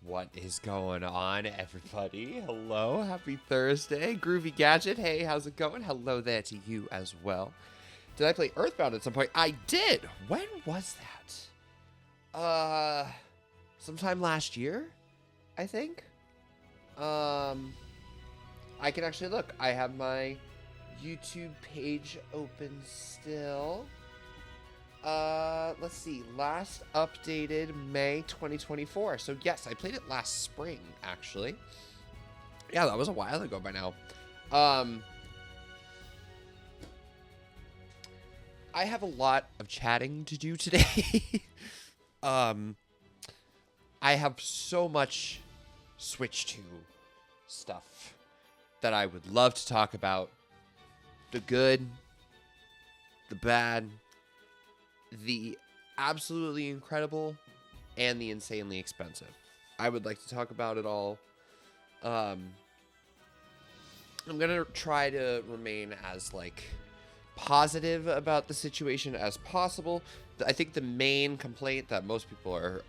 What is going on, everybody? Hello, happy Thursday. Groovy Gadget, hey, how's it going? Hello there to you as well. Did I play Earthbound at some point? I did! When was that? Sometime last year, I think. I can actually look. I have my YouTube page open still. Let's see. Last updated May 2024. So yes, I played it last spring, actually. Yeah, that was a while ago by now. I have a lot of chatting to do today. I have so much Switch 2 stuff that I would love to talk about. The good, the bad, the absolutely incredible, and the insanely expensive. I would like to talk about it all. I'm going to try to remain as, positive about the situation as possible. I think the main complaint that most people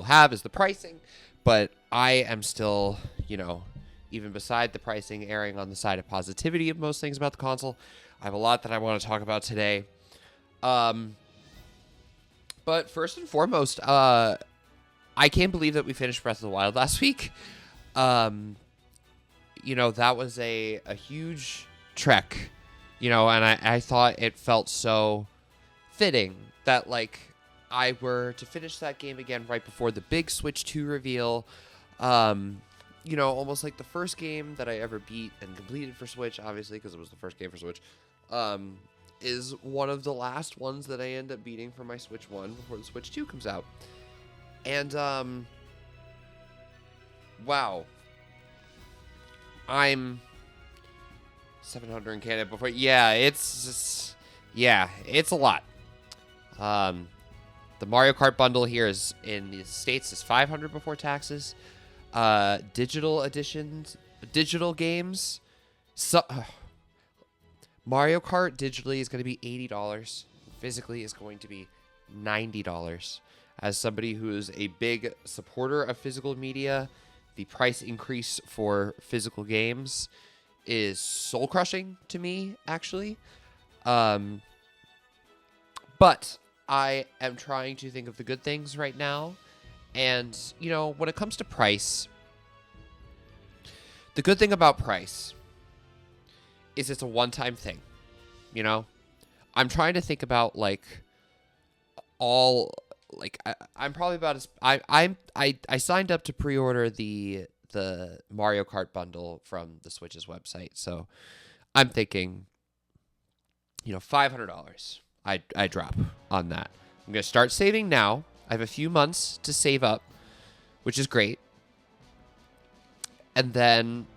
have is the pricing, but I am still, even beside the pricing, erring on the side of positivity of most things about the console. I have a lot that I want to talk about today. But first and foremost, I can't believe that we finished Breath of the Wild last week. That was a huge trek, and I thought it felt so fitting that, I were to finish that game again right before the big Switch 2 reveal. Almost like the first game that I ever beat and completed for Switch, obviously, because it was the first game for Switch. Is one of the last ones that I end up beating for my Switch 1 before the Switch 2 comes out. And, wow. I'm 700 in Canada before. Yeah, it's a lot. The Mario Kart bundle here is in the States is 500 before taxes. Digital editions, digital games, Mario Kart digitally is going to be $80. Physically is going to be $90. As somebody who is a big supporter of physical media, the price increase for physical games is soul-crushing to me, actually. But I am trying to think of the good things right now. And, when it comes to price, the good thing about price is it's a one-time thing, I'm trying to think about I'm probably about as I signed up to pre-order the Mario Kart bundle from the Switch's website, so I'm thinking $500 I drop on that. I'm gonna start saving now. I have a few months to save up, which is great, and then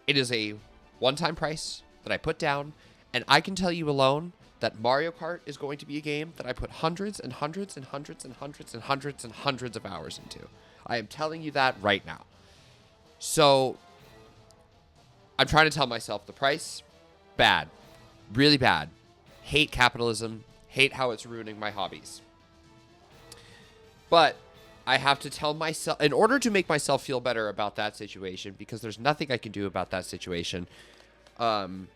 it is a one-time price that I put down, and I can tell you alone that Mario Kart is going to be a game that I put hundreds and hundreds and hundreds and hundreds and hundreds and hundreds of hours into. I am telling you that right now. So I'm trying to tell myself the price, bad, really bad. Hate capitalism, hate how it's ruining my hobbies. But I have to tell myself, in order to make myself feel better about that situation, because there's nothing I can do about that situation, and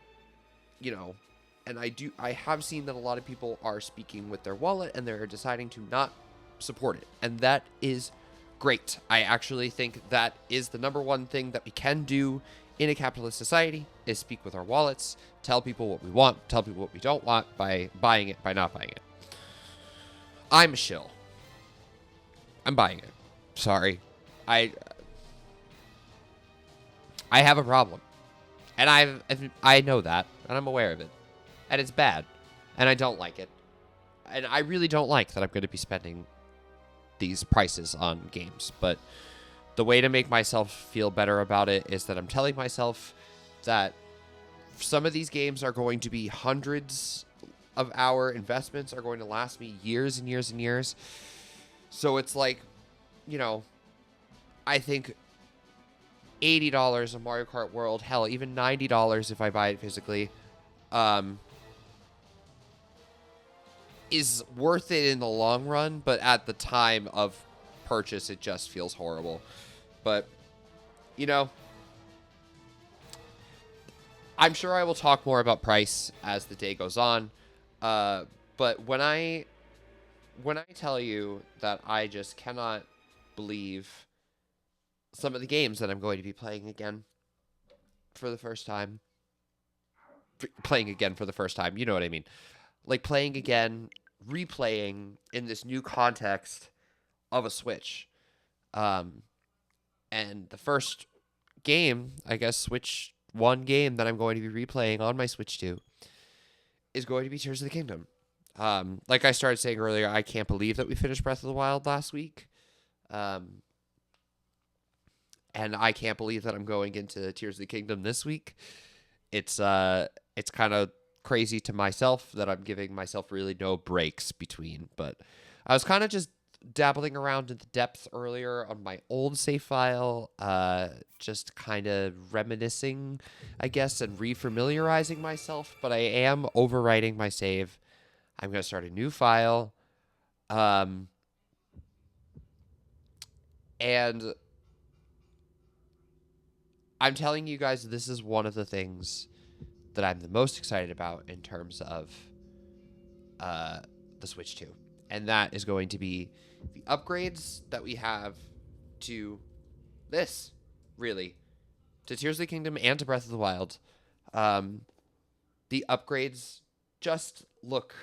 I have seen that a lot of people are speaking with their wallet and they're deciding to not support it. And that is great. I actually think that is the number one thing that we can do in a capitalist society is speak with our wallets, tell people what we want, tell people what we don't want by buying it, by not buying it. I'm a shill. I'm buying it. Sorry. I have a problem. And I know that, and I'm aware of it. And it's bad. And I don't like it. And I really don't like that I'm going to be spending these prices on games. But the way to make myself feel better about it is that I'm telling myself that some of these games are going to be hundreds of hour investments, are going to last me years and years and years. So it's I think $80 of Mario Kart World, hell, even $90 if I buy it physically, is worth it in the long run, but at the time of purchase, it just feels horrible. But, you know, I'm sure I will talk more about price as the day goes on. But when I tell you that I just cannot believe some of the games that I'm going to be playing again for the first time, you know what I mean? Like playing again, replaying in this new context of a Switch. And the first game, I guess, Switch one game that I'm going to be replaying on my Switch 2 is going to be Tears of the Kingdom. Like I started saying earlier, I can't believe that we finished Breath of the Wild last week. And I can't believe that I'm going into Tears of the Kingdom this week. It's kind of crazy to myself that I'm giving myself really no breaks between. But I was kind of just dabbling around in the depths earlier on my old save file, just kind of reminiscing, I guess, and refamiliarizing myself. But I am overwriting my save. I'm going to start a new file. And I'm telling you guys, this is one of the things that I'm the most excited about in terms of the Switch 2. And that is going to be the upgrades that we have to this, really. To Tears of the Kingdom and to Breath of the Wild. The upgrades just look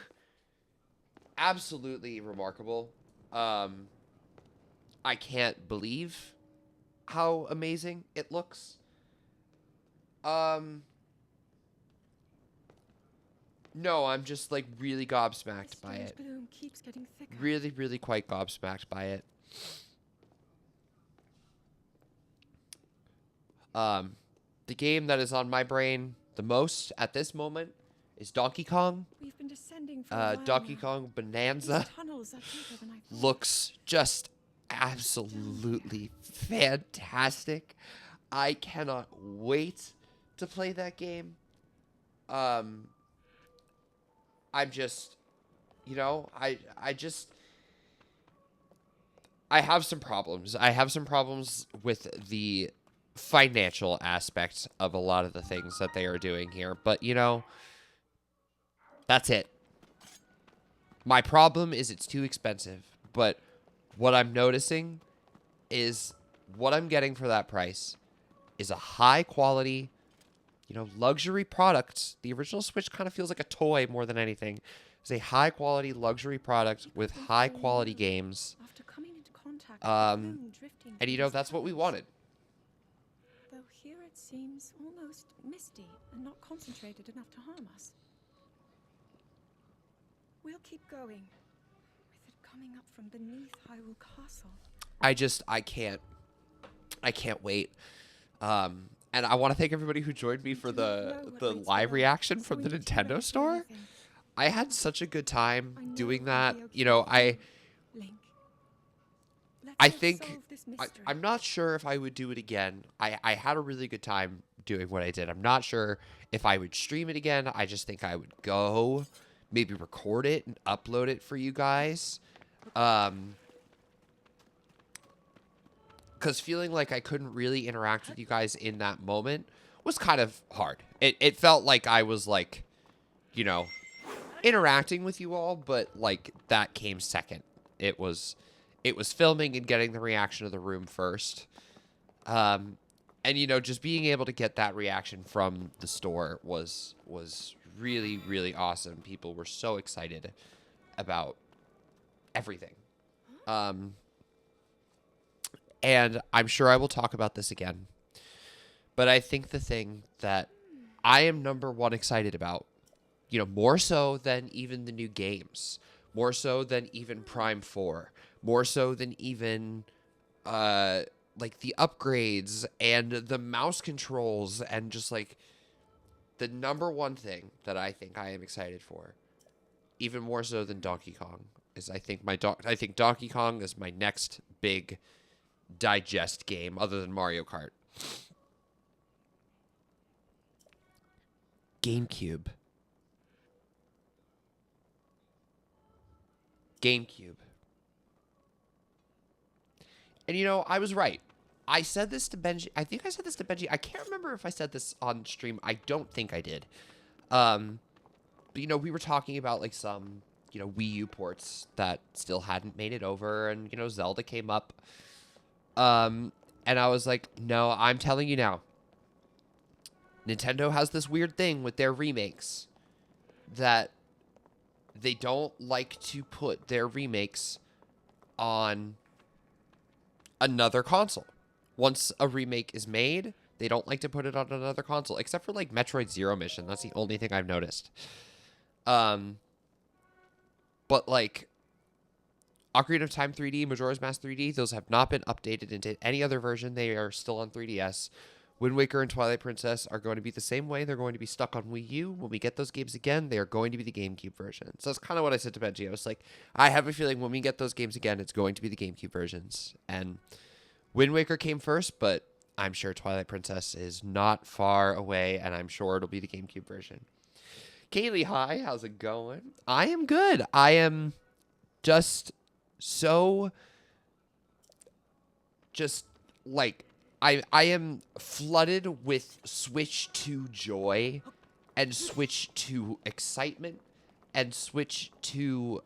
absolutely remarkable. I can't believe how amazing it looks. No, I'm just like really gobsmacked by it. Balloon keeps getting thicker. Really, really quite gobsmacked by it. The game that is on my brain the most at this moment is Donkey Kong. We've been descending for a while Donkey now. Kong Bonanza These tunnels are deeper than I thought. looks just absolutely fantastic. I cannot wait to play that game. I'm just, you know, I have some problems. I have some problems with the financial aspect of a lot of the things that they are doing here. But, you know, that's it. My problem is it's too expensive. But what I'm noticing is what I'm getting for that price is a high quality, you know, luxury product. The original Switch kind of feels like a toy more than anything. It's a high quality luxury product with high quality games. After coming into contact with the balloon drifting And you know, that's what we wanted. Though here it seems almost misty and not concentrated enough to harm us. We'll keep going, with it coming up from beneath Hyrule Castle. I can't wait. And I want to thank everybody who joined me for the live reaction from the Nintendo store. I had such a good time doing that. You know, I think I'm not sure if I would do it again. I had a really good time doing what I did. I'm not sure if I would stream it again. I just think I would go, maybe record it and upload it for you guys. Because feeling like I couldn't really interact with you guys in that moment was kind of hard. It felt like I was like, you know, interacting with you all, but like that came second. It was filming and getting the reaction of the room first. And you know, just being able to get that reaction from the store was really, really awesome. People were so excited about everything. And I'm sure I will talk about this again. But I think the thing that I am number one excited about, you know, more so than even the new games, more so than even Prime 4, more so than even like the upgrades and the mouse controls, and just like the number one thing that I think I am excited for, even more so than Donkey Kong, is I think Donkey Kong is my next big digest game other than Mario Kart. GameCube. And, I was right. I said this to Benji. I think I said this to Benji. I can't remember if I said this on stream. I don't think I did. But, we were talking about, like, some, Wii U ports that still hadn't made it over. And, Zelda came up. And I was like, no, I'm telling you now. Nintendo has this weird thing with their remakes that they don't like to put their remakes on another console. Once a remake is made, they don't like to put it on another console, except for like Metroid Zero Mission. That's the only thing I've noticed. But like Ocarina of Time 3D, Majora's Mask 3D, those have not been updated into any other version. They are still on 3DS. Wind Waker and Twilight Princess are going to be the same way. They're going to be stuck on Wii U. When we get those games again, they are going to be the GameCube version. So that's kind of what I said to Benji. I was like, I have a feeling when we get those games again, it's going to be the GameCube versions. And Wind Waker came first, but I'm sure Twilight Princess is not far away, and I'm sure it'll be the GameCube version. Kaylee, hi. How's it going? I am good. I am just so... I am flooded with Switch 2 joy and Switch 2 excitement and Switch 2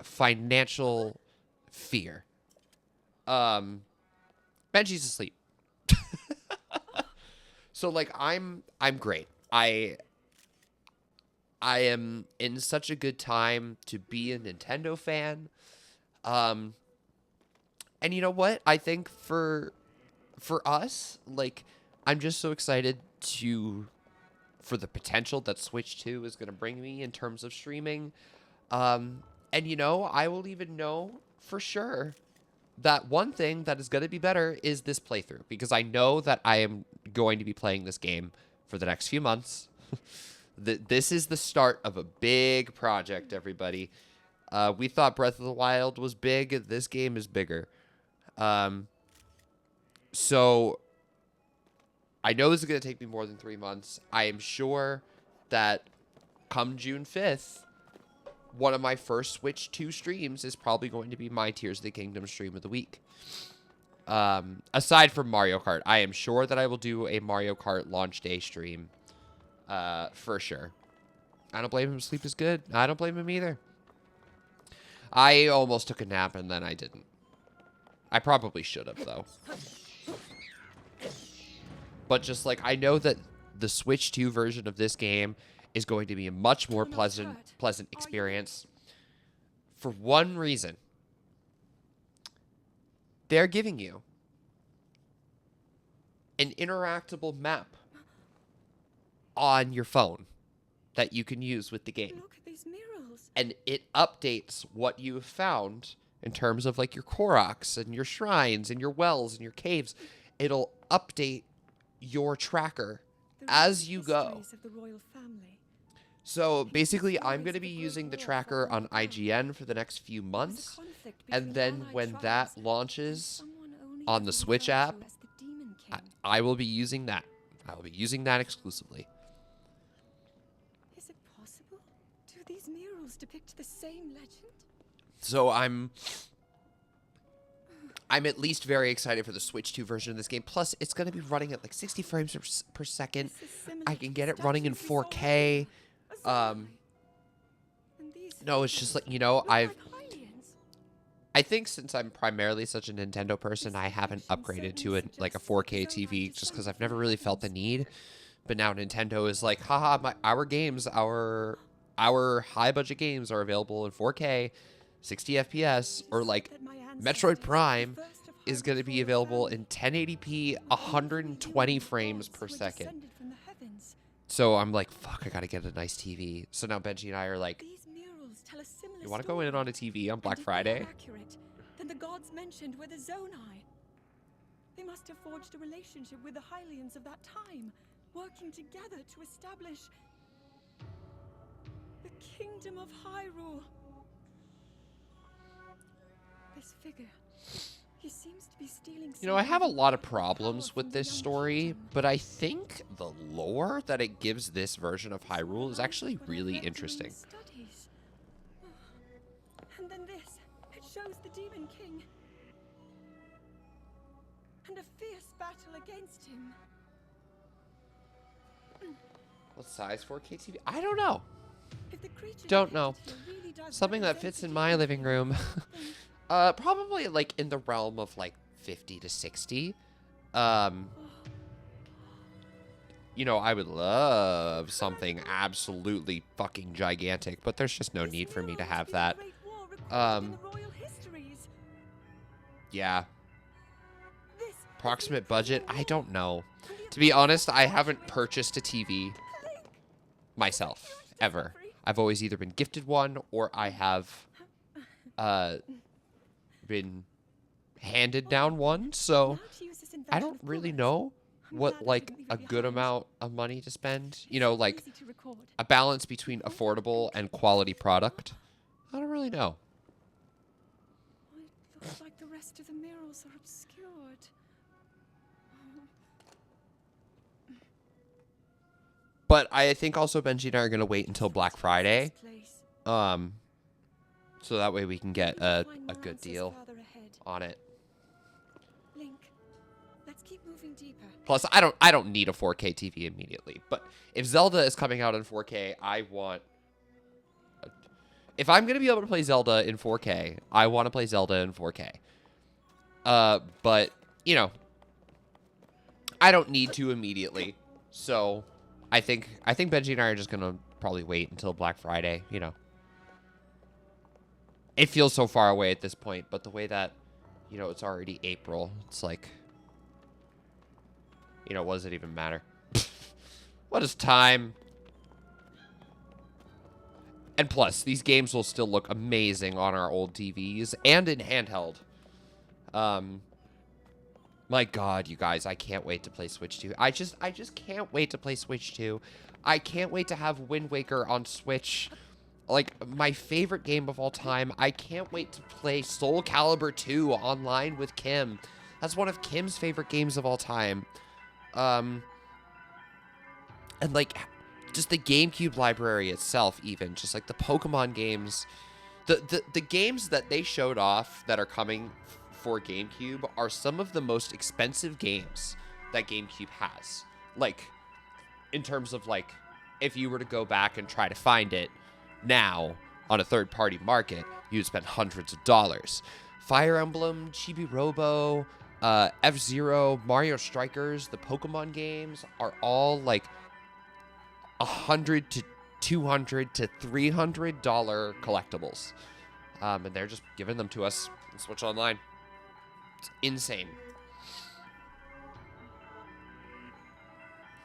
financial fear. Benji's asleep. So like I'm great. I am in such a good time to be a Nintendo fan. And you know what? I think for us, like, I'm just so excited for the potential that Switch 2 is going to bring me in terms of streaming. And, I will even know for sure that one thing that is going to be better is this playthrough, because I know that I am going to be playing this game for the next few months. This is the start of a big project, everybody. We thought Breath of the Wild was big. This game is bigger. So I know this is going to take me more than 3 months. I am sure that come June 5th, one of my first Switch 2 streams is probably going to be my Tears of the Kingdom stream of the week. Aside from Mario Kart, I am sure that I will do a Mario Kart launch day stream, for sure. I don't blame him. Sleep is good. I don't blame him either. I almost took a nap and then I didn't. I probably should have, though. But just like, I know that the Switch 2 version of this game is going to be a much more pleasant experience. For one reason. They're giving you an interactable map on your phone that you can use with the game. Look at these murals. And it updates what you have found in terms of like your Koroks and your shrines and your wells and your caves. It'll update your tracker as you go. Of the royal family. So basically, I'm going to be using the tracker on IGN for the next few months. And then when that launches on the Switch app, I will be using that. I will be using that exclusively. Is it possible? Do these murals depict the same legend? So I'm at least very excited for the Switch 2 version of this game. Plus, it's going to be running at like 60 frames per second. I can get it running in 4K. No, it's just like, I think since I'm primarily such a Nintendo person, I haven't upgraded to a 4K TV just because I've never really felt the need. But now Nintendo is like, haha, our games, our high budget games are available in 4K, 60 FPS, or like Metroid Prime is going to be available in 1080p, 120 frames per second. So I'm like, fuck, I gotta get a nice TV. So now Benji and I are like, you want to go in on a TV on Black Friday? Then the gods mentioned were the Zonai. They must have forged a relationship with the Hylians of that time, working together to establish the Kingdom of Hyrule. This figure, he seems to be stealing. I have a lot of problems with this story, but I think the lore that it gives this version of Hyrule is actually really interesting. And then this, it shows the Demon King. and a fierce battle against him. What size 4K TV? I don't know. If the creature Don't know. depicted here really does Something that represent fits in the my demon living king, room. then Probably like in the realm of like 50 to 60. You know, I would love something absolutely fucking gigantic, but there's just no this need for me mural to must have be the that. great war recorded in Um, the royal histories. Yeah. This is Approximate the budget? incredible I war. don't know. And the To be honest, I approximate haven't budget. purchased a TV Link, myself, huge ever. discovery. I've always either been gifted one or I have been handed down one, so Now to use this I invention don't of really Koroks. know I'm what glad I like didn't leave a it good behind. amount of money to spend. You It's know, so like easy to record. a balance between affordable and quality product. I don't really know. Oh, it looks like the rest of the murals are obscured. But I think also Benji and I are gonna wait until Black Friday. This place. So that way we can get We will a find more good answers deal further ahead. on it. Link, let's keep moving deeper. Plus, I don't need a 4K TV immediately. But if Zelda is coming out in 4K, I want. If I'm gonna be able to play Zelda in 4K, I want to play Zelda in 4K. But you know, I don't need to immediately. So, I think Benji and I are just gonna probably wait until Black Friday. You know, it feels so far away at this point, but the way that, you know, it's already April, it's like, you know, what does it even matter? What is time? And plus, these games will still look amazing on our old TVs and in handheld. My God, you guys, I can't wait to play Switch 2. I just can't wait to play Switch 2. I can't wait to have Wind Waker on Switch. Like, my favorite game of all time. I can't wait to play Soul Calibur 2 online with Kim. That's one of Kim's favorite games of all time. And, like, just the GameCube library itself, even. Just, like, the Pokemon games. The games that they showed off that are coming for GameCube are some of the most expensive games that GameCube has. Like, in terms of, like, if you were to go back and try to find it now on a third-party market, you'd spend hundreds of dollars. Fire Emblem, Chibi Robo, F-Zero, Mario Strikers, the Pokemon games are all like $100 to $200 to $300 collectibles, and they're just giving them to us on Switch Online. It's insane.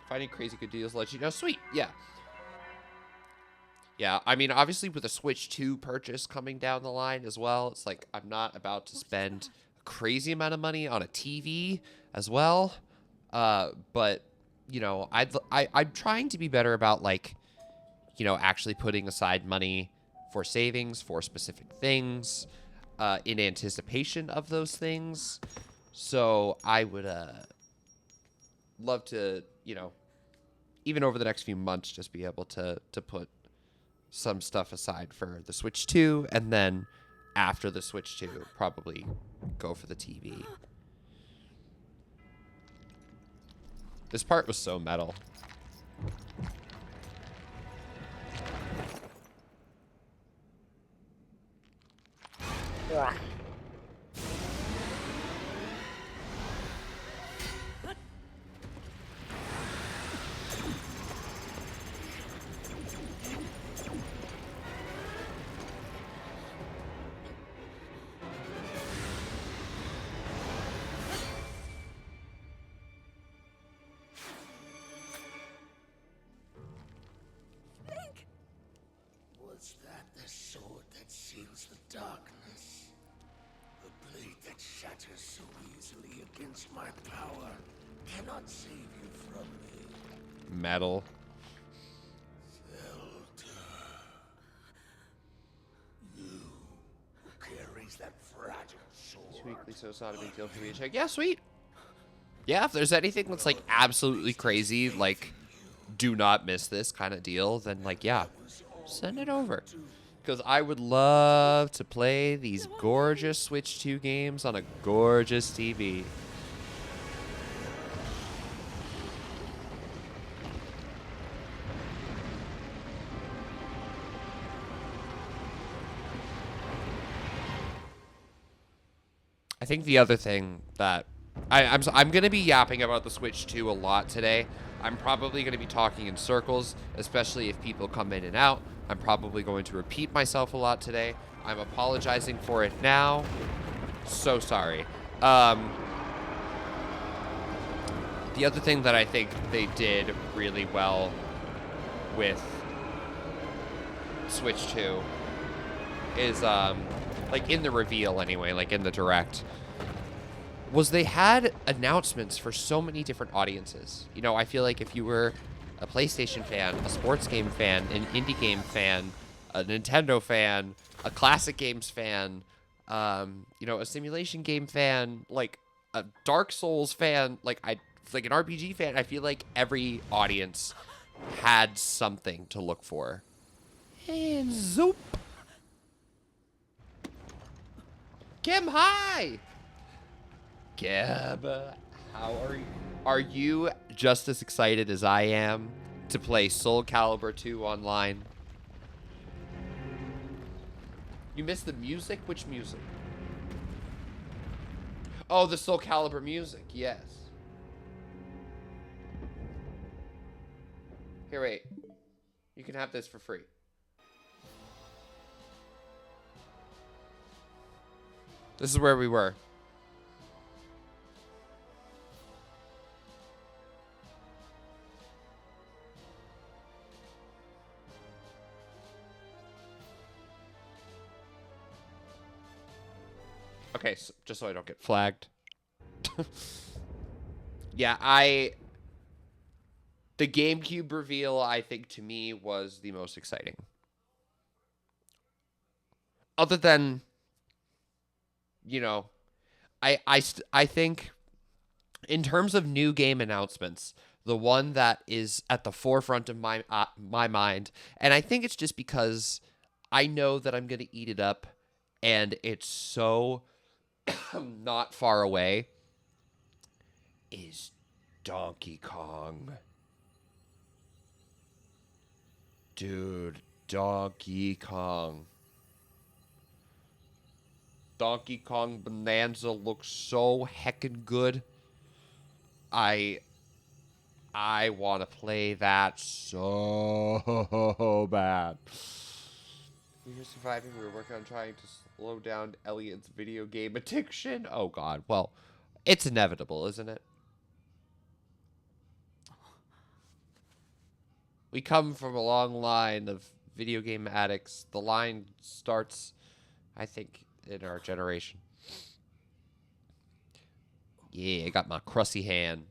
Finding crazy good deals lets you know. Sweet, yeah. Yeah, I mean, obviously with a Switch 2 purchase coming down the line as well, it's like I'm not about to spend a crazy amount of money on a TV as well. But, you know, I'm trying to be better about, like, you know, actually putting aside money for savings for specific things in anticipation of those things. So I would love to, you know, even over the next few months, just be able to put some stuff aside for the Switch 2, and then after the Switch 2, probably go for the TV. This part was so metal. Link! Was that the sword that seals the darkness? The blade that shatters so easily against my power cannot save you from me. Metal. Zelda. You who carries that fragile sword. Weekly, so it's not a big deal for me to check. Yeah, sweet. Yeah, if there's anything that's like absolutely crazy, like do not miss this kind of deal, then like, yeah, send it over. Because I would love to play these gorgeous Switch 2 games on a gorgeous TV. think the other thing that I'm going to be yapping about the Switch 2 a lot today. I'm probably going to be talking in circles, especially if people come in and out. I'm probably going to repeat myself a lot today. I'm apologizing for it now. So sorry. The other thing that I think they did really well with Switch 2 is, like in the reveal anyway, like in the direct, was they had announcements for so many different audiences. You know, I feel like if you were a PlayStation fan, a sports game fan, an indie game fan, a Nintendo fan, a classic games fan, you know, a simulation game fan, like a Dark Souls fan, like an RPG fan, I feel like every audience had something to look for. And zoop. Kim, hi! Gab, how are you? Are you just as excited as I am to play Soul Calibur 2 online? You missed the music? Which music? Oh, the Soul Calibur music, yes. Here, wait. You can have this for free. This is where we were. Okay, so just so I don't get flagged. Yeah, the GameCube reveal, I think, to me, was the most exciting. Other than, you know, I think, in terms of new game announcements, the one that is at the forefront of my mind, and I think it's just because I know that I'm going to eat it up, and it's so not far away, is Donkey Kong. Dude, Donkey Kong. Donkey Kong Bonanza looks so heckin' good. I want to play that so bad. We were surviving. We were working on trying to slow down Elliot's video game addiction. Oh, God. Well, it's inevitable, isn't it? We come from a long line of video game addicts. The line starts, I think, in our generation. Yeah, I got my crusty hand.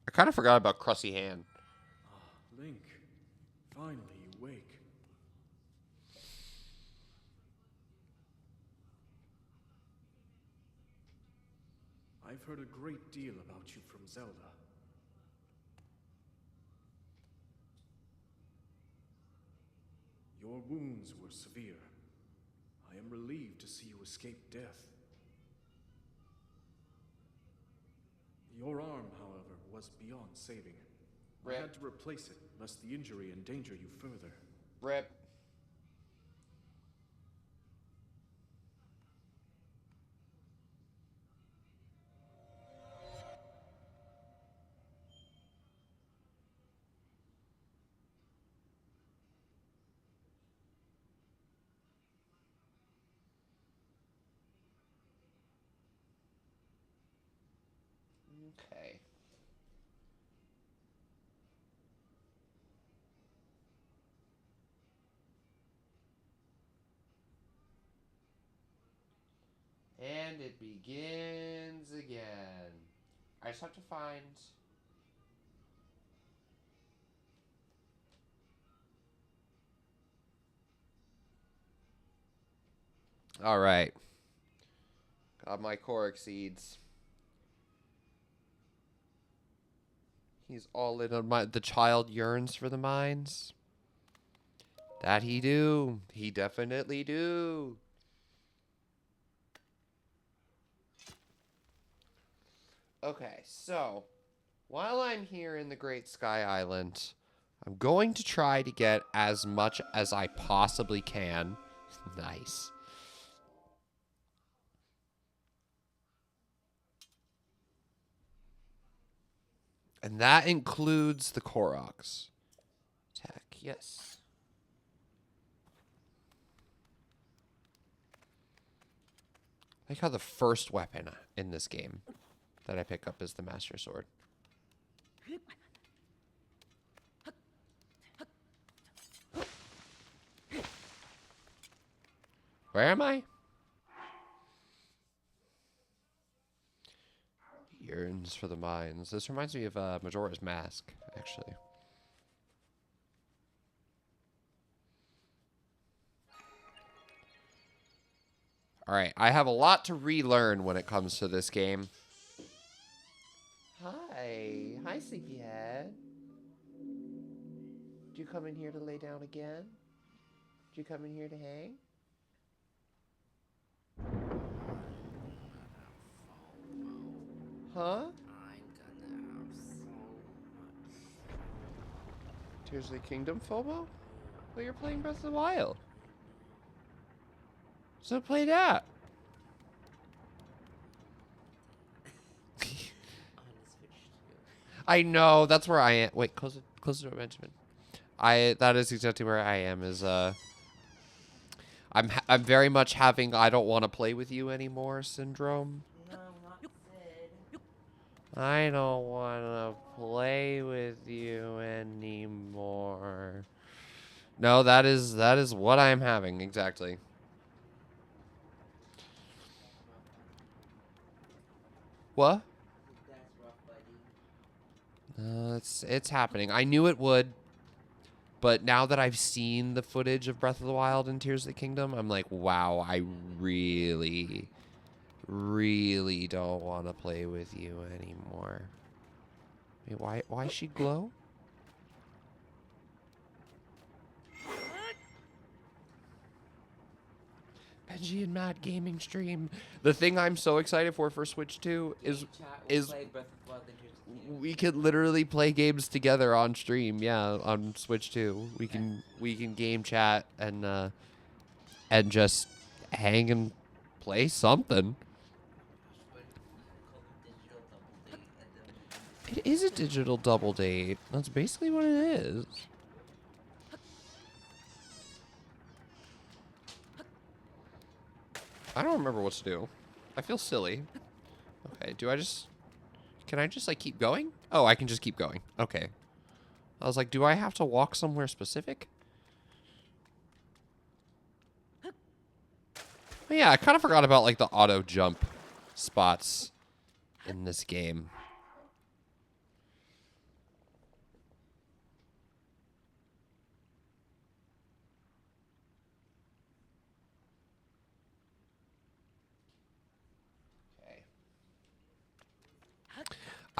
I kind of forgot about crusty hand. Link, finally you wake. I've heard a great deal about you from Zelda. Your wounds were severe. I am relieved to see you escape death. Your arm, however, was beyond saving. I had to replace it, lest the injury endanger you further. Rip. Okay. And it begins again. I just have to find... All right. Got my Koroks seeds. He's all in on the child yearns for the mines. That he do. He definitely do. Okay, so while I'm here in the Great Sky Island, I'm going to try to get as much as I possibly can. Nice. And that includes the Koroks. Attack, yes. I like how the first weapon in this game that I pick up is the Master Sword. Where am I? Yearns for the mines. This reminds me of Majora's Mask, actually. Alright, I have a lot to relearn when it comes to this game. Hi. Hi, sleepyhead. Did you come in here to lay down again? Did you come in here to hang? Huh? I'm gonna have so much. Tears of the Kingdom FOMO? Well, you're playing Breath of the Wild. So play that. On the Switch too. I know, that's where I am. Wait, close the door, Benjamin. That is exactly where I am, is I'm very much having I don't want to play with you anymore syndrome. No, not Sid. I don't want to play with you anymore. No, that is what I'm having exactly. What? That's rough, buddy. It's happening. I knew it would, but now that I've seen the footage of Breath of the Wild and Tears of the Kingdom, I'm like, wow, I really don't want to play with you anymore. Wait, why she glow? Benji and Matt gaming stream. The thing I'm so excited for Switch 2 is we could literally play games together on stream. Yeah, on Switch 2. We can game chat and just hang and play something. It is a digital double date. That's basically what it is. I don't remember what to do. I feel silly. Okay, can I just like keep going? Oh, I can just keep going. Okay. I was like, do I have to walk somewhere specific? But yeah, I kind of forgot about like the auto jump spots in this game.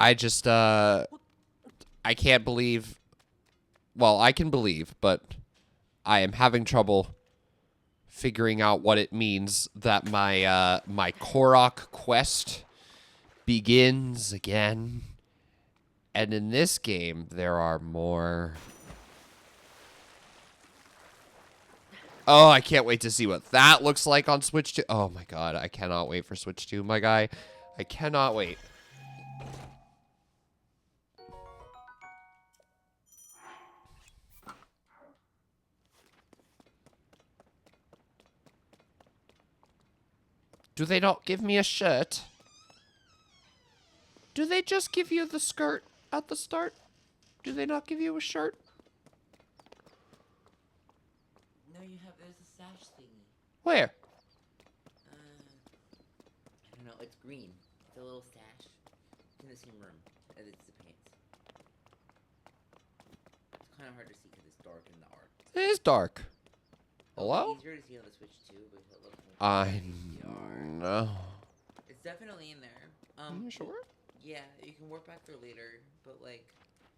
I just, I can't believe, well, I can believe, but I am having trouble figuring out what it means that my, my Korok quest begins again. And in this game, there are more. Oh, I can't wait to see what that looks like on Switch 2. Oh my god, I cannot wait for Switch 2, my guy. I cannot wait. Do they not give me a shirt? Do they just give you the skirt at the start? Do they not give you a shirt? No, there's a sash thingy. Where? I don't know, it's green. It's a little sash. It's in the same room as it's the pants. It's kind of hard to see because it's dark in the art. It is dark. Hello? It's easier to see on the Switch too, but it looks more I know. It's definitely in there. Are you sure? Yeah, you can work back for later, but like.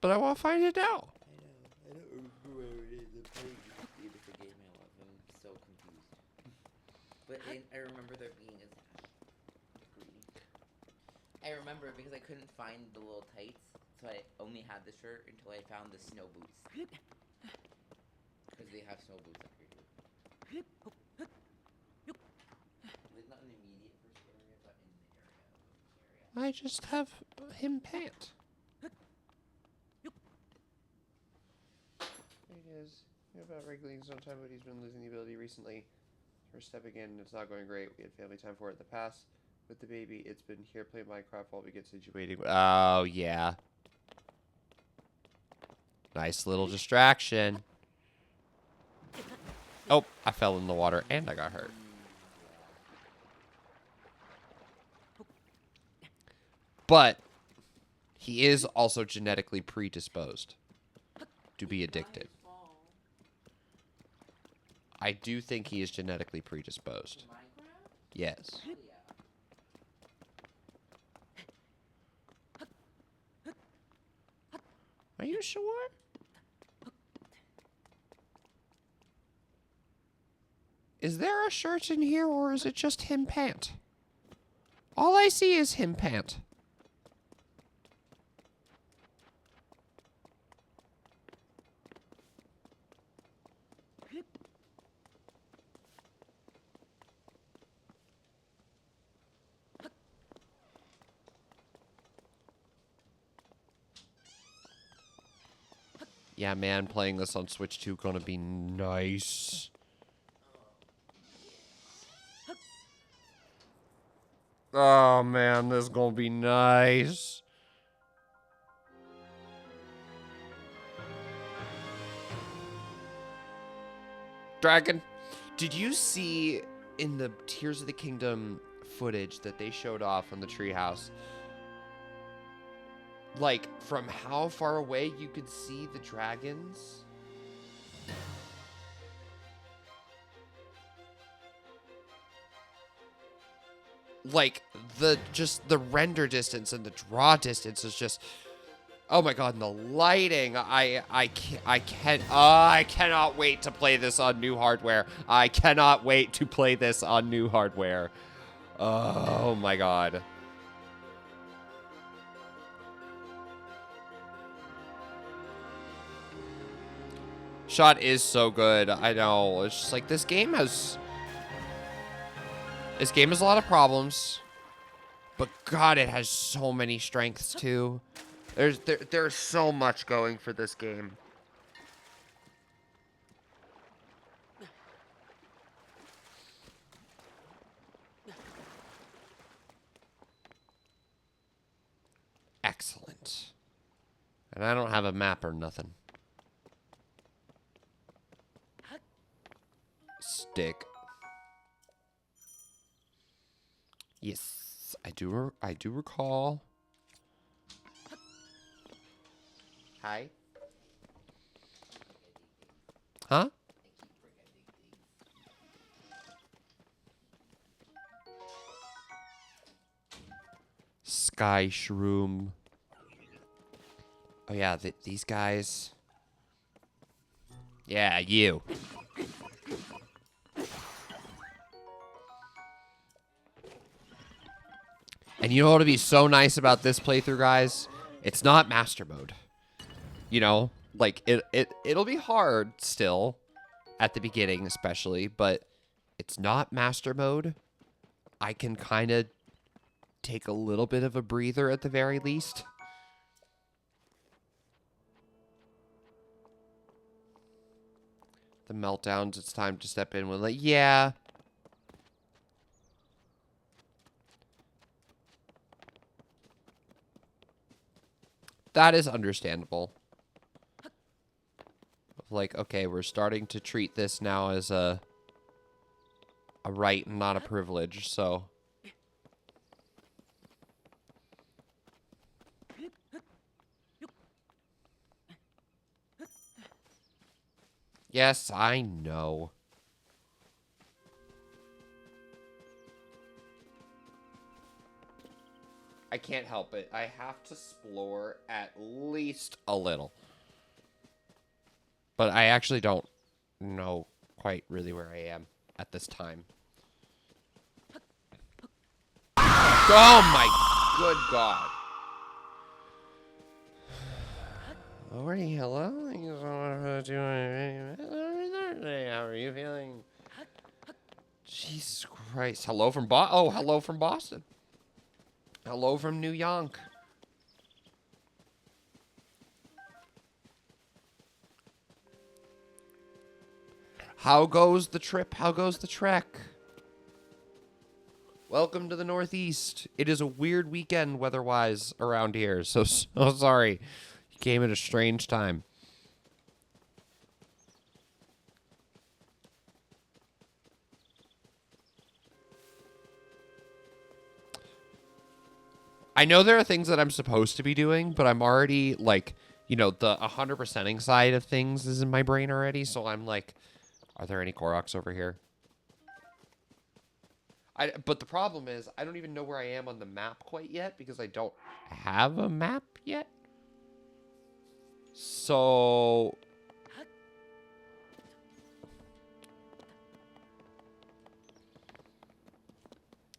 But I want to find it now. I know. I don't remember where it is. I'm playing this game. It's a game I love. I'm so confused. But I remember there being a sash. Green. I remember because I couldn't find the little tights, so I only had the shirt until I found the snow boots. Because they have snow boots up here too. Like not in the immediate first area, but in the area. I just have him pant. is about regulating sometime, but he's been losing the ability recently. First step again, it's not going great. We had family time for it in the past. With the baby, it's been here playing Minecraft while we get situated. Oh, yeah. Nice little distraction. Oh, I fell in the water and I got hurt. But he is also genetically predisposed to be addicted. I do think he is genetically predisposed. Yes. Are you sure? Is there a shirt in here, or is it just him pant? All I see is him pant. Yeah, man, playing this on Switch 2 gonna be nice. Oh, man, this is gonna be nice. Dragon, did you see in the Tears of the Kingdom footage that they showed off on the treehouse? Like, from how far away you could see the dragons? Like, the render distance and the draw distance is just, oh my god, and the lighting, I cannot wait to play this on new hardware. I cannot wait to play this on new hardware. Oh my god. Shot is so good. I know. It's just like this game has a lot of problems, but god, it has so many strengths too. There's so much going for this game. Excellent. And I don't have a map or nothing. Stick. Yes, I do recall. Hi. Huh? Sky Shroom. Oh yeah, these guys. Yeah, you. And you know what'll be so nice about this playthrough, guys? It's not master mode. You know, like it'll be hard still at the beginning, especially, but it's not master mode. I can kind of take a little bit of a breather at the very least. The meltdowns, it's time to step in with like, yeah. That is understandable. Like, okay, we're starting to treat this now as a right and not a privilege, so. Yes, I know. I can't help it. I have to explore at least a little. But I actually don't know quite really where I am at this time. Oh my good god. Lordy, hello? Thank you so much for doing it. How are you feeling? Jesus Christ. Hello from hello from Boston. Hello from New York. How goes the trip? How goes the trek? Welcome to the Northeast. It is a weird weekend weather-wise around here, so sorry. You came at a strange time. I know there are things that I'm supposed to be doing, but I'm already, like, you know, the 100%ing side of things is in my brain already, so I'm like, are there any Koroks over here? But the problem is, I don't even know where I am on the map quite yet, because I don't have a map yet. So...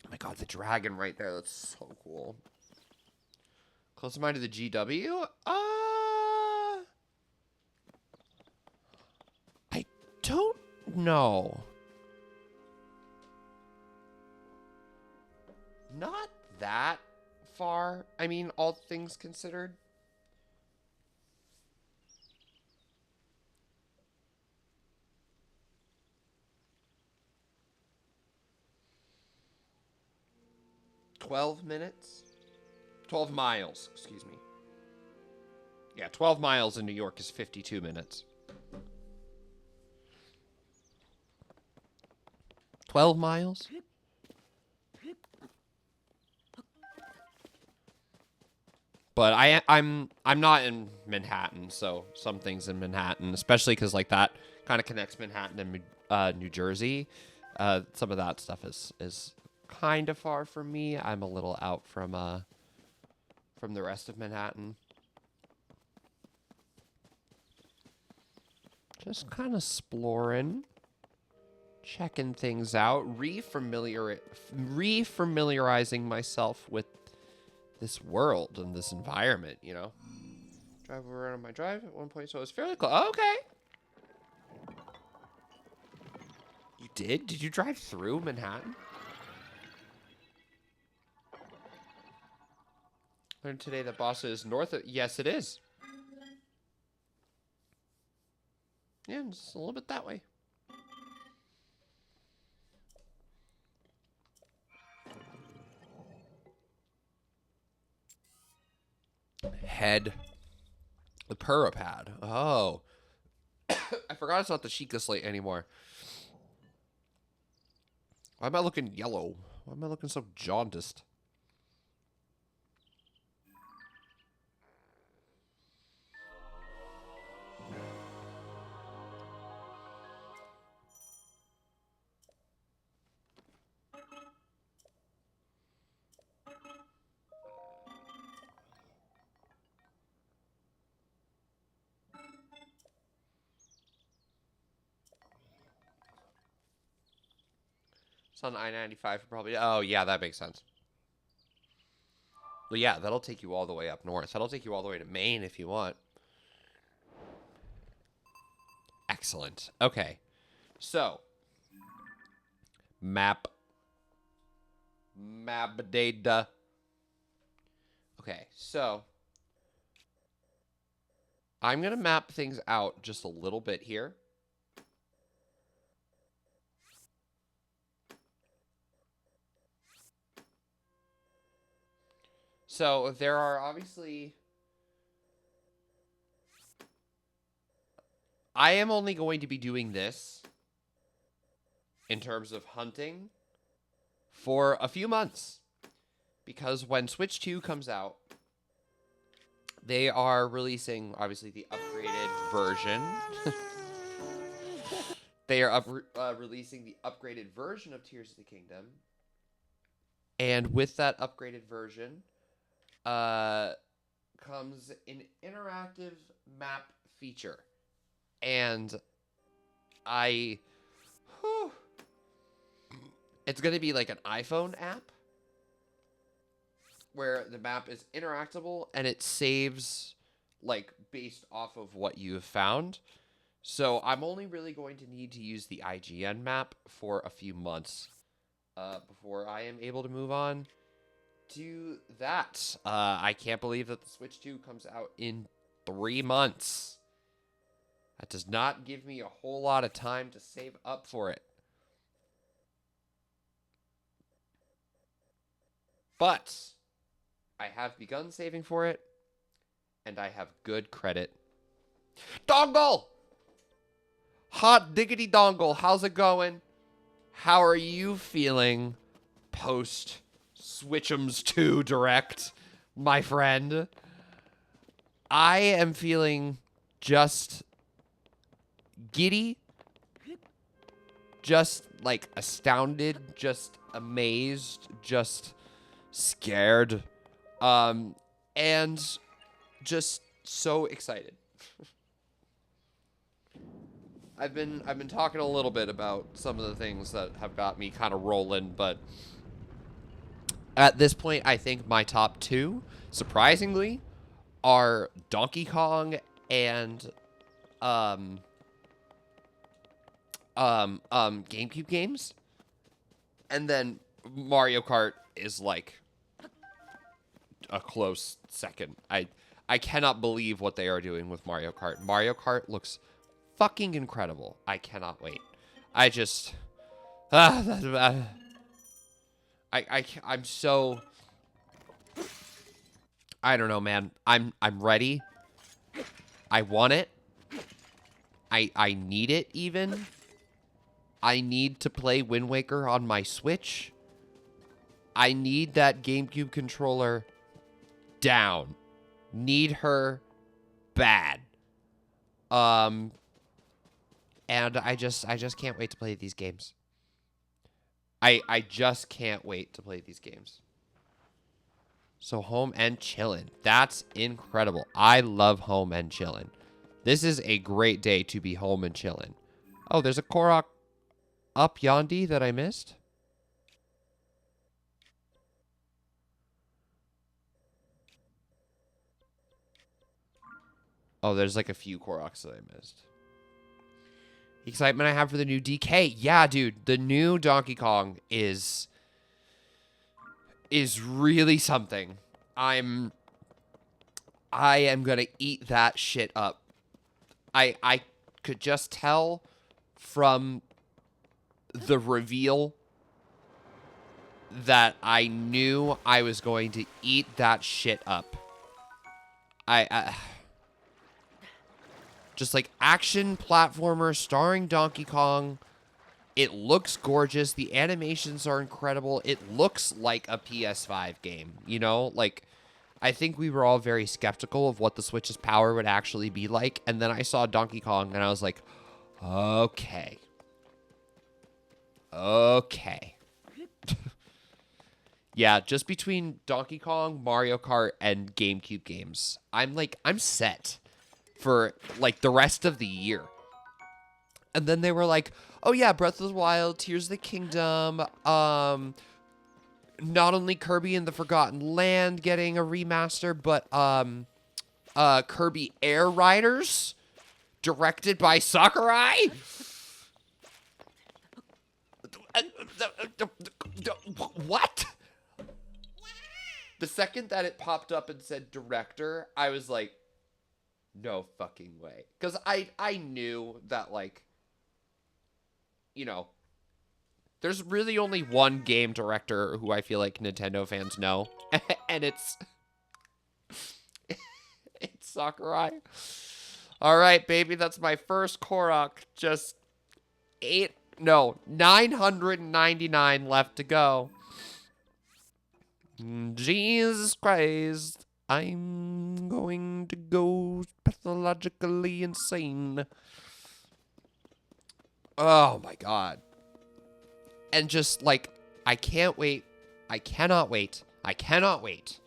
oh my god, the dragon right there, that's so cool. Close mind to the GW? I don't know. Not that far. I mean, all things considered. $12 minutes? 12 miles, excuse me. Yeah, 12 miles in New York is 52 minutes. 12 miles? But I'm not in Manhattan, so some things in Manhattan, especially because like that kind of connects Manhattan and New Jersey. Some of that stuff is kind of far from me. I'm a little out from the rest of Manhattan. Just kind of exploring, checking things out, refamiliarizing myself with this world and this environment, you know. Drive around on my drive at one point, so it's fairly close. Oh, okay. You did? Did you drive through Manhattan? Learned today that Boston is north of... yes, it is. Yeah, just a little bit that way. Head. The Purapad. Oh. I forgot it's not the Sheikah Slate anymore. Why am I looking yellow? Why am I looking so jaundiced? It's on I-95 for probably... oh, yeah, that makes sense. Well, yeah, that'll take you all the way up north. That'll take you all the way to Maine if you want. Excellent. Okay. So. Map data. Okay, so. I'm going to map things out just a little bit here. So, there are obviously... I am only going to be doing this in terms of hunting for a few months. Because when Switch 2 comes out, they are releasing, obviously, the upgraded version. They are releasing the upgraded version of Tears of the Kingdom. And with that upgraded version... comes an interactive map feature. And it's going to be like an iPhone app where the map is interactable and it saves like based off of what you have found. So I'm only really going to need to use the IGN map for a few months before I am able to move on to that. I can't believe that the Switch 2 comes out in 3 months. That does not give me a whole lot of time to save up for it. But I have begun saving for it, and I have good credit. Dongle! Hot diggity dongle, how's it going? How are you feeling post Switch'ems 2 Direct, my friend? I am feeling just giddy, just like astounded, just amazed, just scared, and just so excited. I've been talking a little bit about some of the things that have got me kind of rolling, but at this point, I think my top two, surprisingly, are Donkey Kong and GameCube games, and then Mario Kart is like a close second. I cannot believe what they are doing with Mario Kart. Mario Kart looks fucking incredible. I cannot wait. I just I'm so, I don't know, man. I'm ready. I want it. I need it even. I need to play Wind Waker on my Switch. I need that GameCube controller down. Need her bad. And I just can't wait to play these games. I just can't wait to play these games. So home and chillin'. That's incredible. I love home and chillin'. This is a great day to be home and chillin'. Oh, there's a Korok up yondy that I missed. Oh, there's like a few Koroks that I missed. The excitement I have for the new DK. Yeah, dude. The new Donkey Kong is really something. I am gonna eat that shit up. I could just tell from the reveal that I knew I was going to eat that shit up. I just like action platformer starring Donkey Kong. It looks gorgeous. The animations are incredible. It looks like a PS5 game, you know? Like, I think we were all very skeptical of what the Switch's power would actually be like. And then I saw Donkey Kong and I was like, okay. Okay. Yeah, just between Donkey Kong, Mario Kart, and GameCube games, I'm set for like the rest of the year. And then they were like, oh yeah, Breath of the Wild, Tears of the Kingdom, not only Kirby and the Forgotten Land getting a remaster, but Kirby Air Riders, directed by Sakurai. What? The second that it popped up and said director, I was like, no fucking way. Because I knew that, like, you know, there's really only one game director who I feel like Nintendo fans know, and it's Sakurai. All right, baby, that's my first Korok. Just 999 left to go. Jesus Christ, I'm going to go pathologically insane. Oh my god. And just like, I can't wait. I cannot wait. I cannot wait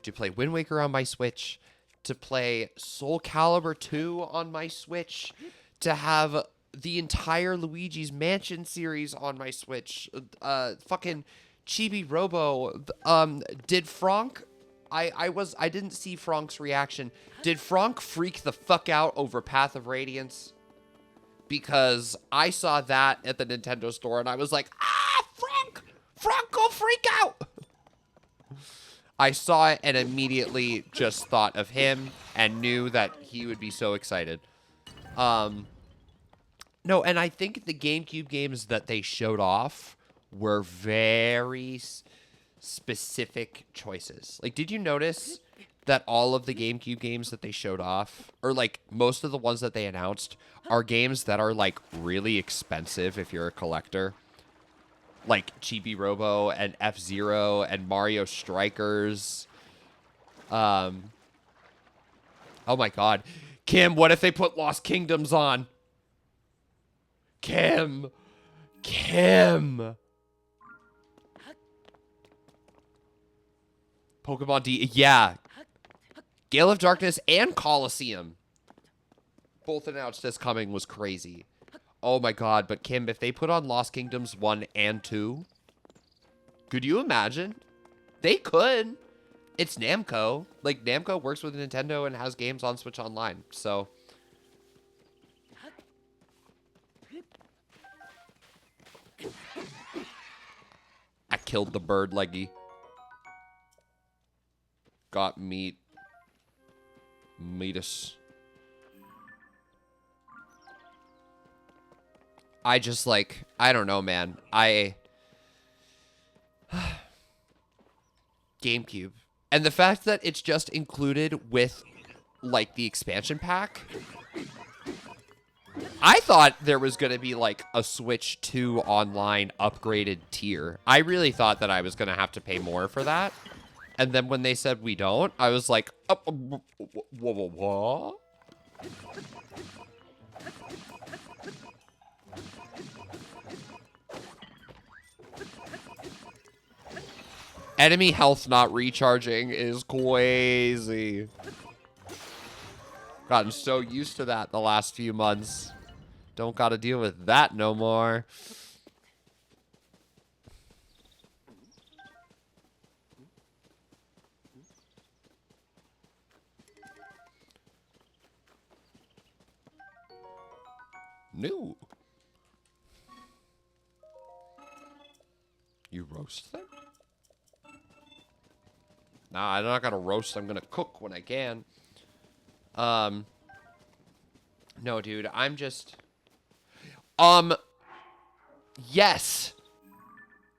to play Wind Waker on my Switch, to play Soul Calibur 2 on my Switch, to have the entire Luigi's Mansion series on my Switch. Fucking Chibi Robo. Did Frank... I didn't see Frank's reaction. Did Frank freak the fuck out over Path of Radiance? Because I saw that at the Nintendo store and I was like, Frank, go freak out. I saw it and immediately just thought of him and knew that he would be so excited. No, and I think the GameCube games that they showed off were very specific choices. Like, did you notice that all of the GameCube games that they showed off, or like most of the ones that they announced, are games that are like really expensive if you're a collector? Like Chibi Robo and F-Zero and Mario Strikers. Oh my god. Kim, what if they put Lost Kingdoms on? Kim. Pokemon D. Yeah. Gale of Darkness and Coliseum. Both announced as coming was crazy. Oh my god, but Kim, if they put on Lost Kingdoms 1 and 2, could you imagine? They could. It's Namco. Like, Namco works with Nintendo and has games on Switch Online, so... I killed the bird, Leggy. Got meat. Meatus. I just, like, I don't know, man. GameCube. And the fact that it's just included with, like, the expansion pack. I thought there was going to be, like, a Switch 2 online upgraded tier. I really thought that I was going to have to pay more for that. And then when they said we don't, I was like, what? Enemy health not recharging is crazy. Gotten so used to that the last few months. Don't gotta deal with that no more. New. You roast them? Nah, I'm not gonna roast. I'm gonna cook when I can. No, dude, I'm just... Yes!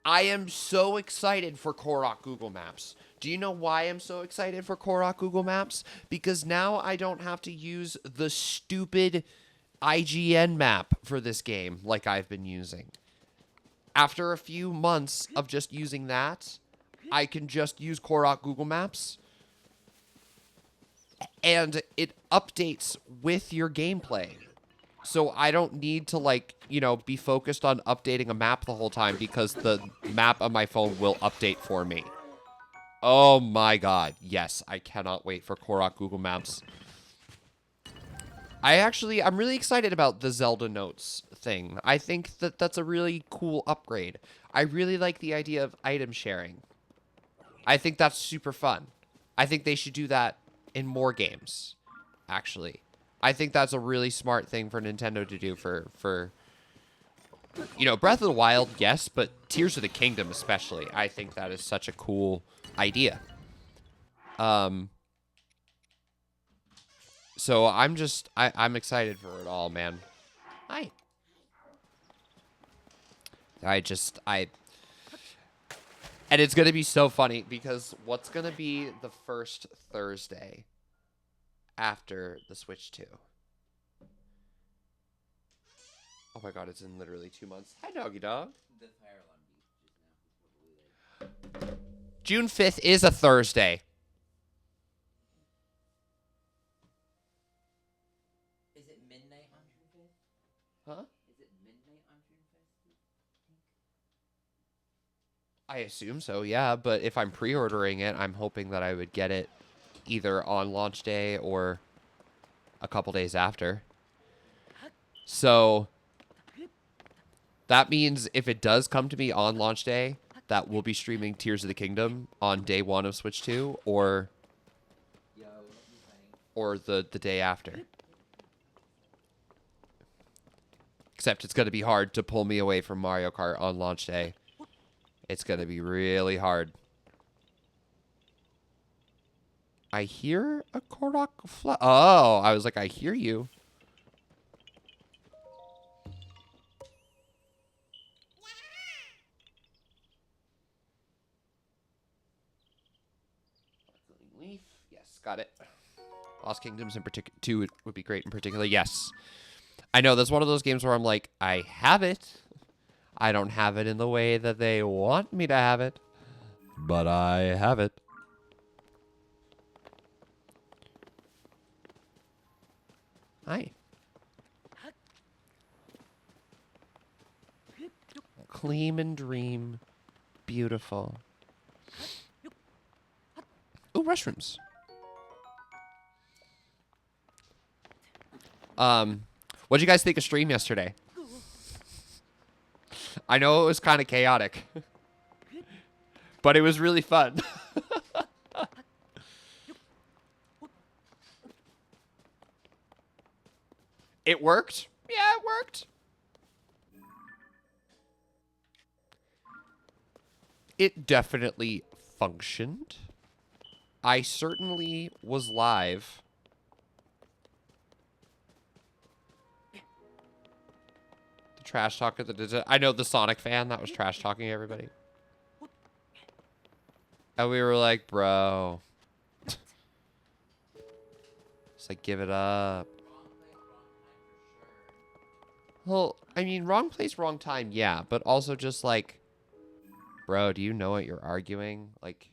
I am so excited for Korok Google Maps. Do you know why I'm so excited for Korok Google Maps? Because now I don't have to use the stupid IGN map for this game like I've been using. After a few months of just using that, I can just use Korok Google Maps. And it updates with your gameplay. So I don't need to, like, you know, be focused on updating a map the whole time because the map on my phone will update for me. Oh my god. Yes, I cannot wait for Korok Google Maps. I'm really excited about the Zelda Notes thing. I think that that's a really cool upgrade. I really like the idea of item sharing. I think that's super fun. I think they should do that in more games, actually. I think that's a really smart thing for Nintendo to do for you know, Breath of the Wild, yes, but Tears of the Kingdom especially. I think that is such a cool idea. So I'm excited for it all, man. Hi. And it's going to be so funny because what's going to be the first Thursday after the Switch 2? Oh my god, it's in literally 2 months. Hi, doggy dog. June 5th is a Thursday. Is it midnight on June 5th? Huh? Is it midnight on June 5th? I assume so, yeah. But if I'm pre-ordering it, I'm hoping that I would get it either on launch day or a couple days after. So that means if it does come to me on launch day, that we'll be streaming Tears of the Kingdom on day 1 of Switch 2 or the day after. Except it's going to be hard to pull me away from Mario Kart on launch day. It's going to be really hard. I hear a Korok Oh, I was like, I hear you. Leaf. Yes, got it. Lost Kingdoms in particular 2 would be great in particular. Yes. I know that's one of those games where I'm like, I have it. I don't have it in the way that they want me to have it, but I have it. Hi. Clean and dream. Beautiful. Ooh, restrooms. What'd you guys think of stream yesterday? I know it was kind of chaotic, but it was really fun. It worked? Yeah, it worked. It definitely functioned. I certainly was live. The trash talk at the... I know the Sonic fan that was trash talking everybody. And we were like, bro. It's like, give it up. Well, I mean, wrong place, wrong time, yeah. But also just like, bro, do you know what you're arguing? Like,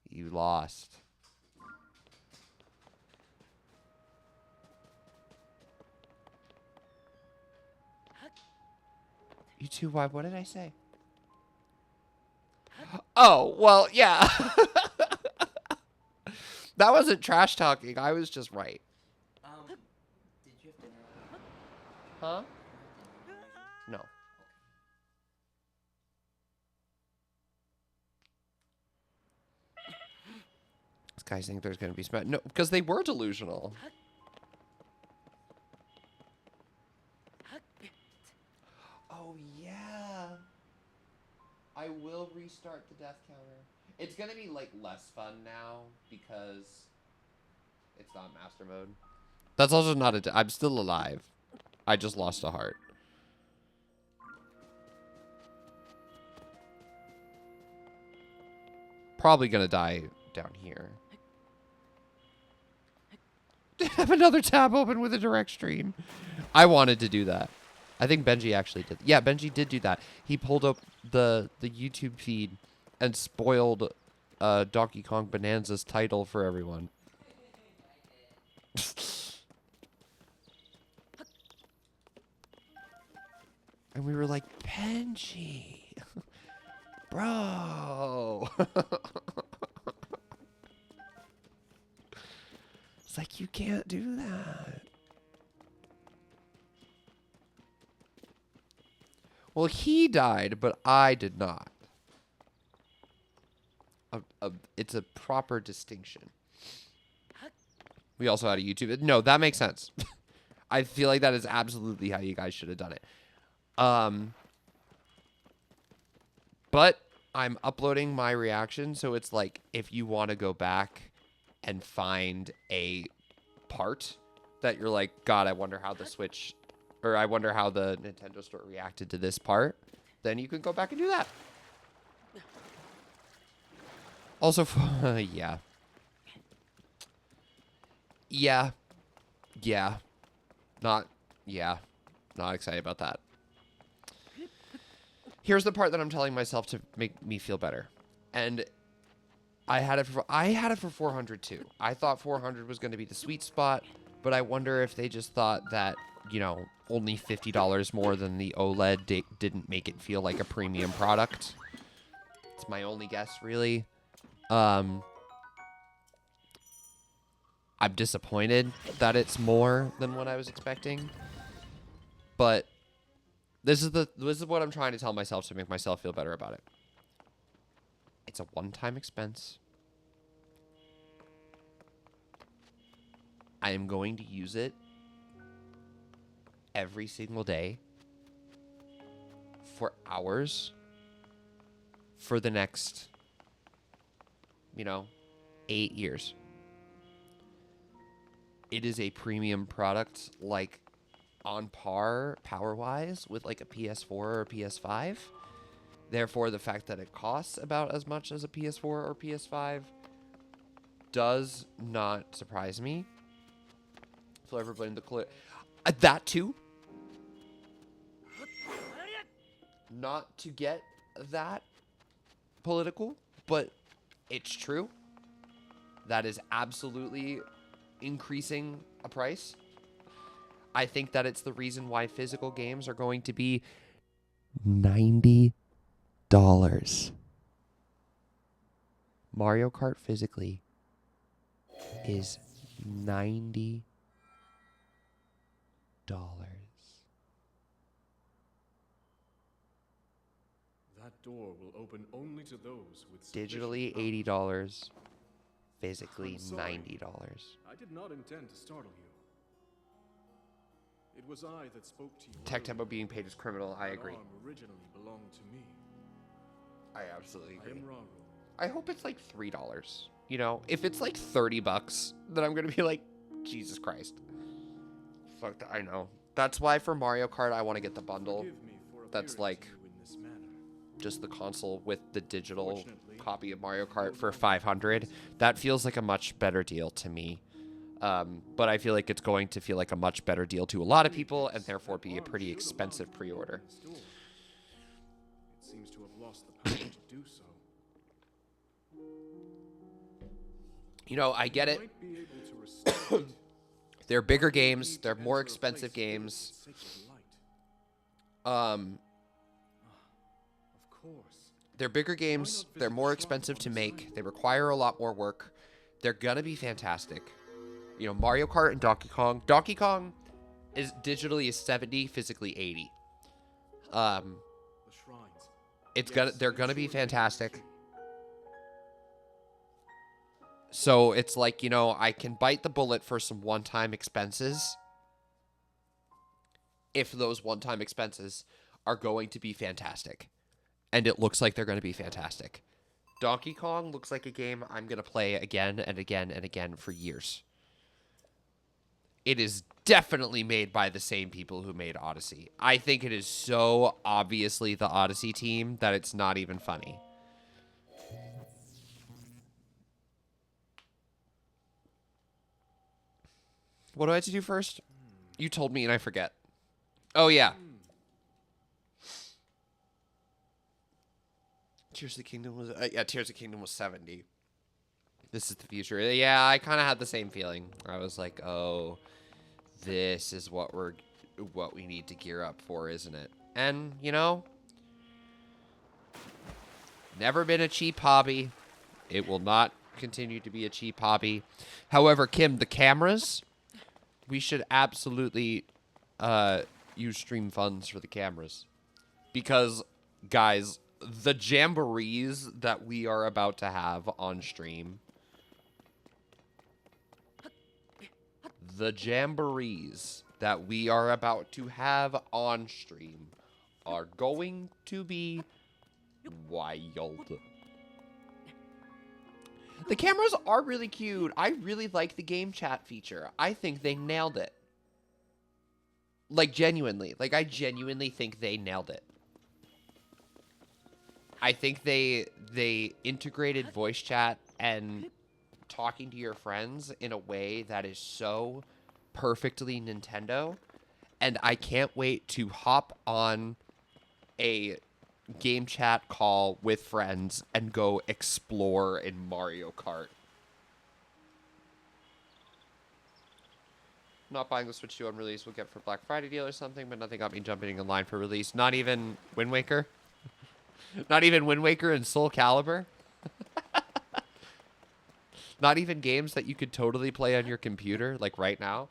you lost. You too, why? What did I say? Oh, well, yeah. That wasn't trash talking. I was just right. Did you have dinner? Huh? No. These guys think there's going to be smart. No, because they were delusional. Oh, yeah. I will restart the death counter. It's going to be, like, less fun now because it's not master mode. That's also not a... I'm still alive. I just lost a heart. Probably going to die down here. Have another tab open with a direct stream. I wanted to do that. I think Benji actually did. Yeah, Benji did do that. He pulled up the YouTube feed and spoiled Donkey Kong Bonanza's title for everyone. And we were like, Benji, bro. It's like, you can't do that. Well, he died, but I did not. It's a proper distinction. We also had a YouTube. No, that makes sense. I feel like that is absolutely how you guys should have done it. But I'm uploading my reaction, so it's like if you want to go back and find a part that you're like, God, I wonder how the Switch, or I wonder how the Nintendo Store reacted to this part, then you can go back and do that. Also, yeah. Yeah. Yeah. Not excited about that. Here's the part that I'm telling myself to make me feel better. And I had it for 400 too. I thought 400 was going to be the sweet spot, but I wonder if they just thought that, you know, only $50 more than the OLED didn't make it feel like a premium product. It's my only guess, really. I'm disappointed that it's more than what I was expecting. But this is what I'm trying to tell myself to make myself feel better about it. It's a one-time expense. I am going to use it every single day for hours for the next, 8 years. It is a premium product, like on par power-wise with like a PS4 or a PS5. Therefore, the fact that it costs about as much as a PS4 or PS5 does not surprise me. So ever blame the that too. Not to get that political, but it's true. That is absolutely increasing a price. I think that it's the reason why physical games are going to be $90. Mario Kart physically is $90. That door will open only to those with Digitally sufficient power. $80, physically I'm sorry. $90. I did not intend to startle you. It was I that spoke to you. Tech Tempo earlier. being paid as criminal, I That agree. arm originally belonged to me. I absolutely I agree. am Raru. I hope it's like $3. You know, if it's like $30, then I'm gonna be like, Jesus Christ. Fuck that, I know. That's why for Mario Kart I want to get the bundle. Forgive me for That's appearing like to you in this manner. just the console with the digital Fortunately, copy of Mario no Kart for longer $500. That feels like a much better deal to me. But I feel like it's going to feel like a much better deal to a lot of people, and therefore be a pretty expensive pre-order. It seems to have lost the power to do so. You know, I get You it. might be able to restore it. They're bigger But you games. need They're to more enter a place expensive filled with games. sacred light. Of course. They're bigger games. They're more expensive to make. They require a lot more work. They're gonna be fantastic. You know, Mario Kart and Donkey Kong. Donkey Kong is digitally is 70, physically 80. The shrines. They're gonna be fantastic. So it's like, you know, I can bite the bullet for some one-time expenses if those one-time expenses are going to be fantastic. And it looks like they're going to be fantastic. Donkey Kong looks like a game I'm going to play again and again and again for years. It is definitely made by the same people who made Odyssey. I think it is so obviously the Odyssey team that it's not even funny. What do I have to do first? You told me and I forget. Oh, yeah. Tears of the Kingdom was... Tears of the Kingdom was 70. This is the future. Yeah, I kind of had the same feeling. I was like, oh, this is what we need to gear up for, isn't it? And, you know, never been a cheap hobby. It will not continue to be a cheap hobby. However, Kim, the cameras... We should absolutely use stream funds for the cameras. Because, guys, the jamborees that we are about to have on stream... The jamborees that we are about to have on stream are going to be wild. The cameras are really cute. I really like the game chat feature. I think they nailed it. Like, genuinely. Like, I genuinely think they nailed it. I think they integrated voice chat and talking to your friends in a way that is so perfectly Nintendo. And I can't wait to hop on a game chat call with friends and go explore in Mario Kart. Not buying the Switch 2 on release. We'll get for Black Friday deal or something, but nothing got me jumping in line for release. Not even Wind Waker? Not even Wind Waker and Soul Calibur? Not even games that you could totally play on your computer, like right now?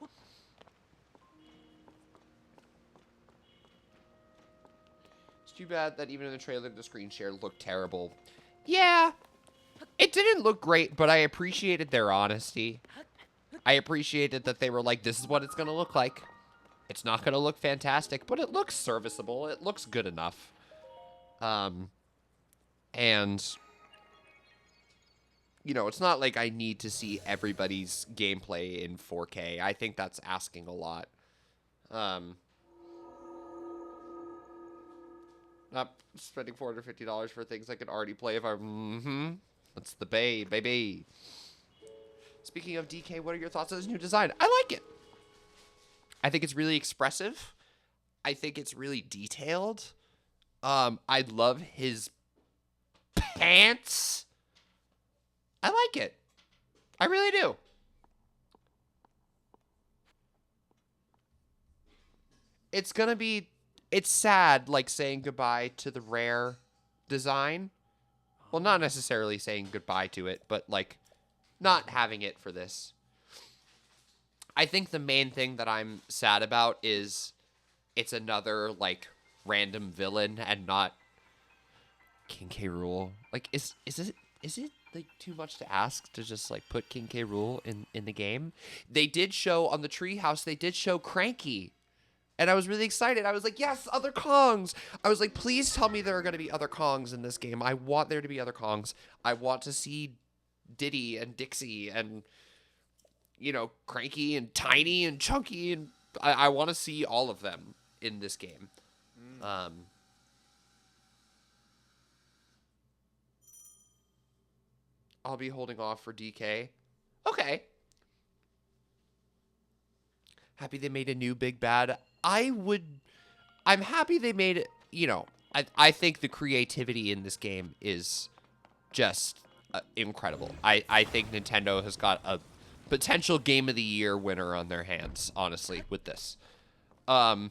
It's too bad that even in the trailer, the screen share looked terrible. Yeah, it didn't look great, but I appreciated their honesty. I appreciated that they were like, this is what it's going to look like. It's not going to look fantastic, but it looks serviceable. It looks good enough. And, you know, it's not like I need to see everybody's gameplay in 4K. I think that's asking a lot. Not spending $450 for things I could already play if I'm... That's the baby. Speaking of DK, what are your thoughts on this new design? I like it. I think it's really expressive. I think it's really detailed. I love his pants. I like it. I really do. It's sad, like, saying goodbye to the rare design. Well, not necessarily saying goodbye to it, but, like, not having it for this. I think the main thing that I'm sad about is it's another, like, random villain and not King K. Rool. Like, is it like too much to ask to just like put King K. Rool in the game? They did show on the treehouse. They did show Cranky, and I was really excited. I was like, yes, other Kongs. I was like, please tell me there are going to be other Kongs in this game. I want there to be other Kongs. I want to see Diddy and Dixie and, you know, Cranky and Tiny and Chunky, and I want to see all of them in this game. I'll be holding off for DK. Okay. Happy they made a new big bad. I'm happy they made it, you know, I think the creativity in this game is just incredible. I think Nintendo has got a potential Game of the Year winner on their hands, honestly, with this. But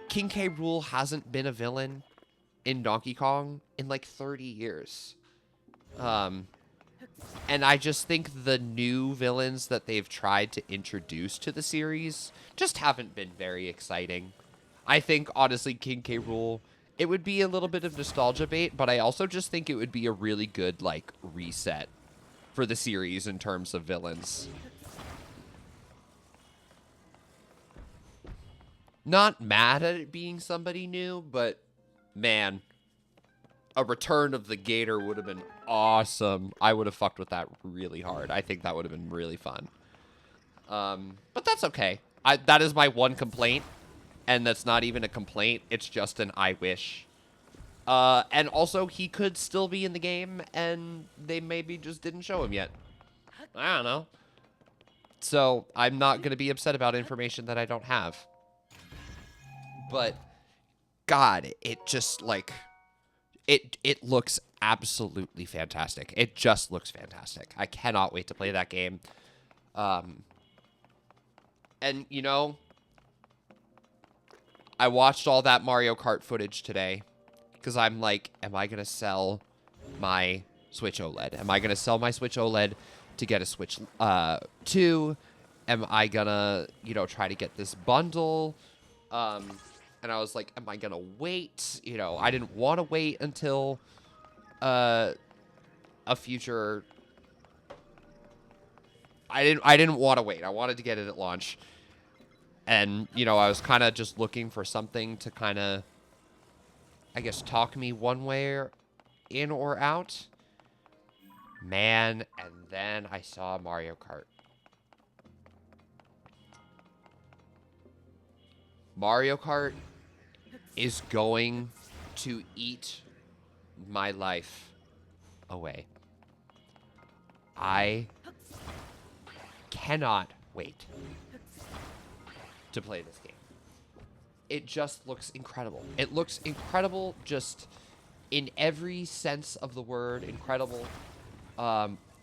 King K. Rool hasn't been a villain in Donkey Kong in like 30 years. And I just think the new villains that they've tried to introduce to the series just haven't been very exciting. I think, honestly, King K. Rool, it would be a little bit of nostalgia bait, but I also just think it would be a really good, like, reset for the series in terms of villains. Not mad at it being somebody new, but, man, a return of the Gator would have been awesome. I would have fucked with that really hard. I think that would have been really fun. But that's okay. That is my one complaint, and that's not even a complaint. It's just an I wish. And also, he could still be in the game, and they maybe just didn't show him yet. I don't know. So, I'm not going to be upset about information that I don't have. But, God, it just, like... It looks absolutely fantastic. It just looks fantastic. I cannot wait to play that game. And, you know, I watched all that Mario Kart footage today because I'm like, am I going to sell my Switch OLED? Am I going to sell my Switch OLED to get a Switch 2? Am I going to, you know, try to get this bundle? And I was like, am I going to wait? You know, I didn't want to wait until a future... I didn't want to wait. I wanted to get it at launch. And, you know, I was kind of just looking for something to kind of, I guess, talk me one way or in or out. Man, and then I saw Mario Kart. Mario Kart is going to eat my life away. I cannot wait to play this game. It just looks incredible. It looks incredible just in every sense of the word. Incredible.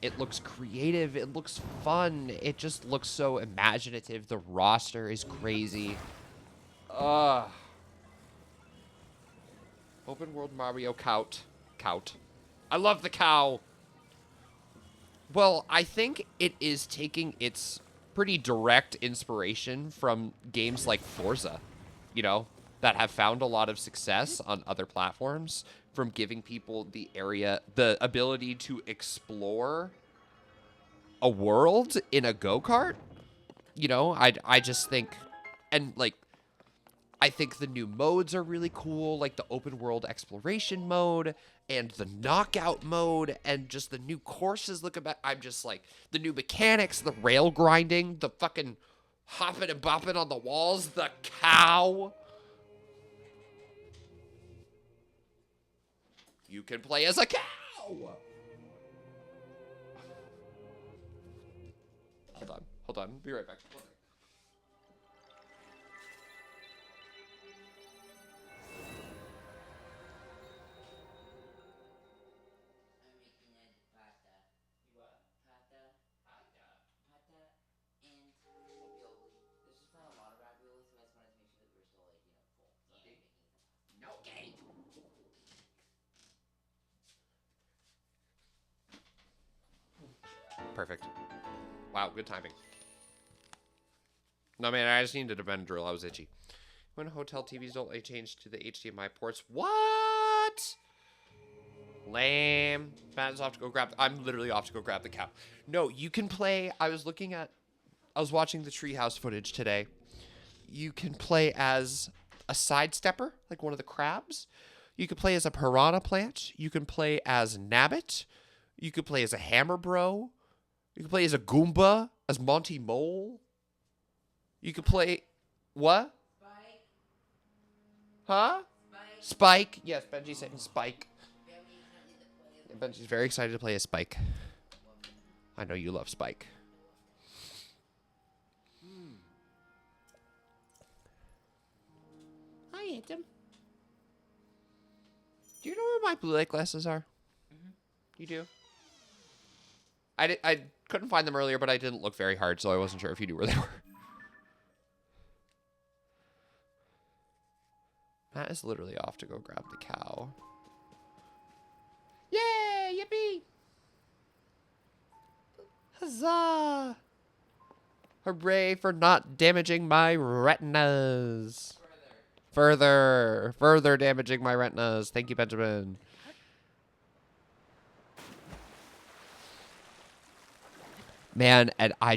It looks creative. It looks fun. It just looks so imaginative. The roster is crazy. Open world Mario Kart. I love the cow. Well, I think it is taking its pretty direct inspiration from games like Forza, you know, that have found a lot of success on other platforms, from giving people the ability to explore a world in a go-kart. You know, I just think, and like, I think the new modes are really cool, like the open world exploration mode and the knockout mode and just the new courses I'm just like, the new mechanics, the rail grinding, the fucking hopping and bopping on the walls, the cow. You can play as a cow. Hold on. Be right back. I'm making a pata. You what? Pata. Pata and ravioli. There's just not a lot of ravioli, so I just wanted to make sure that we were still, like, you know, full. So I'm making the pasta. No game. Perfect. Wow, good timing. No, man, I just needed a Benadryl. I was itchy. When hotel TVs don't let change to the HDMI ports. What? Lame. Matt is off to go grab. I'm literally off to go grab the cow. No, you can play. I was watching the treehouse footage today. You can play as a sidestepper, like one of the crabs. You can play as a piranha plant. You can play as Nabbit. You could play as a hammer bro. You can play as a Goomba, as Monty Mole. You could play... What? Spike. Huh? Spike. Spike. Yes, Benji's saying Spike. Very excited to play as Yeah, Benji's very excited to play as Spike. I know you love Spike. Hi, Anthem. Do you know where my blue light glasses are? You do? I couldn't find them earlier, but I didn't look very hard, so I wasn't sure if you knew where they were. Matt is literally off to go grab the cow. Yay! Yippee! Huzzah! Hooray for not damaging my retinas. Further damaging my retinas. Thank you, Benjamin. Man, and I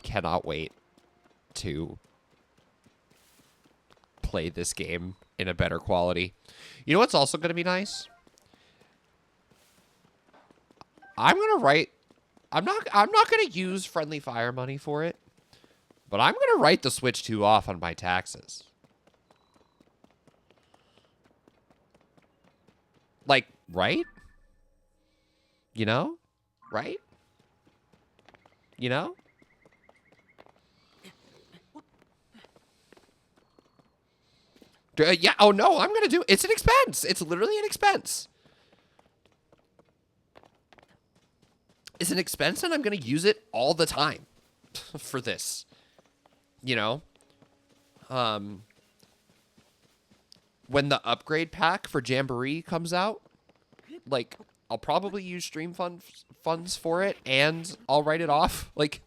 cannot wait to play this game in a better quality. You know what's also going to be nice? I'm not going to use friendly fire money for it, but I'm going to write the Switch 2 off on my taxes. Like, right? You know? Right? You know? Yeah, oh no, I'm going to do it. It's an expense. It's literally an expense. It's an expense, and I'm going to use it all the time for this. You know? When the upgrade pack for Jamboree comes out, like, I'll probably use stream funds for it, and I'll write it off. Like,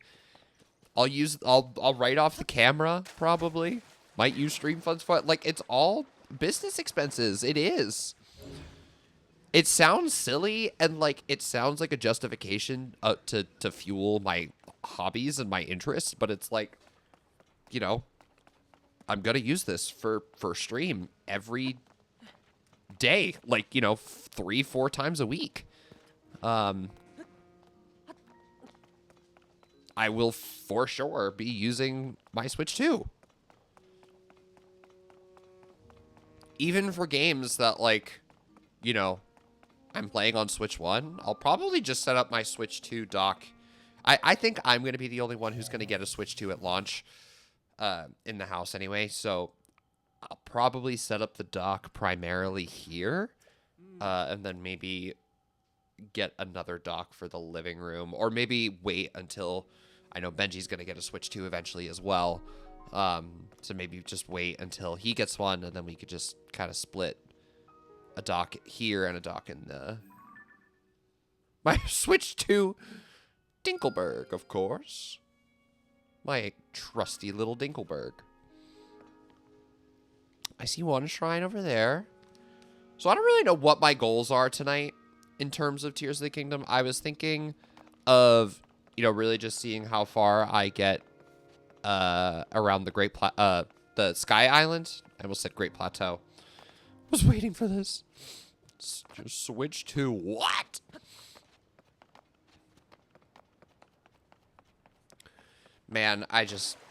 I'll write off the camera, probably. Might use stream funds for it. Like, it's all business expenses. It is. It sounds silly, and, like, it sounds like a justification to fuel my hobbies and my interests, but it's like, you know, I'm going to use this for stream every day, like, you know, 3-4 times a week. I will for sure be using my Switch 2. Even for games that, like, you know, I'm playing on Switch 1, I'll probably just set up my Switch 2 dock. I think I'm going to be the only one who's going to get a Switch 2 at launch in the house anyway, so I'll probably set up the dock primarily here, and then maybe get another dock for the living room, or maybe wait until... I know Benji's going to get a Switch 2 eventually as well, so maybe just wait until he gets one, and then we could just kind of split a dock here and a dock in the... My Switch 2 Dinkelberg, of course. My trusty little Dinkelberg. I see one shrine over there. So I don't really know what my goals are tonight in terms of Tears of the Kingdom. I was thinking of, you know, really just seeing how far I get around the the Sky Island. I almost said Great Plateau. I was waiting for this. Switch to what? Man,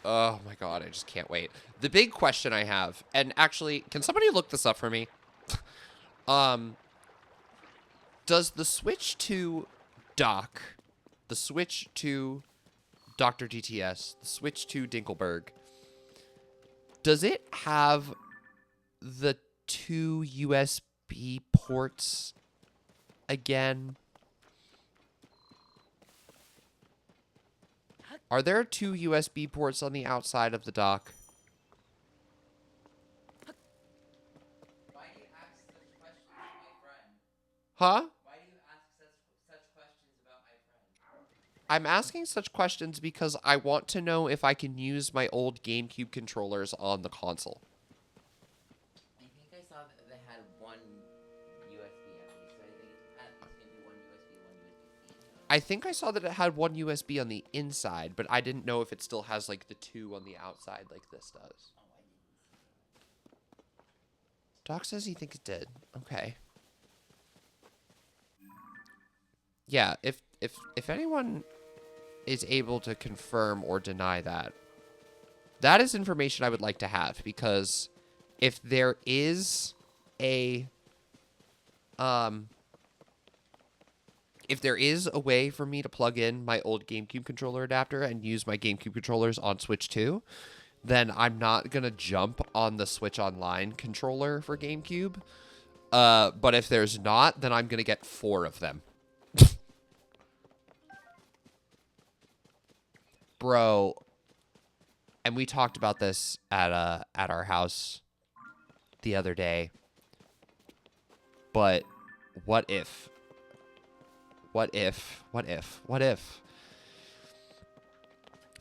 oh my god, I just can't wait. The big question I have, and actually, can somebody look this up for me? Does the Switch 2 dock, the Switch to Dr. DTS, the Switch to Dinkelberg, does it have the 2 USB ports again? Are there 2 USB ports on the outside of the dock? Why do you ask such questions, my friend? Huh? Why do you ask such questions about my friend? I'm asking such questions because I want to know if I can use my old GameCube controllers on the console. I think I saw that they had one USB at least, so I think it's at least gonna be one USB, one USB-C. I think I saw that it had one USB on the inside, but I didn't know if it still has, like, the 2 on the outside like this does. Oh, I didn't see that. Doc says he thinks it did. Okay. Yeah, if anyone is able to confirm or deny that, that is information I would like to have, because if there is a way for me to plug in my old GameCube controller adapter and use my GameCube controllers on Switch 2, then I'm not going to jump on the Switch Online controller for GameCube. But if there's not, then I'm going to get 4 of them. Bro, and we talked about this at our house the other day. But what if? What if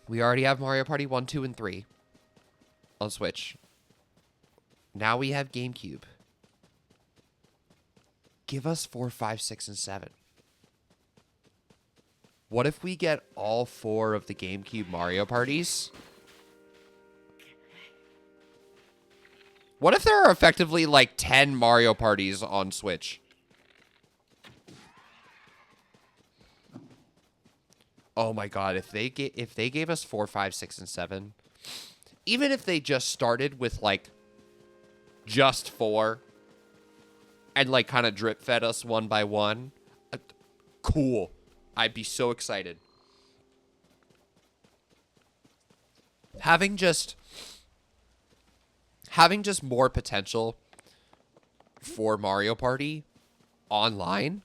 we already have Mario Party 1, 2, and 3 on Switch. Now we have GameCube. Give us 4, 5, 6, and 7. What if we get all 4 of the GameCube Mario Parties? What if there are effectively like 10 Mario Parties on Switch? Oh my god, if they gave us 4, 5, 6, and 7, even if they just started with like just 4 and like kind of drip fed us one by one, cool. I'd be so excited. Having just more potential for Mario Party online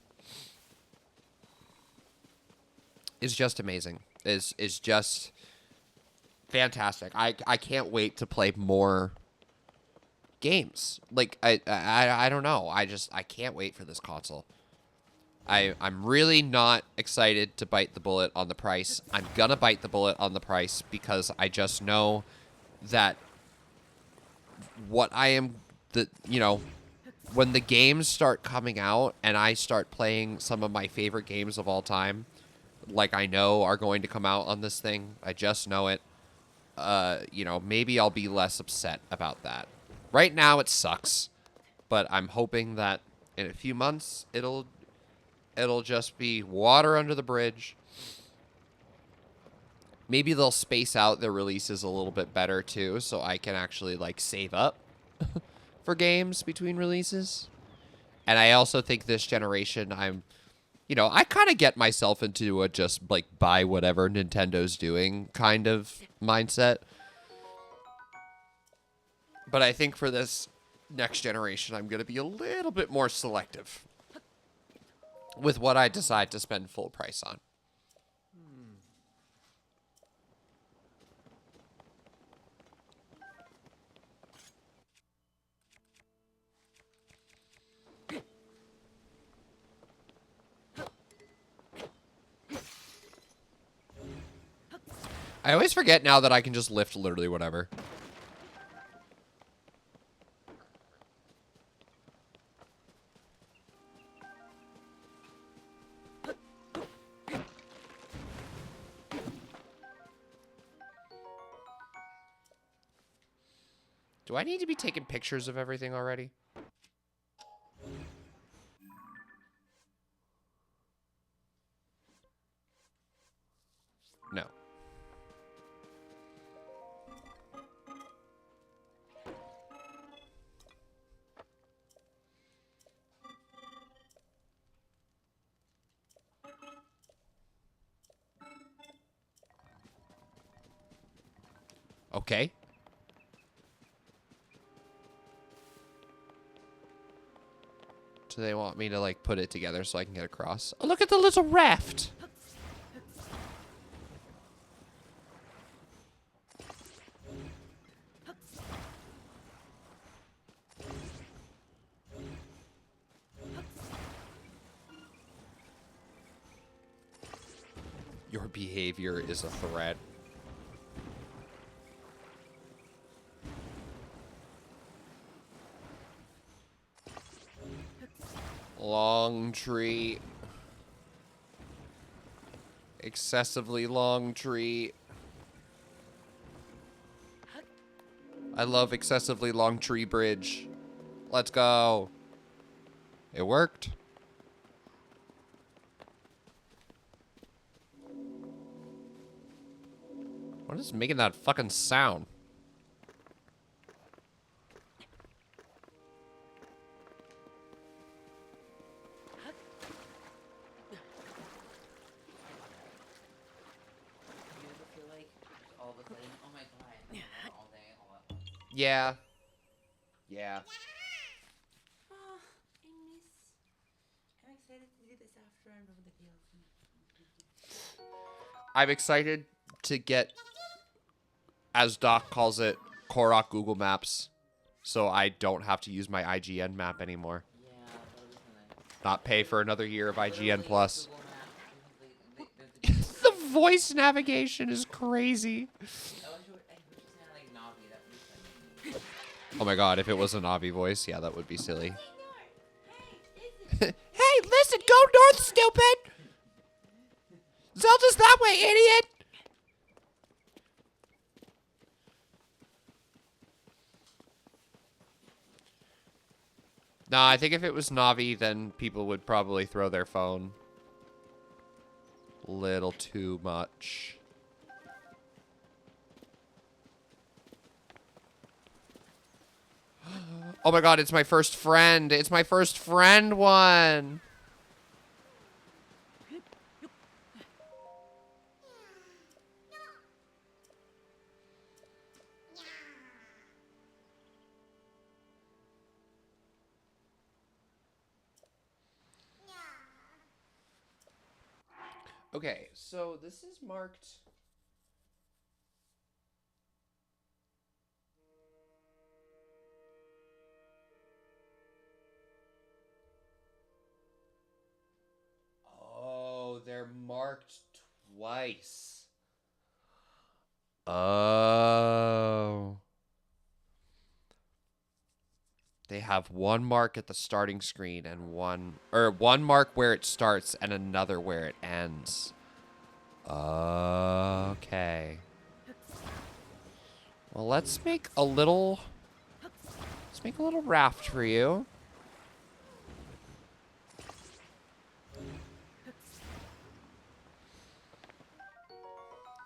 is just amazing. Is just fantastic. I can't wait to play more games. Like I don't know. I can't wait for this console. I'm really not excited to bite the bullet on the price. I'm gonna bite the bullet on the price because I just know that when the games start coming out and I start playing some of my favorite games of all time, like I know are going to come out on this thing, I just know it, maybe I'll be less upset about that. Right now it sucks, but I'm hoping that in a few months it'll just be water under the bridge. Maybe they'll space out their releases a little bit better too, so I can actually like save up for games between releases. And I also think this generation I kind of get myself into a just like buy whatever Nintendo's doing kind of mindset. But I think for this next generation, I'm going to be a little bit more selective with what I decide to spend full price on. I always forget now that I can just lift literally whatever. Do I need to be taking pictures of everything already? No. Okay. So they want me to, like, put it together so I can get across. Oh, look at the little raft. Your behavior is a threat. Long tree. Excessively long tree. I love excessively long tree bridge. Let's go. It worked. What is making that fucking sound? You ever feel like all of a sudden, oh my god, I have all day, all at once? Yeah. Yeah. Oh, I'm excited to do this after I'm over the hills. I'm excited to get, as Doc calls it, Korok Google Maps, so I don't have to use my IGN map anymore. Yeah, that'll be so nice. Not pay for another year of IGN Plus. Google Maps, they're The voice navigation is crazy. I wish you sounded like Navi, that would be funny. Oh my god, if it was a Navi voice, yeah, that would be silly. Hey, Hey, listen, go north, stupid! Zelda's that way, idiot! Nah, I think if it was Navi, then people would probably throw their phone. Little too much. Oh my god, it's my first friend. It's my first friend one. Okay, so this is marked. Oh, they're marked twice. Oh. They have one mark at the starting screen and one mark where it starts and another where it ends. Okay. Well, let's make a little raft for you.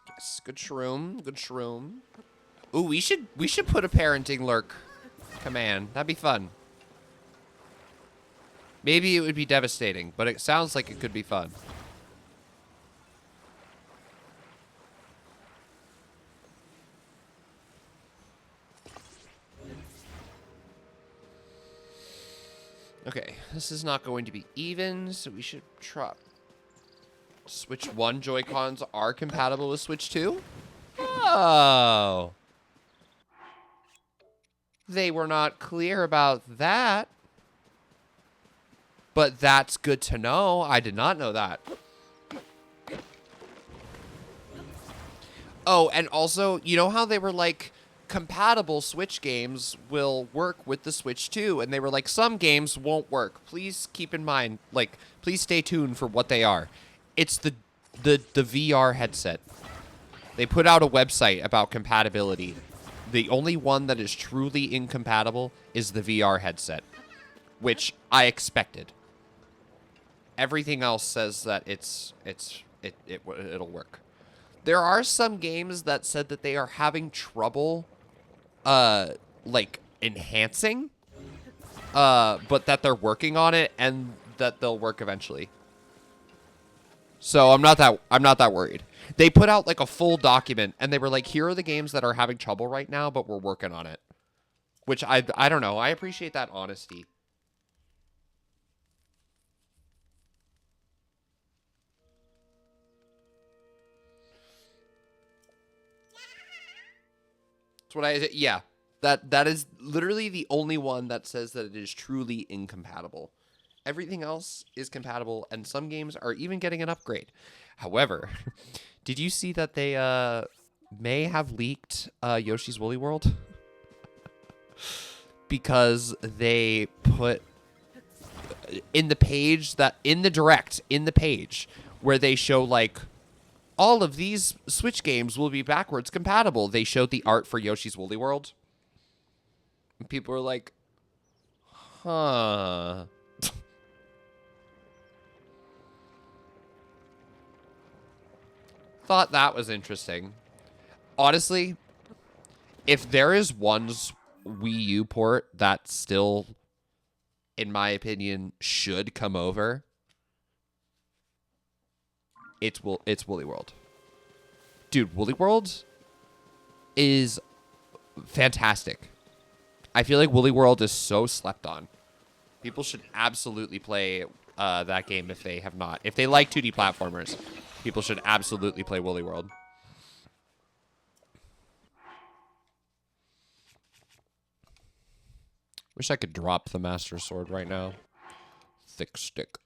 Yes, good shroom, good shroom. Ooh, we should put a parenting lurk command. That'd be fun. Maybe it would be devastating, but it sounds like it could be fun. Okay, this is not going to be even, so we should try. Switch 1 Joy-Cons are compatible with Switch 2? Oh. They were not clear about that. But that's good to know. I did not know that. Oh, and also, you know how they were like, compatible Switch games will work with the Switch 2, and they were like, some games won't work. Please keep in mind, like, please stay tuned for what they are. It's the VR headset. They put out a website about compatibility. The only one that is truly incompatible is the VR headset, which I expected. Everything else says that it'll work. There are some games that said that they are having trouble, like enhancing, but that they're working on it and that they'll work eventually. So I'm not that worried. They put out like a full document, and they were like, here are the games that are having trouble right now, but we're working on it. Which I don't know. I appreciate that honesty. That's what yeah. That is literally the only one that says that it is truly incompatible. Everything else is compatible, and some games are even getting an upgrade. However, did you see that they may have leaked Yoshi's Woolly World? Because they put in the page that in the direct in the page where they show like all of these Switch games will be backwards compatible. They showed the art for Yoshi's Woolly World. And people were like, huh. Thought that was interesting. Honestly, if there is one Wii U port that still, in my opinion, should come over, it's Woolly World. Dude, Woolly World is fantastic. I feel like Woolly World is so slept on. People should absolutely play that game if they have not. If they like 2D platformers, people should absolutely play Woolly World. Wish I could drop the Master Sword right now. Thick stick.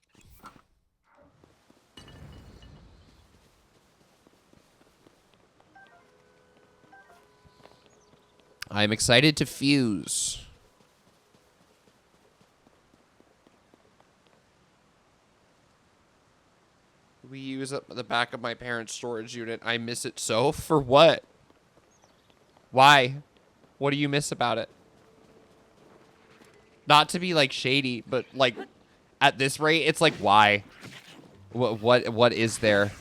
I'm excited to fuse. We use up the back of my parents' storage unit. I miss it so. For what? Why? What do you miss about it? Not to be like shady, but like at this rate, it's like why? What is there?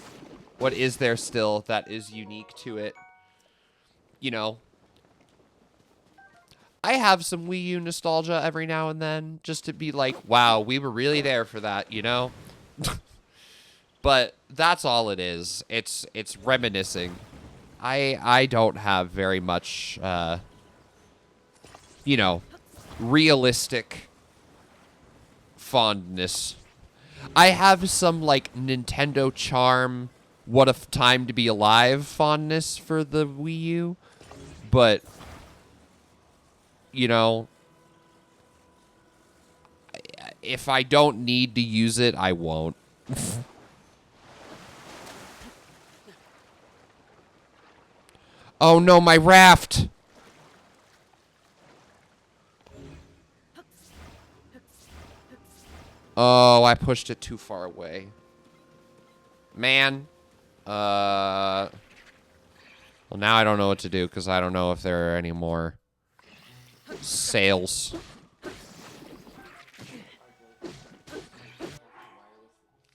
What is there still that is unique to it? You know, I have some Wii U nostalgia every now and then, just to be like, wow, we were really there for that, you know? But that's all it is. It's reminiscing. I don't have very much, you know, realistic fondness. I have some, like, Nintendo charm, what a time to be alive fondness for the Wii U. But, you know, if I don't need to use it, I won't. Oh no, my raft! Oh, I pushed it too far away. Man. Well, now I don't know what to do, because I don't know if there are any more sales.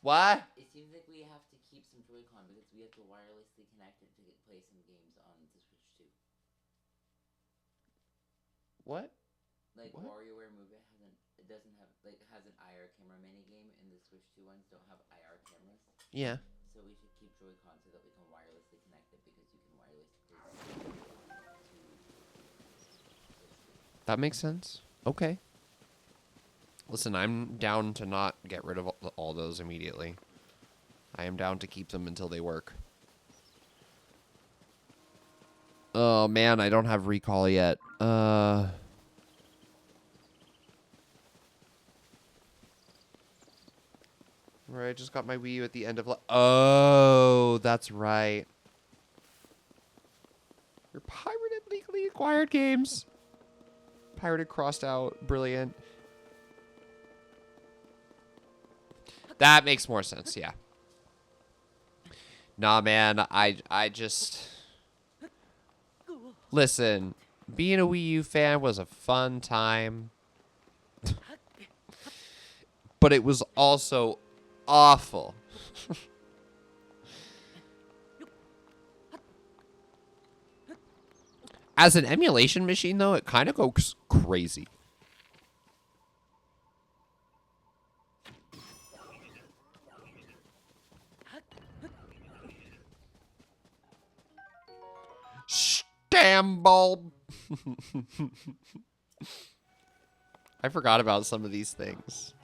What? It seems like we have to keep some Joy-Con because we have to wirelessly connect it to play some games on the Switch 2. What? Like What? WarioWare Move It doesn't have has an IR camera mini game, and the Switch 2 ones don't have IR cameras. Yeah. So we should keep Joy-Con so that we can wirelessly connect it because you can wirelessly play. That makes sense. Okay. Listen, I'm down to not get rid of all those immediately. I am down to keep them until they work. Oh, man, I don't have recall yet. I just got my Wii U at the end of... Oh, that's right. Your pirated, legally acquired games. Pirated, crossed out, brilliant. That makes more sense, yeah. Nah, man, I just... Listen, being a Wii U fan was a fun time. But it was also awful. As an emulation machine, though, it kind of goes crazy. sham bulb. I forgot about some of these things.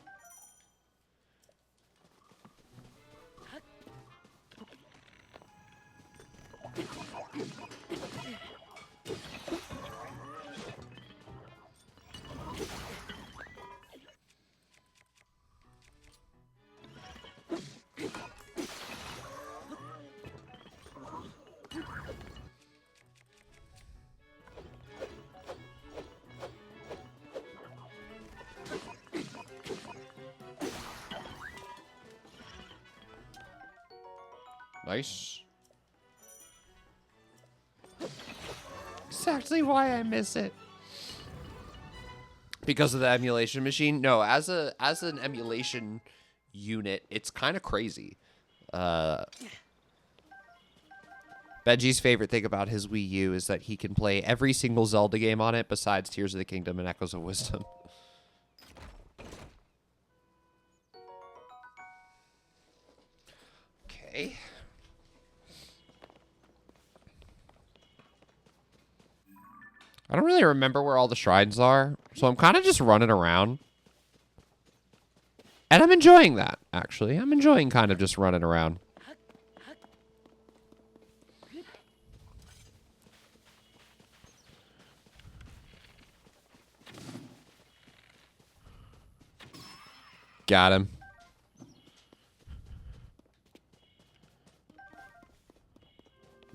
Nice. Exactly why I miss it. Because of the emulation machine? No, as an emulation unit, it's kind of crazy. Benji's favorite thing about his Wii U is that he can play every single Zelda game on it besides Tears of the Kingdom and Echoes of Wisdom. Okay. I don't really remember where all the shrines are, so I'm kind of just running around. And I'm enjoying that, actually. I'm enjoying kind of just running around. Got him.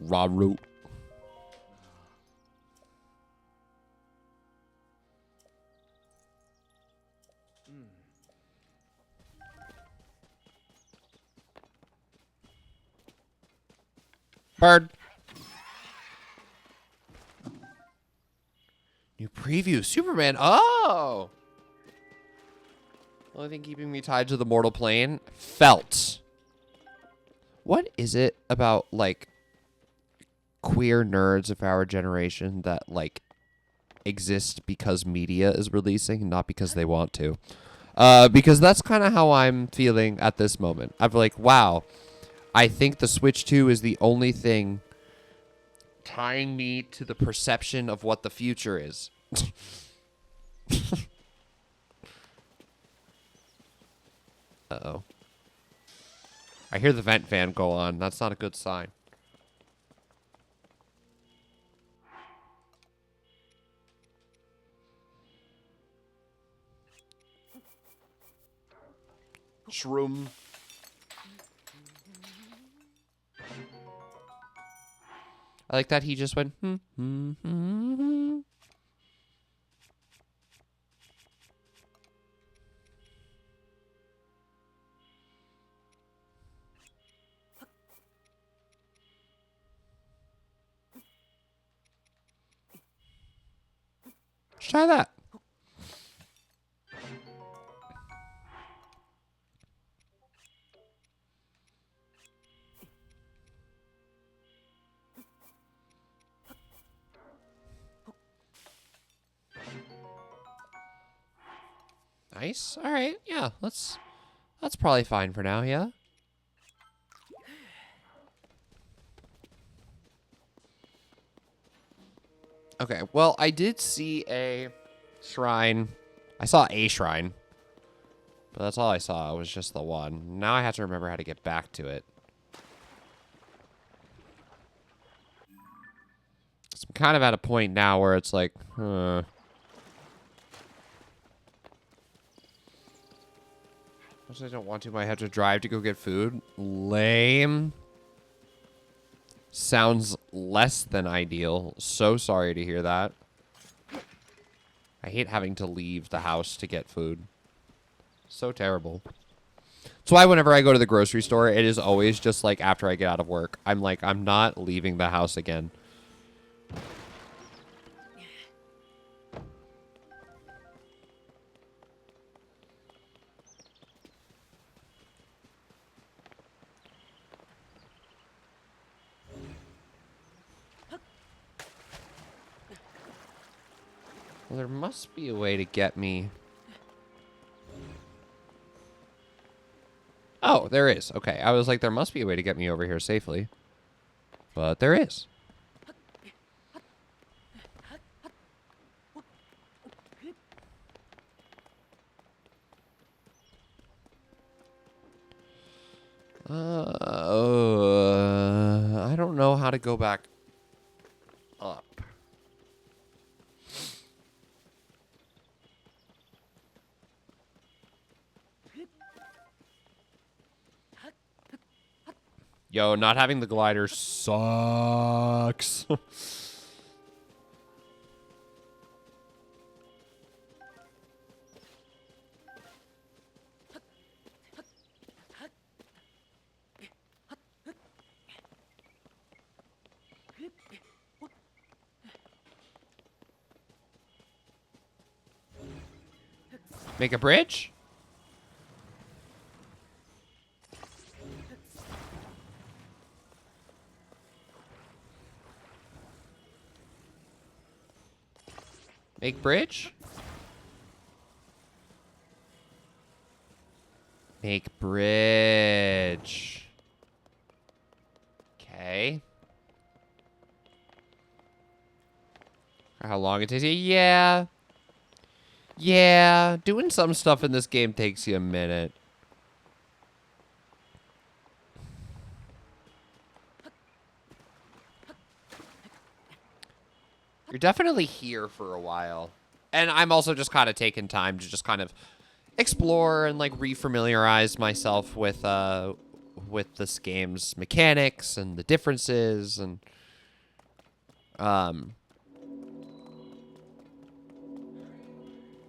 Raru. Bird. New preview. Superman. Oh! Only thing keeping me tied to the mortal plane. Felt. What is it about, like, queer nerds of our generation that, like, exist because media is releasing, not because they want to? Because that's kind of how I'm feeling at this moment. I'm like, wow, I think the Switch 2 is the only thing tying me to the perception of what the future is. Uh-oh. I hear the vent fan go on. That's not a good sign. Shroom. I like that he just went, Let's try that. Nice. All right. Yeah, that's probably fine for now, yeah. Okay, well, I did see a shrine. I saw a shrine. But that's all I saw. It was just the one. Now I have to remember how to get back to it. So I'm kind of at a point now where it's like, I don't want to. I have to drive to go get food. Lame. Sounds less than ideal. So sorry to hear that. I hate having to leave the house to get food. So terrible. That's why whenever I go to the grocery store, it is always just like after I get out of work. I'm like, I'm not leaving the house again. Well, there must be a way to get me. Oh, there is. Okay, I was like, there must be a way to get me over here safely. But there is. I don't know how to go back up. Yo, not having the glider sucks. Make a bridge? Make bridge? Make bridge. Okay. How long it takes you? Yeah. Yeah. Doing some stuff in this game takes you a minute. You're definitely here for a while. And I'm also just kind of taking time to just kind of explore and like refamiliarize myself with this game's mechanics and the differences and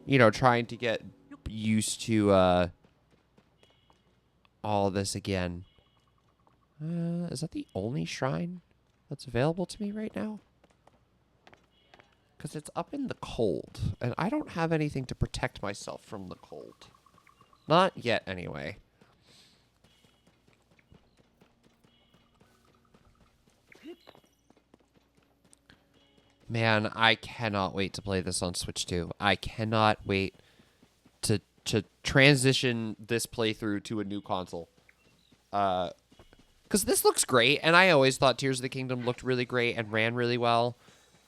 you know, trying to get used to all of this again. Is that the only shrine that's available to me right now? Because it's up in the cold, and I don't have anything to protect myself from the cold. Not yet, anyway. Man, I cannot wait to play this on Switch 2. I cannot wait to transition this playthrough to a new console. Because this looks great, and I always thought Tears of the Kingdom looked really great and ran really well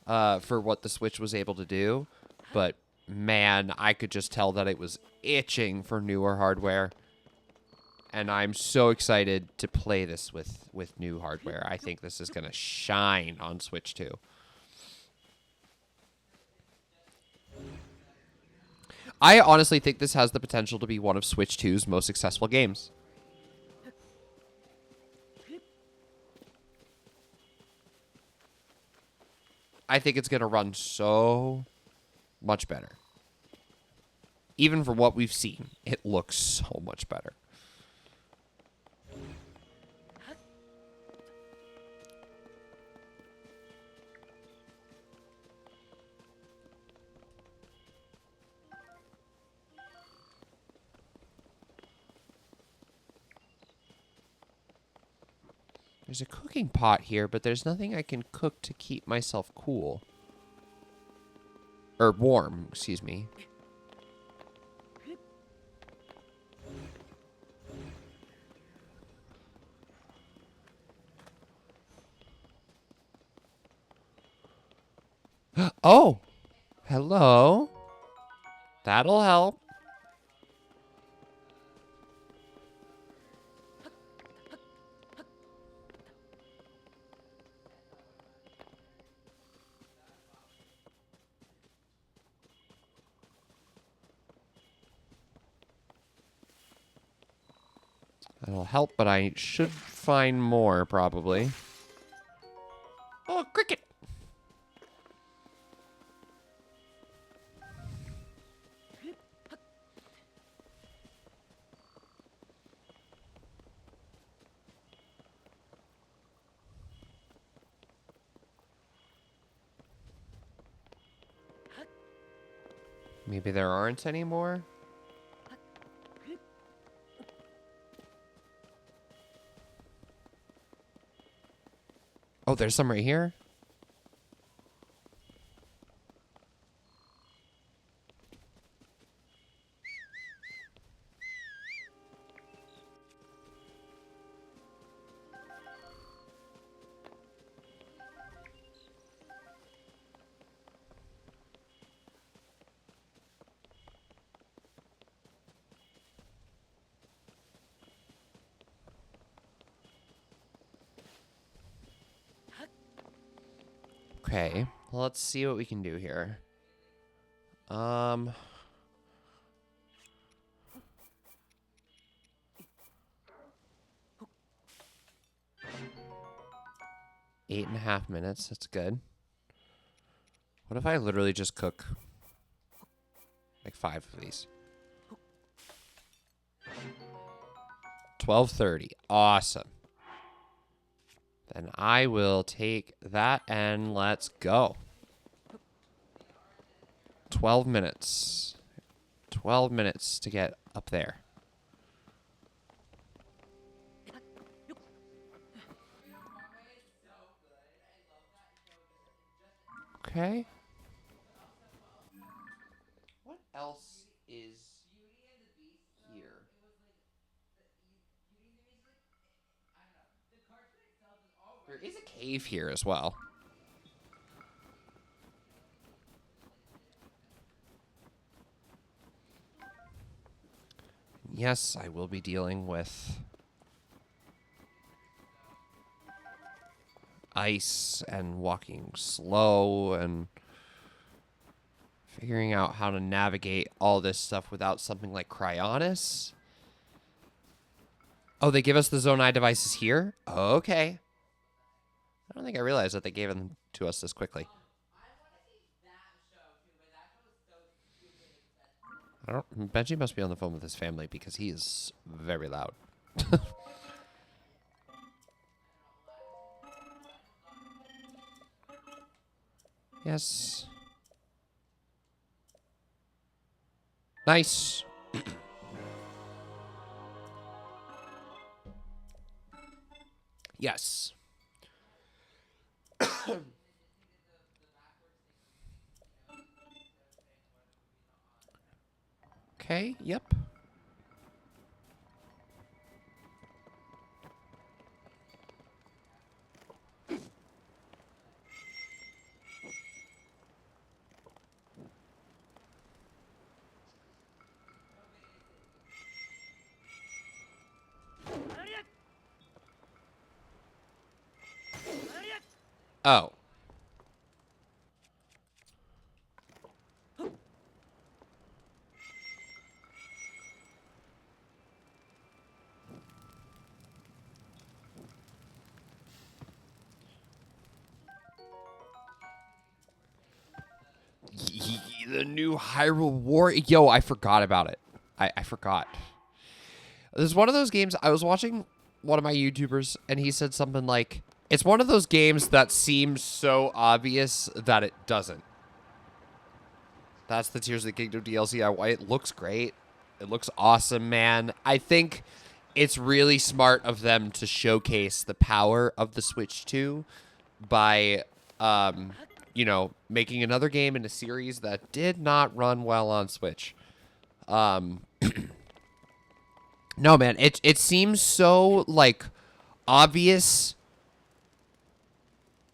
for what the Switch was able to do. But, man, I could just tell that it was itching for newer hardware. And I'm so excited to play this with new hardware. I think this is going to shine on Switch 2. I honestly think this has the potential to be one of Switch 2's most successful games. I think it's going to run so much better. Even for what we've seen, it looks so much better. There's a cooking pot here, but there's nothing I can cook to keep myself cool. Or warm, excuse me. Oh! Hello? That'll help. That'll help, but I should find more, probably. Oh, cricket! Maybe there aren't any more? Oh, there's some right here? Okay, let's see what we can do here. 8.5 minutes. That's good. What if I literally just cook like 5 of these? 12:30. Awesome. Then I will take that and let's go. 12 minutes. 12 minutes to get up there. Okay. What else is here? There is a cave here as well. Yes, I will be dealing with ice and walking slow and figuring out how to navigate all this stuff without something like Cryonis. Oh, they give us the Zonai devices here? Okay. I don't think I realized that they gave them to us this quickly. I don't. Benji must be on the phone with his family because he is very loud. Yes. Nice. Yes. Okay, yep. Oh. The new Hyrule War. Yo, I forgot about it. I forgot. There's one of those games. I was watching one of my YouTubers, and he said something like, it's one of those games that seems so obvious that it doesn't. That's the Tears of the Kingdom DLC. It looks great. It looks awesome, man. I think it's really smart of them to showcase the power of the Switch 2 by, you know, making another game in a series that did not run well on Switch. No, man, it seems so, like, obvious.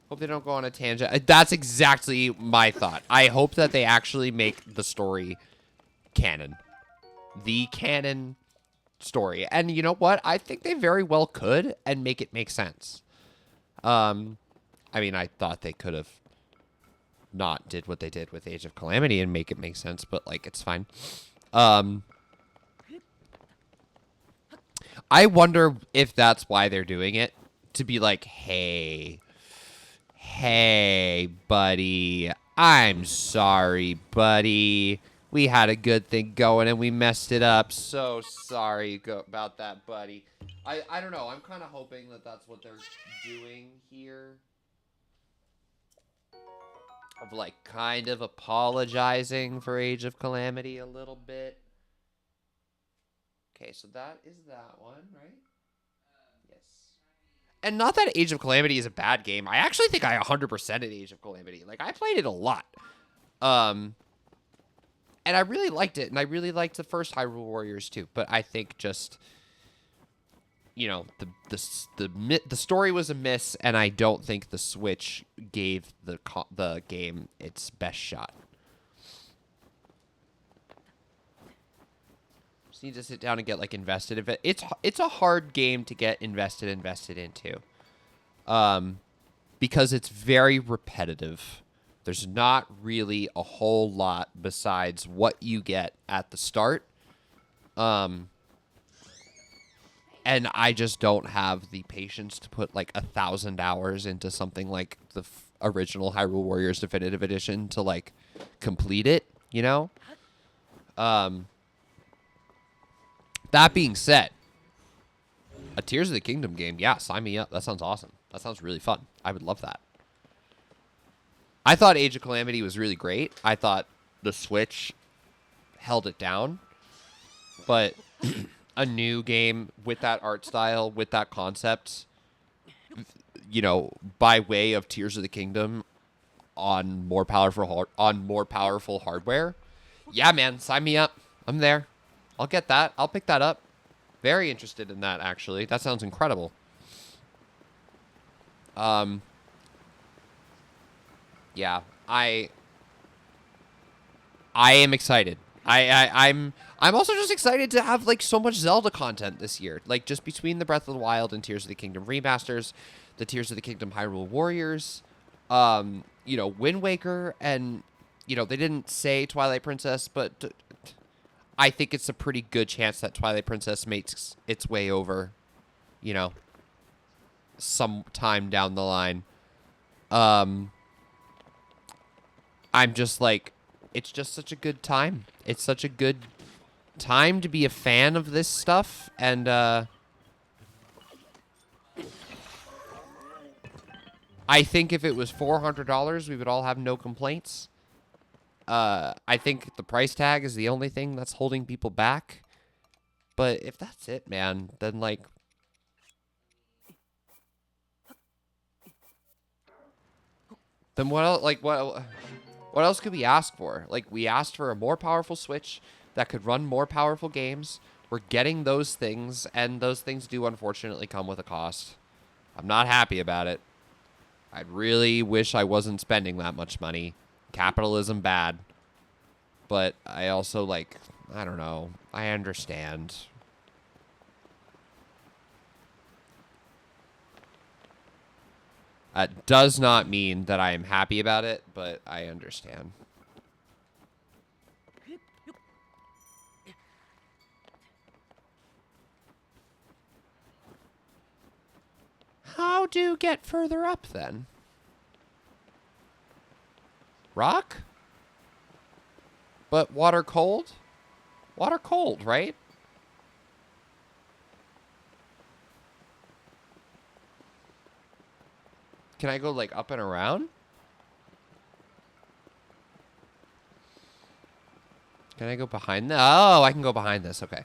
Hope they don't go on a tangent. That's exactly my thought. I hope that they actually make the story canon. The canon story. And you know what? I think they very well could and make it make sense. I mean, I thought they could have not did what they did with Age of Calamity and make it make sense, but, like, it's fine. I wonder if that's why they're doing it. To be like, hey, buddy, I'm sorry, buddy. We had a good thing going and we messed it up. So sorry about that, buddy. I don't know. I'm kind of hoping that that's what they're doing here. Of, like, kind of apologizing for Age of Calamity a little bit. Okay, so that is that one, right? Yes. And not that Age of Calamity is a bad game. I actually think I 100%ed Age of Calamity. Like, I played it a lot. And I really liked it, and I really liked the first Hyrule Warriors too. But I think just, you know, the story was a miss, and I don't think the Switch gave the game its best shot. Just need to sit down and get, like, invested in it. It's a hard game to get invested into. because it's very repetitive. There's not really a whole lot besides what you get at the start. And I just don't have the patience to put like 1,000 hours into something like the original Hyrule Warriors Definitive Edition to like complete it, you know? That being said, a Tears of the Kingdom game, yeah, sign me up. That sounds awesome. That sounds really fun. I would love that. I thought Age of Calamity was really great. I thought the Switch held it down. But a new game with that art style, with that concept, you know, by way of Tears of the Kingdom on more powerful hardware. Yeah, man, sign me up. I'm there. I'll get that. I'll pick that up. Very interested in that, actually. That sounds incredible. Yeah, I am excited. I'm also just excited to have like so much Zelda content this year. Like just between the Breath of the Wild and Tears of the Kingdom remasters, the Tears of the Kingdom Hyrule Warriors, you know, Wind Waker, and you know, they didn't say Twilight Princess, but I think it's a pretty good chance that Twilight Princess makes its way over, you know, sometime down the line. I'm just like, it's just such a good time. It's such a good time to be a fan of this stuff, and I think if it was $400, we would all have no complaints. I think the price tag is the only thing that's holding people back. But if that's it, man, then like, then what else? Like what else could we ask for? Like we asked for a more powerful Switch that could run more powerful games. We're getting those things, and those things do unfortunately come with a cost. I'm not happy about it. I really wish I wasn't spending that much money. Capitalism bad. But I also, like, I don't know. I understand. That does not mean that I am happy about it, but I understand. How do get further up, then? Rock? But water cold? Water cold, right? Can I go, like, up and around? Can I go behind Oh, I can go behind this. Okay.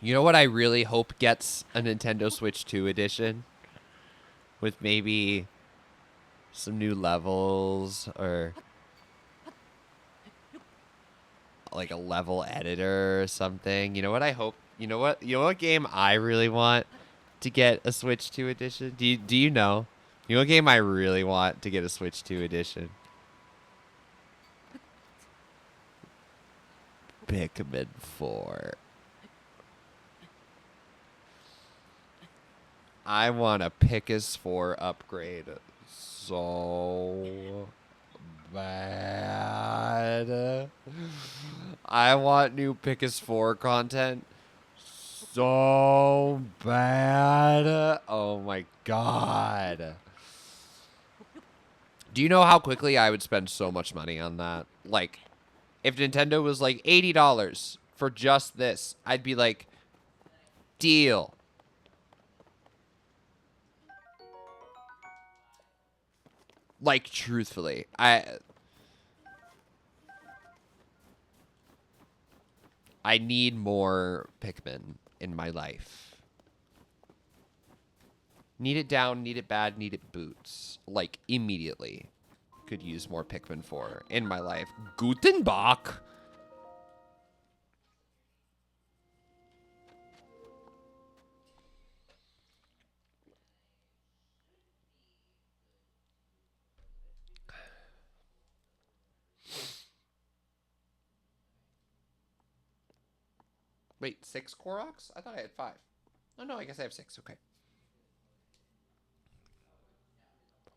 You know what I really hope gets a Nintendo Switch 2 edition? With maybe some new levels or like a level editor or something. You know what I hope? You know what game I really want to get a Switch 2 edition? Do you know? You know what game I really want to get a Switch 2 edition? Pikmin 4. I want a Pickus 4 upgrade so bad. I want new Pickus 4 content so bad. Oh my god. Do you know how quickly I would spend so much money on that? Like, if Nintendo was like $80 for just this, I'd be like, deal. Like, truthfully, I need more Pikmin in my life. Need it down, need it bad, need it boots. Like, immediately. Could use more Pikmin 4 in my life. Guten Bach. Wait, 6 Koroks? I thought I had 5. Oh, no, I guess I have 6. Okay.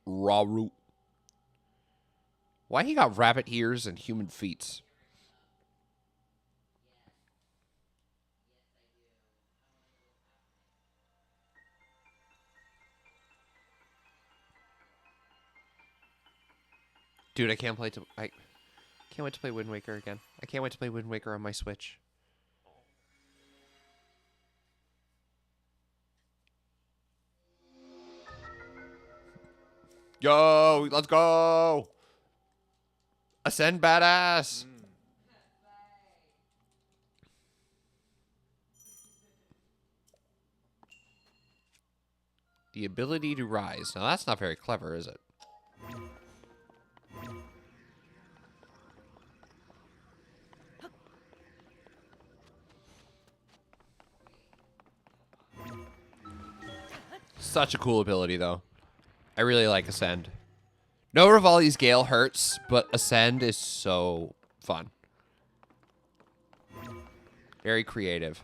Raw root. Why he got rabbit ears and human feet? Dude, I can't wait to play Wind Waker again. I can't wait to play Wind Waker on my Switch. Yo, let's go. Ascend badass. The ability to rise. Now that's not very clever, is it? Such a cool ability, though. I really like Ascend. No Rivali's Gale hurts, but Ascend is so fun. Very creative.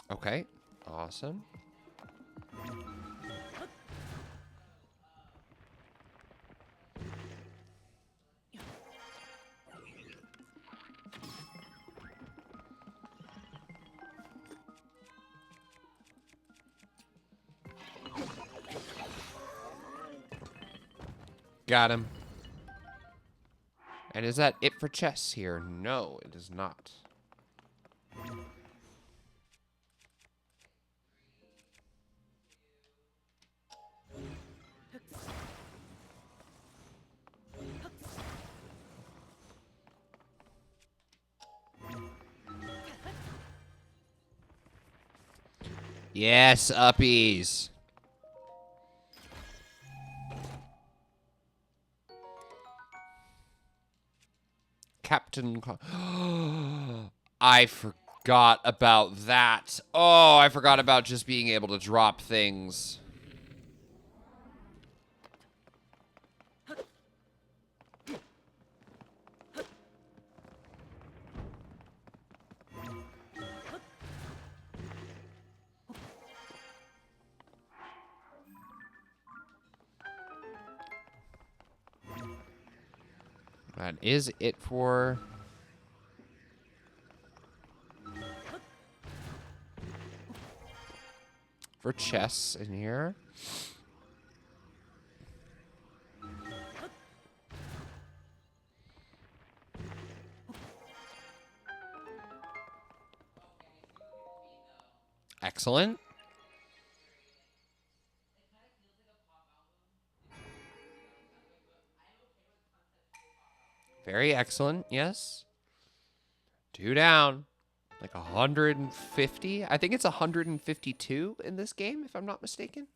Okay, awesome. Got him. And is that it for chests here? No, it is not. Yes, uppies. Captain... I forgot about that. Oh, I forgot about just being able to drop things. That is it for... chests in here. Excellent. Very excellent, yes. 2 down. Like 150? I think it's 152 in this game, if I'm not mistaken.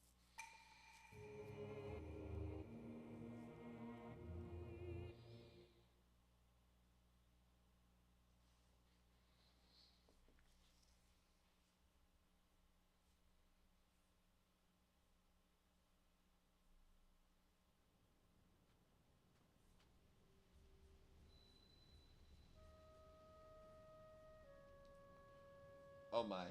Oh my.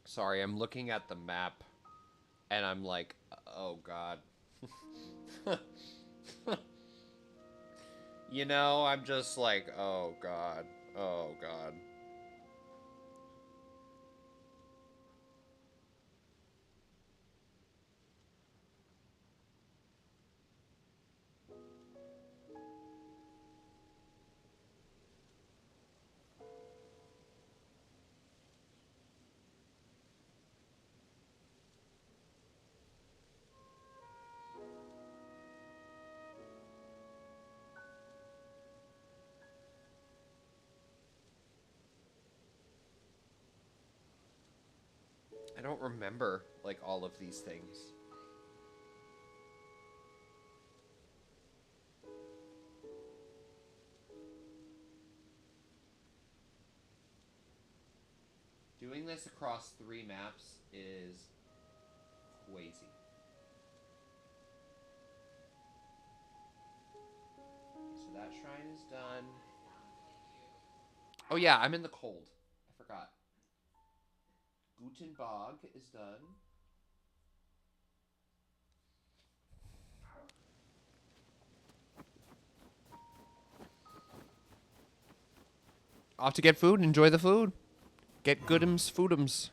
Sorry, I'm looking at the map and I'm like, oh god. You know, I'm just like, oh god. Oh god. I don't remember, like, all of these things. Doing this across 3 maps is crazy. So that shrine is done. Oh yeah, I'm in the cold. I forgot. Gutenbog is done. Off to get food. Enjoy the food. Get goodums, foodums.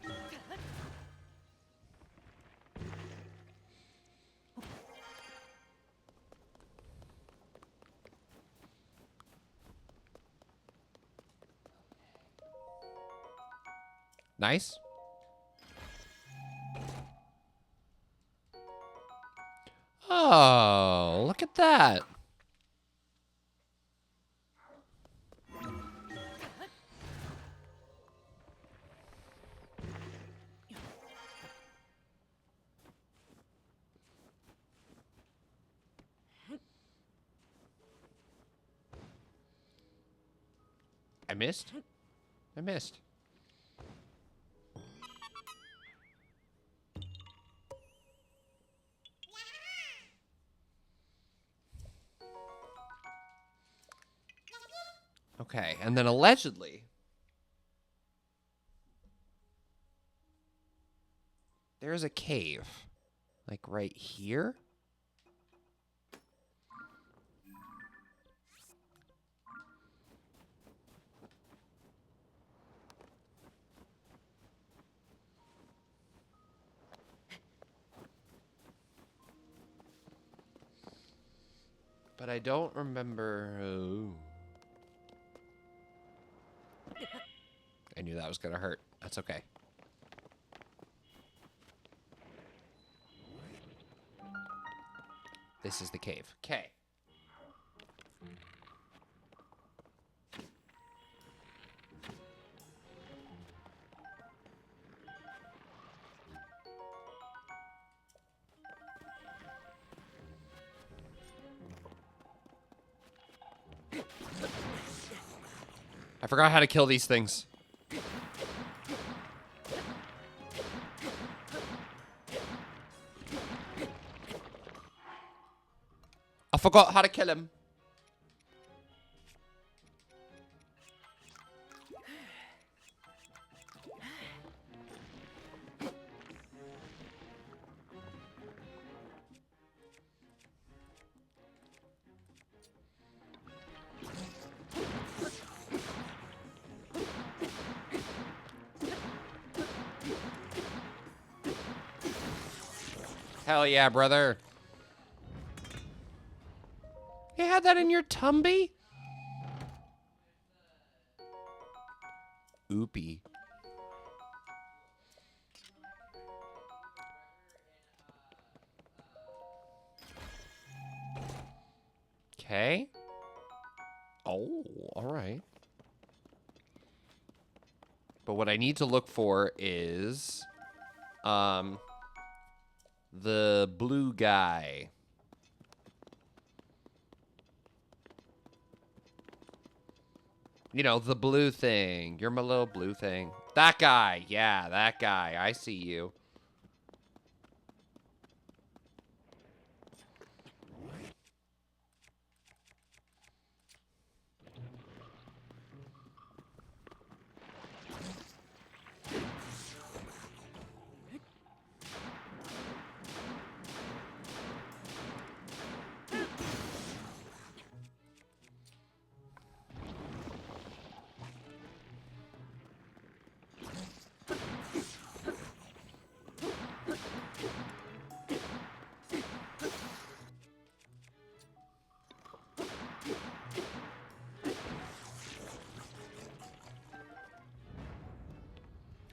Nice. Oh, look at that. I missed. I missed. Okay, and then allegedly, there's a cave. Like right here? But I don't remember. Oh. I knew that was gonna hurt. That's okay. This is the cave. Okay. I forgot how to kill these things. I forgot how to kill him. Hell yeah, brother. You had that in your tumby? Oopie. Okay. Oh, all right. But what I need to look for is the blue guy. You know, the blue thing. You're my little blue thing. That guy. Yeah, that guy. I see you.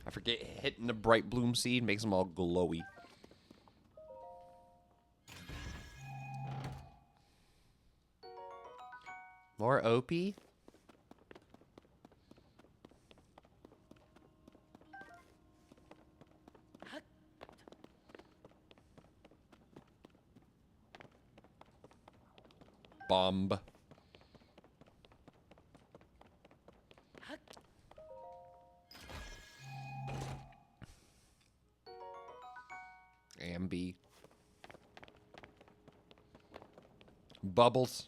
I forget hitting the bright bloom seed makes them all glowy. More Opie? Bomb. Bambi. Bubbles.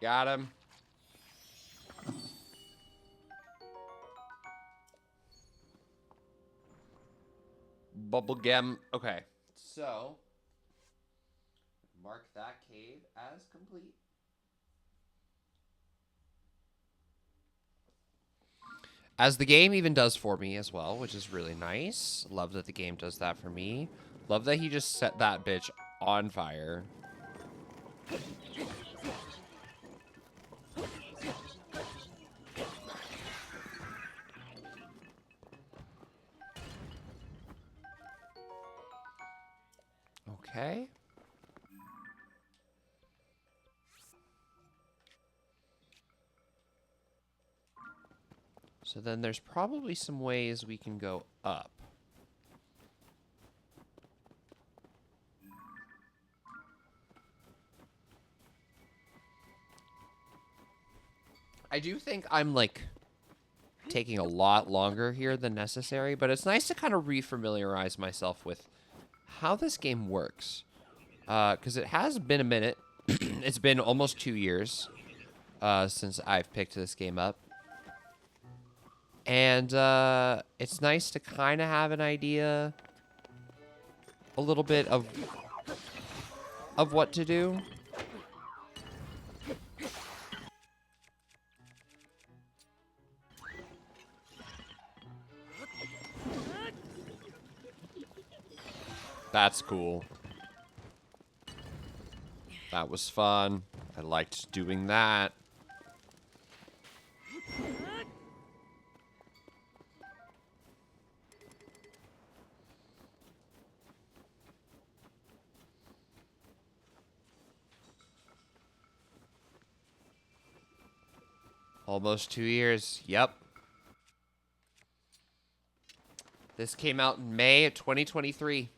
Got him. Bubblegum. Okay. So, mark that cave as complete. As the game even does for me as well, which is really nice. Love that the game does that for me. Love that he just set that bitch on fire. Okay. So then there's probably some ways we can go up. I do think I'm, like, taking a lot longer here than necessary, but it's nice to kind of refamiliarize myself with how this game works. Because it has been a minute. It's been almost 2 years since I've picked this game up. And it's nice to kind of have an idea a little bit of what to do. That's cool. That was fun. I liked doing that. Almost 2 years. Yep. This came out in May of 2023.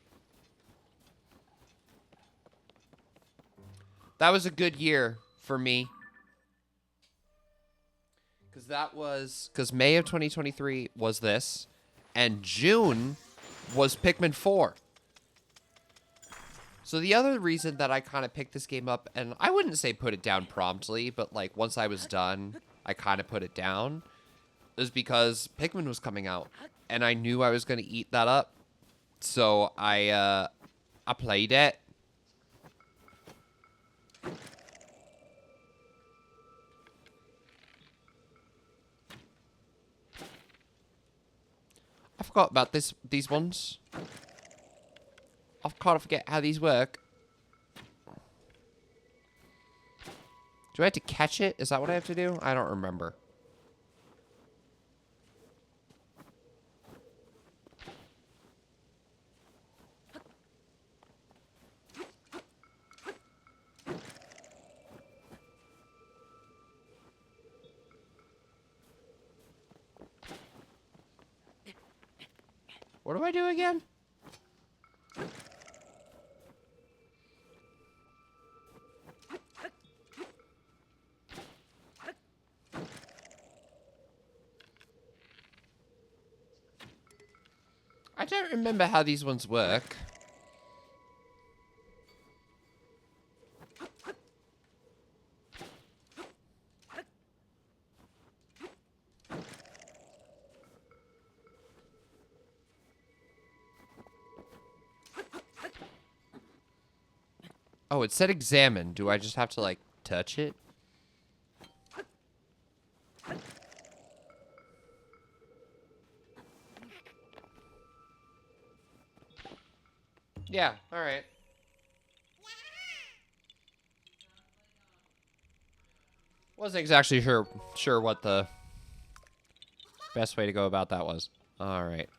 That was a good year for me. Because May of 2023 was this, and June was Pikmin 4. So the other reason that I kind of picked this game up, and I wouldn't say put it down promptly, but like once I was done, I kind of put it down, is because Pikmin was coming out, and I knew I was going to eat that up. So I played it. I forgot about these ones. I kind of forget how these work. Do I have to catch it? Is that what I have to do? I don't remember. What do I do again? I don't remember how these ones work. Oh, it said examine. Do I just have to, like, touch it? Yeah, alright. Wasn't exactly sure what the best way to go about that was. Alright,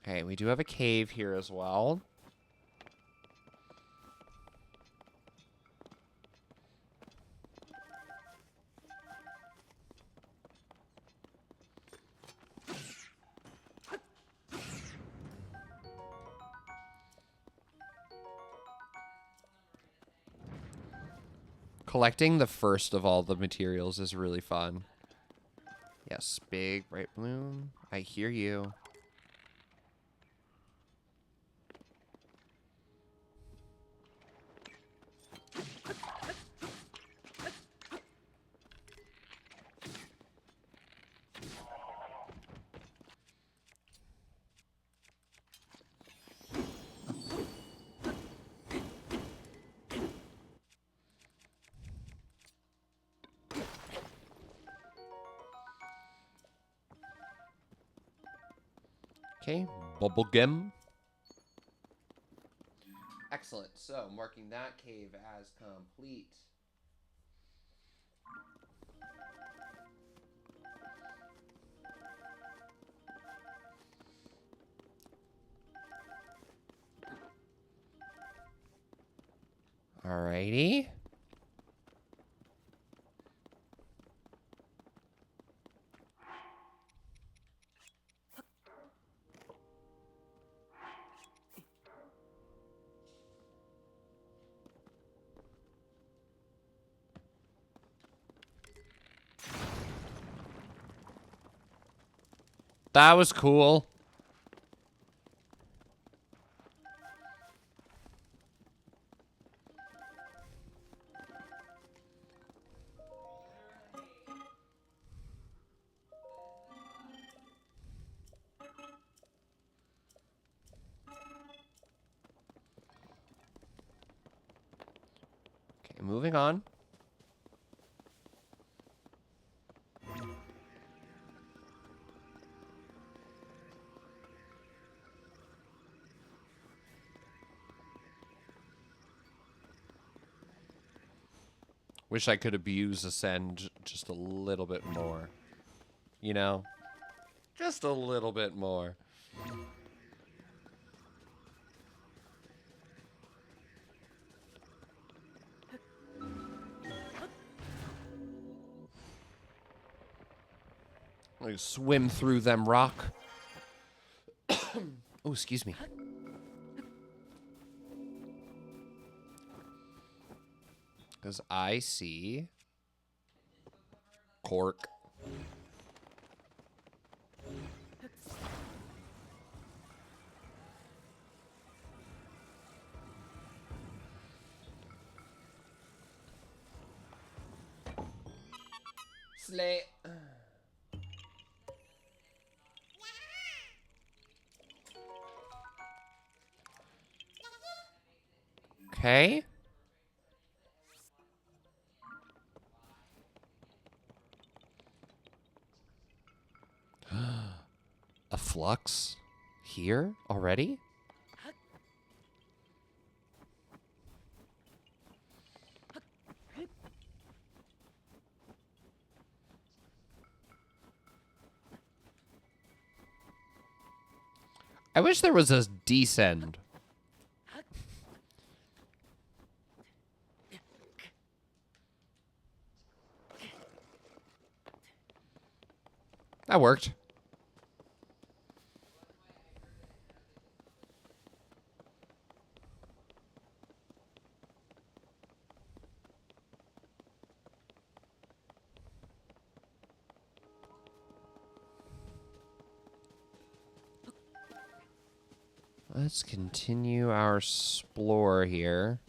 Okay, we do have a cave here as well. Collecting the first of all the materials is really fun. Yes, big bright bloom. I hear you. Okay, bubblegum. Excellent. So, marking that cave as complete. Alrighty. That was cool. Okay, moving on. Wish I could abuse Ascend just a little bit more. You know? Just a little bit more. Like swim through them rock. Oh, excuse me. Because I see cork. Slay. Okay. A flux here already? I wish there was a descend. That worked. Let's continue our explore here.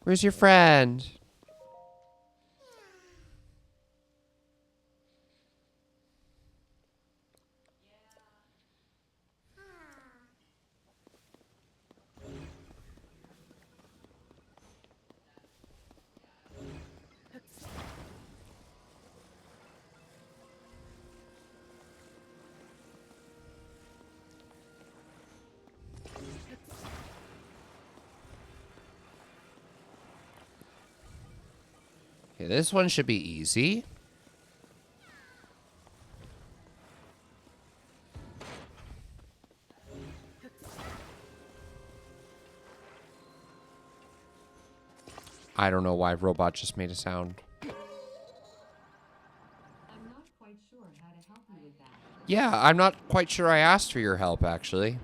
Where's your friend? this one should be easy. I don't know why robot just made a sound. I'm not quite sure how to help you with that. Yeah, I'm not quite sure I asked for your help, actually.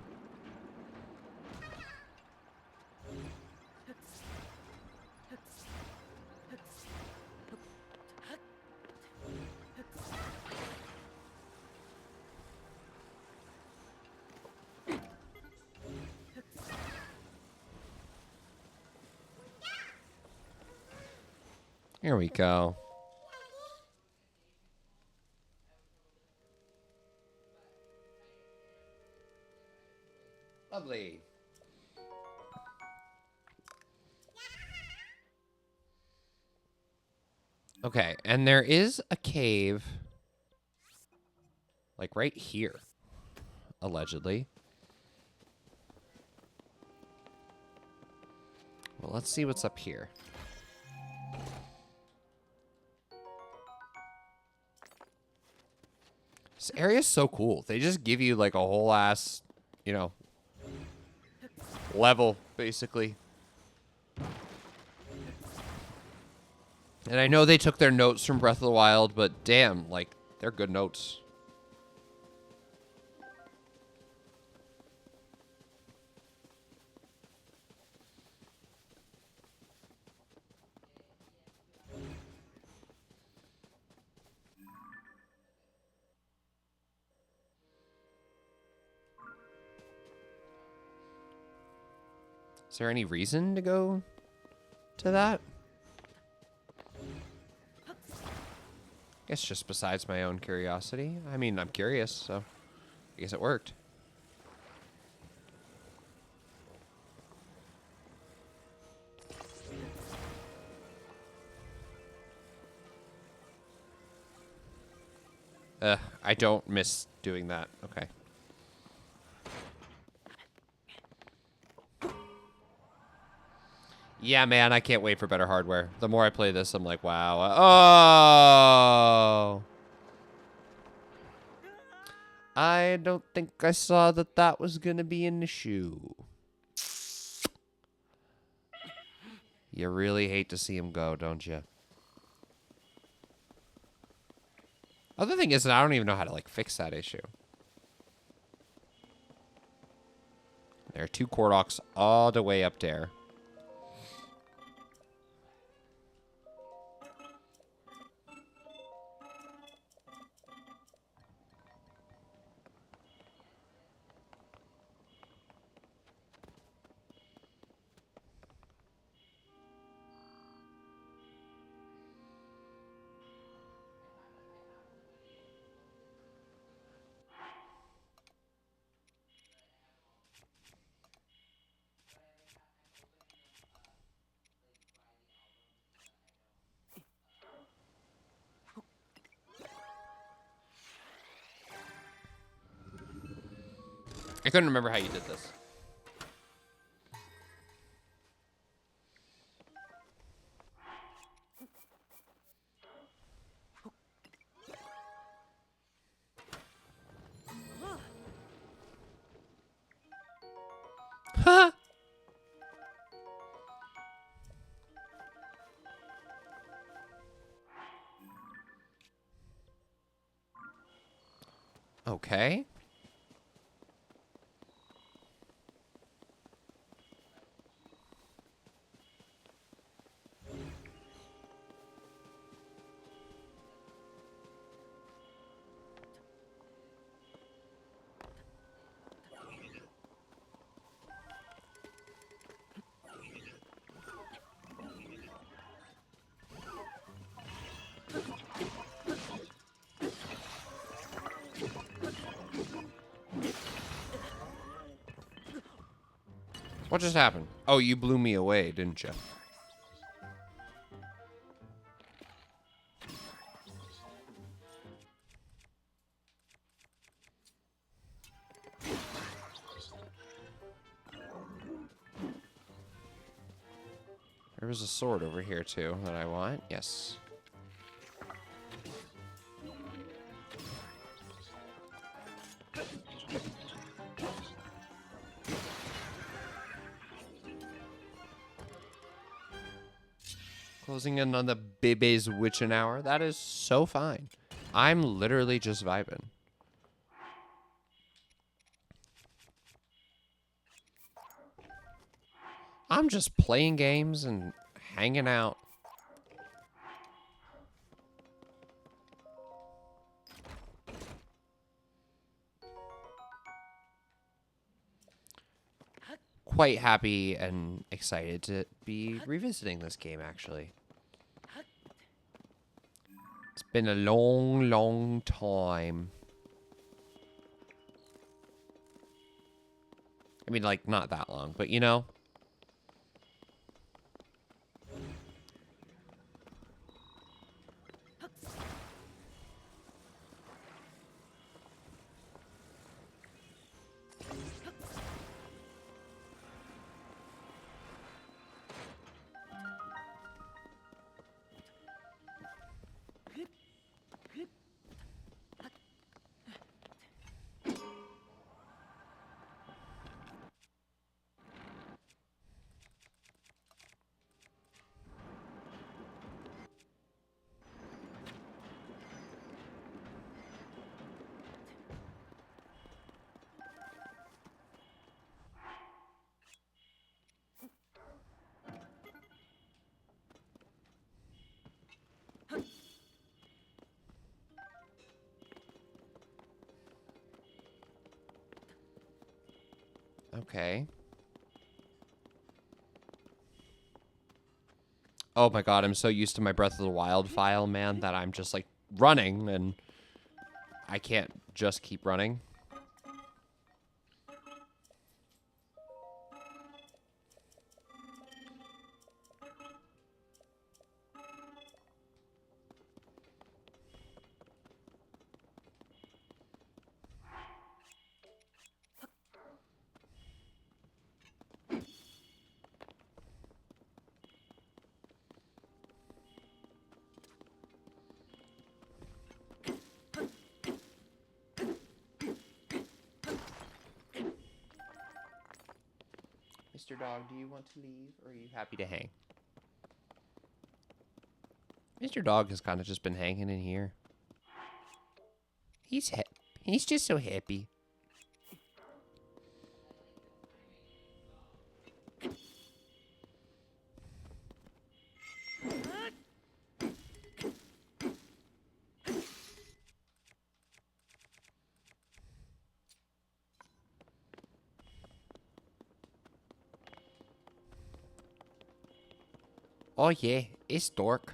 Here we go. Lovely. Okay, and there is a cave, like right here, allegedly. Well, let's see what's up here. This area's so cool. They just give you like a whole ass, you know, level, basically. And I know they took their notes from Breath of the Wild, but damn, like, they're good notes. Is there any reason to go to that? Guess just besides my own curiosity. I mean, I'm curious, so I guess it worked. I don't miss doing that. Okay. Yeah, man, I can't wait for better hardware. The more I play this, I'm like, wow. Oh! I don't think I saw that that was going to be an issue. You really hate to see him go, don't you? Other thing is that I don't even know how to, like, fix that issue. There are 2 Koroks all the way up there. I couldn't remember how you did this. Huh? Okay. What just happened? Oh, you blew me away, didn't you? There was a sword over here, too, that I want. Yes. Closing in on the Bebe's witching hour. That is so fine. I'm literally just vibing. I'm just playing games and hanging out. Quite happy and excited to be revisiting this game, actually. It's been a long, long time. I mean, like, not that long, but you know. Okay. Oh my god, I'm so used to my Breath of the Wild file, man, that I'm just like running and I can't just keep running. Mr. Dog, do you want to leave, or are you happy to hang? Mr. Dog has kind of just been hanging in here. He's just so happy. Oh yeah, it's dark.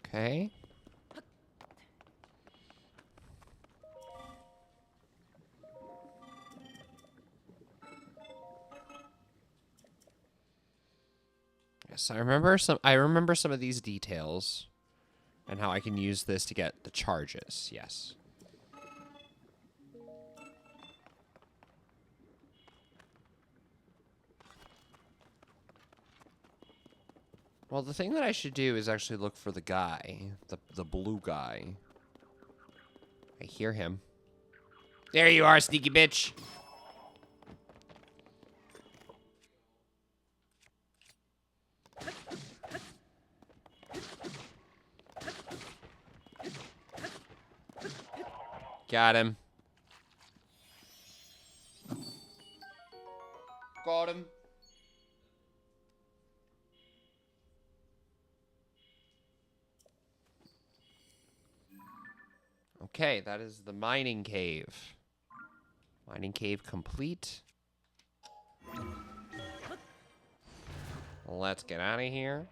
Okay. Yes, I remember some of these details and how I can use this to get the charges. Yes. Well, the thing that I should do is actually look for the guy, the blue guy. I hear him. There you are, sneaky bitch. Got him. Got him. Okay, that is the mining cave. Mining cave complete. Let's get out of here.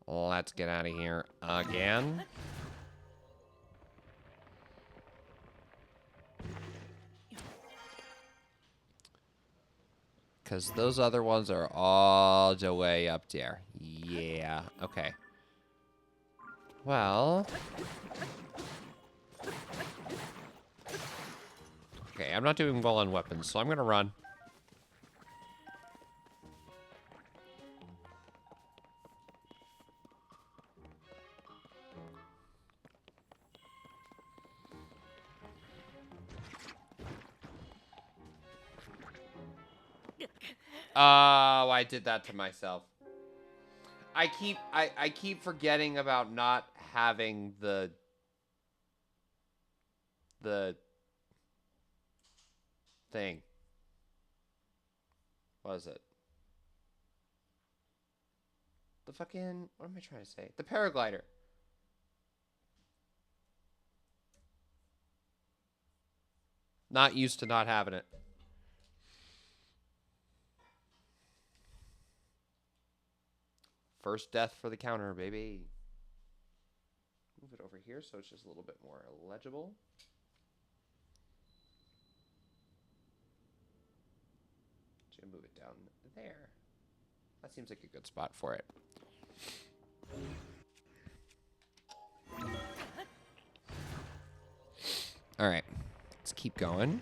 Let's get out of here again. Because those other ones are all the way up there. Yeah, okay. Well. Okay, I'm not doing well on weapons, so I'm going to run. Oh, I did that to myself. I keep forgetting about not having the thing. What is it? The fucking, what am I trying to say? The paraglider. Not used to not having it. First death for the counter, baby. Move it over here so it's just a little bit more legible. Just move it down there. That seems like a good spot for it. All right, let's keep going.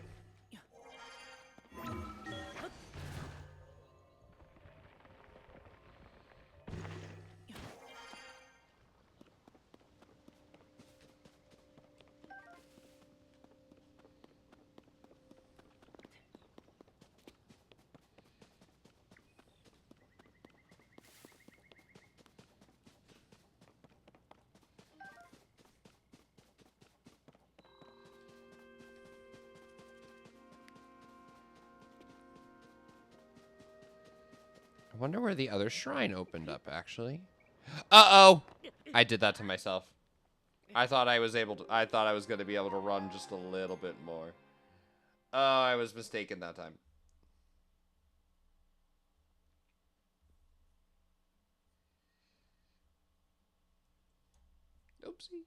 I wonder where the other shrine opened up, actually. Uh-oh! I did that to myself. I thought I was going to be able to run just a little bit more. Oh, I was mistaken that time. Oopsie.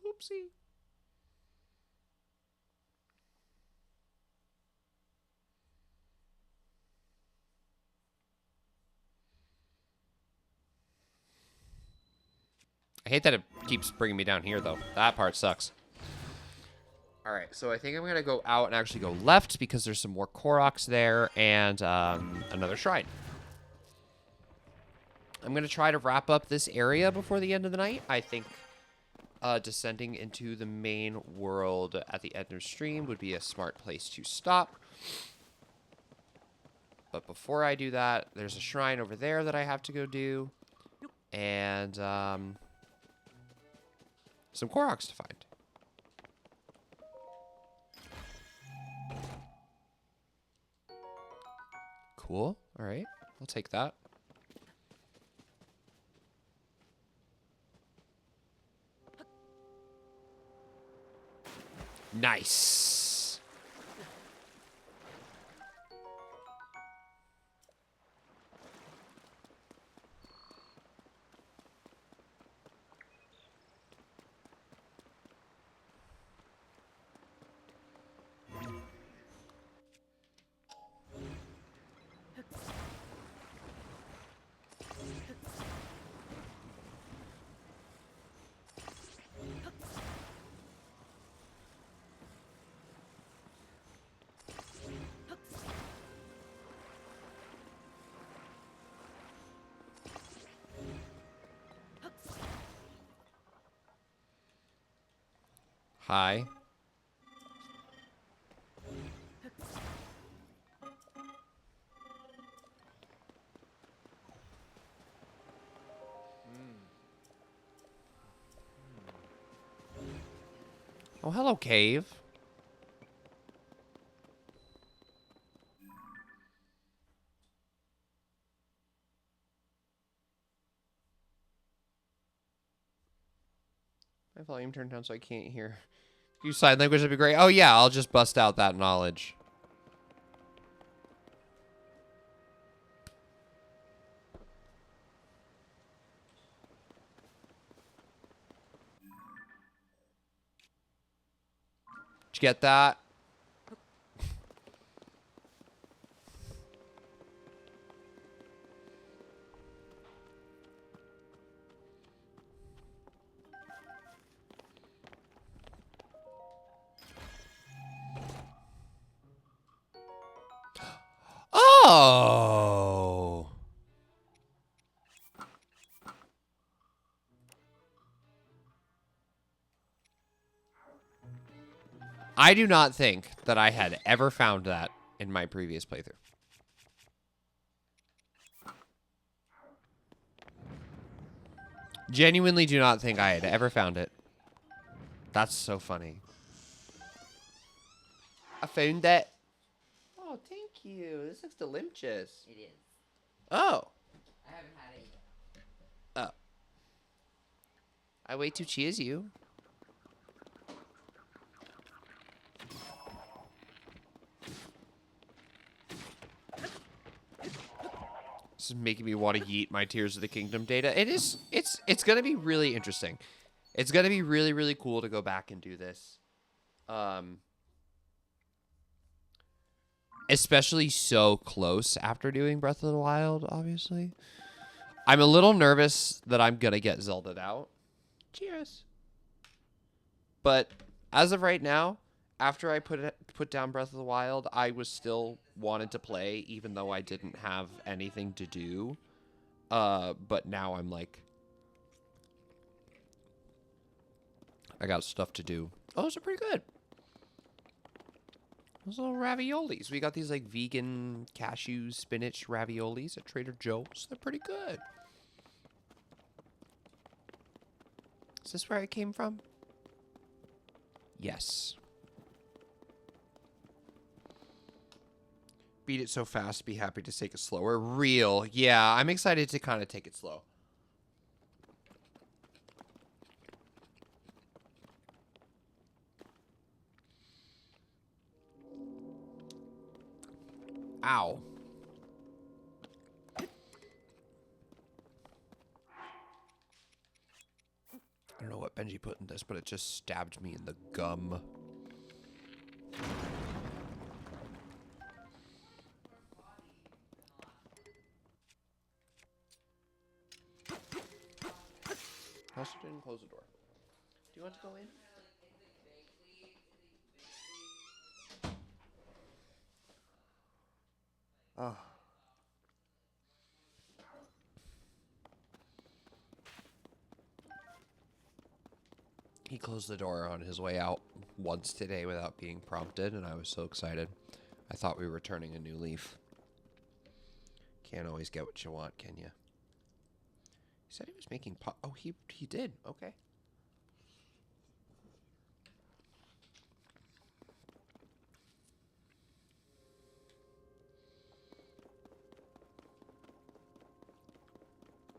Oopsie. I hate that it keeps bringing me down here, though. That part sucks. All right, so I think I'm going to go out and actually go left because there's some more Koroks there and another shrine. I'm going to try to wrap up this area before the end of the night. I think descending into the main world at the end of stream would be a smart place to stop. But before I do that, there's a shrine over there that I have to go do. And some Koroks to find. Cool. All right. I'll take that. Nice. Hi. Oh, hello, cave. My volume turned down so I can't hear. Use sign language would be great. Oh, yeah, I'll just bust out that knowledge. you get that? Oh. I do not think that I had ever found that in my previous playthrough. Genuinely do not think I had ever found it. That's so funny. I found it. Oh, thank you. This looks delicious. It is. Oh. I haven't had it yet. Oh. I wait to cheers you. This is making me want to yeet my Tears of the Kingdom data. It's gonna be really interesting. It's gonna be really, really cool to go back and do this. Especially so close after doing Breath of the Wild, obviously. I'm a little nervous that I'm gonna get Zelda'd out. Cheers. But as of right now, after I put down Breath of the Wild, I was still wanted to play, even though I didn't have anything to do. But now I'm like, I got stuff to do. Oh, those are pretty good. Those little raviolis. We got these like vegan cashew spinach raviolis at Trader Joe's. They're pretty good. Is this where it came from? Yes. Beat it so fast, be happy to take it slower. Real. Yeah, I'm excited to kind of take it slow. Ow. I don't know what Benji put in this, but it just stabbed me in the gum. Also didn't close the door. Do you want to go in? Oh. He closed the door on his way out once today without being prompted, and I was so excited. I thought we were turning a new leaf. Can't always get what you want, can you? He said he was making pot. Oh, he did. Okay.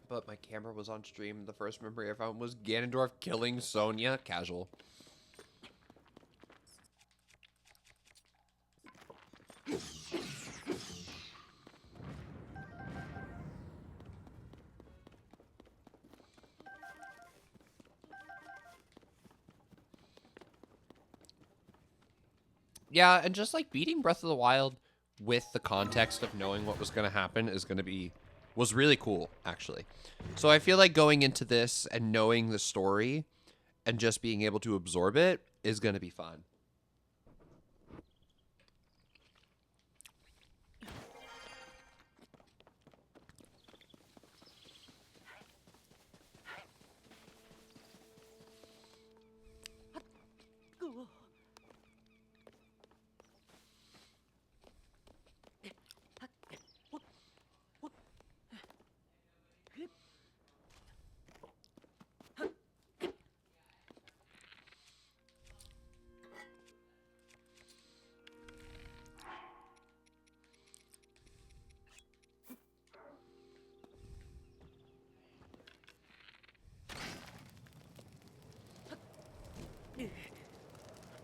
But my camera was on stream. The first memory I found was Ganondorf killing Sonya. Casual. Yeah, and just like beating Breath of the Wild with the context of knowing what was going to happen was really cool, actually. So I feel like going into this and knowing the story and just being able to absorb it is going to be fun.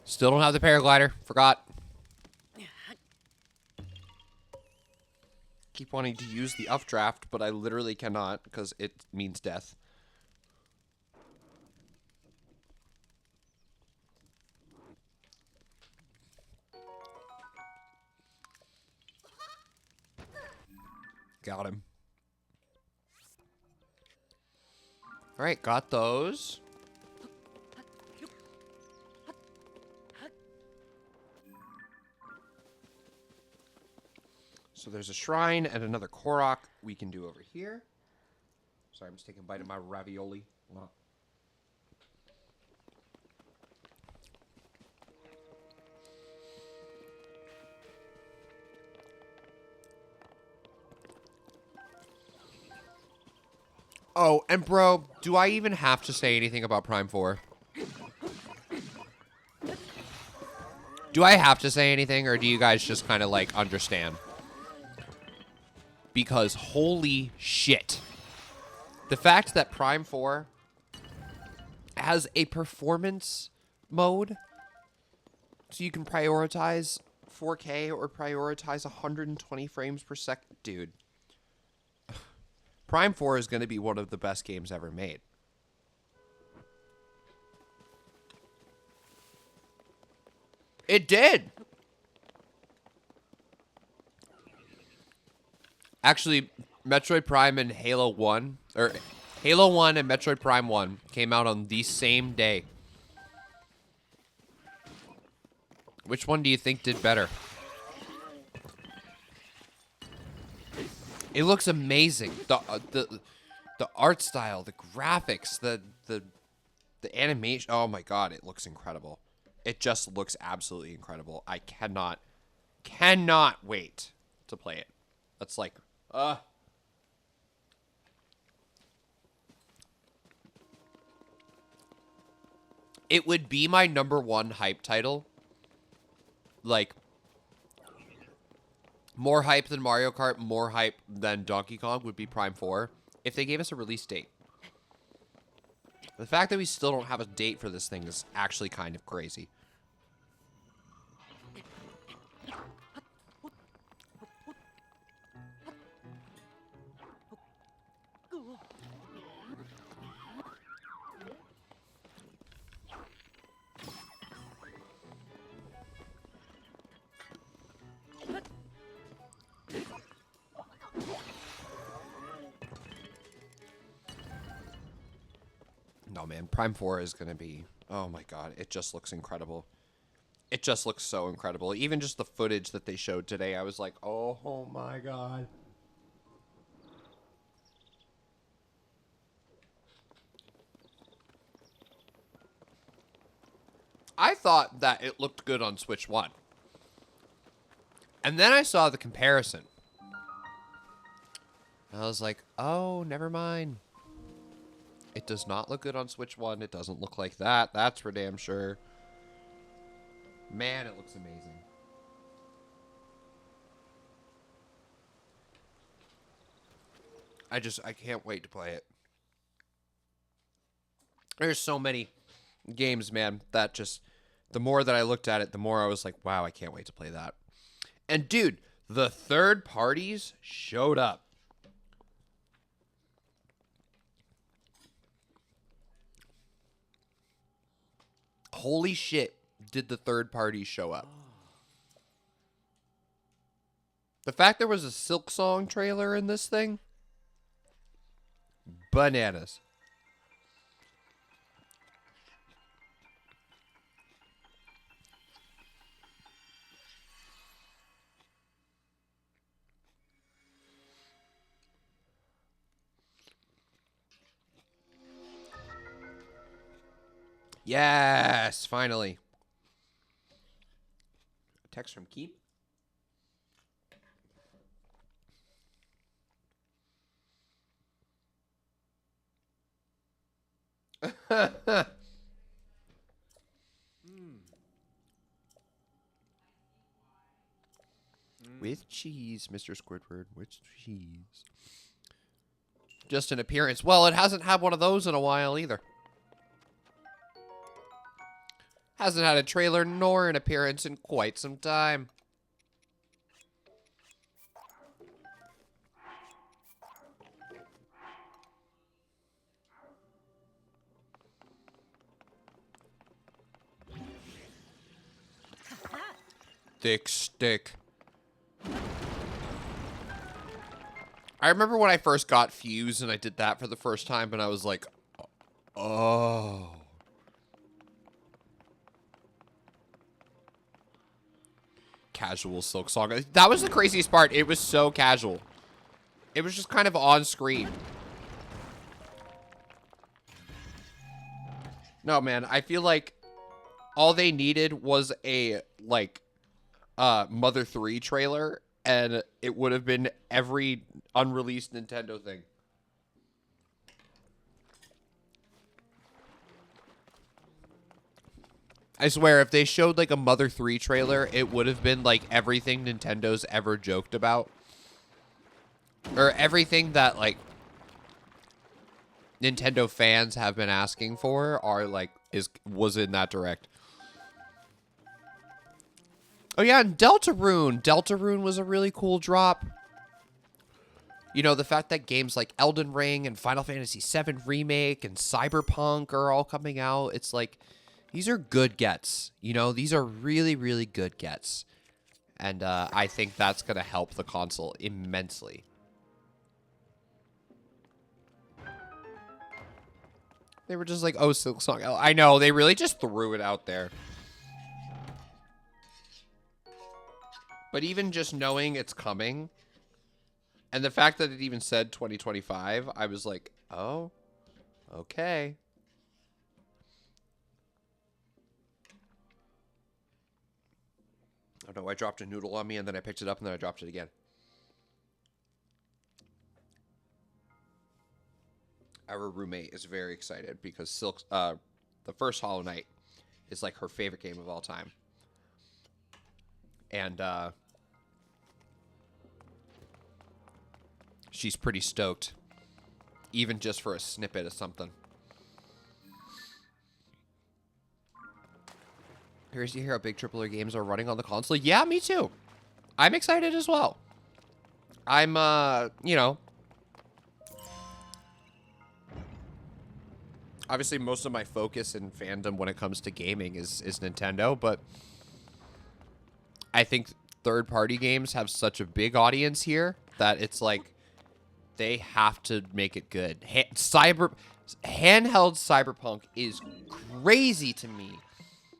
Still don't have the paraglider. Forgot. Keep wanting to use the updraft, but I literally cannot because it means death. Got him. All right, got those. So there's a shrine and another Korok we can do over here. Sorry, I'm just taking a bite of my ravioli. Wow. Oh, and bro, do I even have to say anything about Prime 4? Do I have to say anything, or do you guys just kind of, like, understand? Because holy shit. The fact that Prime 4 has a performance mode, so you can prioritize 4K or prioritize 120 frames per second. Dude. Prime 4 is going to be one of the best games ever made. It did. Actually, Metroid Prime and Halo 1, or Halo 1 and Metroid Prime 1 came out on the same day. Which one do you think did better? It looks amazing. The art style, the graphics, the animation. Oh my god, it looks incredible. It just looks absolutely incredible. I cannot wait to play it. That's like, it would be my #1 hype title. Like, more hype than Mario Kart, more hype than Donkey Kong would be Prime 4 if they gave us a release date. The fact that we still don't have a date for this thing is actually kind of crazy. No, man, Prime 4 is going to be... Oh, my God. It just looks incredible. It just looks so incredible. Even just the footage that they showed today, I was like, oh my God. I thought that it looked good on Switch 1. And then I saw the comparison. I was like, oh, never mind. It does not look good on Switch 1. It doesn't look like that. That's for damn sure. Man, it looks amazing. I can't wait to play it. There's so many games, man, that just, the more that I looked at it, the more I was like, wow, I can't wait to play that. And dude, the third parties showed up. Holy shit, did the third parties show up. The fact there was a Silk Song trailer in this thing, bananas. Yes, finally. A text from Keep. With cheese, Mr. Squidward. With cheese. Just an appearance. Well, it hasn't had one of those in a while either. Hasn't had a trailer nor an appearance in quite some time. Thick stick. I remember when I first got Fuse and I did that for the first time, and I was like, oh. Casual Silk Song. That was the craziest part. It was so casual. It was just kind of on screen. No, man, I feel like all they needed was a, like, Mother 3 trailer, and it would have been every unreleased Nintendo thing. I swear, if they showed, like, a Mother 3 trailer, it would have been, like, everything Nintendo's ever joked about. Or everything that, like, Nintendo fans have been asking for are, like, was in that direct. Oh, yeah, and Deltarune. Deltarune was a really cool drop. You know, the fact that games like Elden Ring and Final Fantasy VII Remake and Cyberpunk are all coming out, it's like, these are good gets. You know, these are really, really good gets. And I think that's going to help the console immensely. They were just like, oh, Silk Song. I know, they really just threw it out there. But even just knowing it's coming, and the fact that it even said 2025, I was like, oh, okay. Oh no, I dropped a noodle on me, and then I picked it up, and then I dropped it again. Our roommate is very excited because the first Hollow Knight is like her favorite game of all time. And she's pretty stoked, even just for a snippet of something. Here's you hear how big AAA games are running on the console. Yeah, me too. I'm excited as well. I'm, you know, obviously most of my focus and fandom when it comes to gaming is Nintendo, but I think third-party games have such a big audience here that it's like they have to make it good. Handheld Cyberpunk is crazy to me.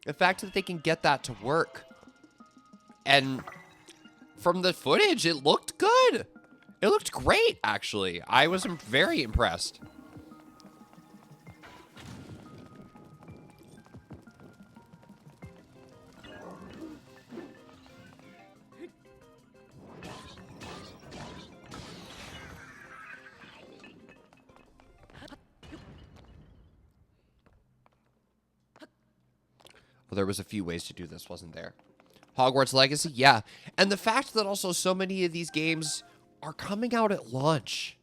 The fact that they can get that to work. And from the footage, it looked good. It looked great, actually. I was very impressed. Well, there was a few ways to do this, wasn't there? Hogwarts Legacy, yeah. And the fact that also so many of these games are coming out at launch.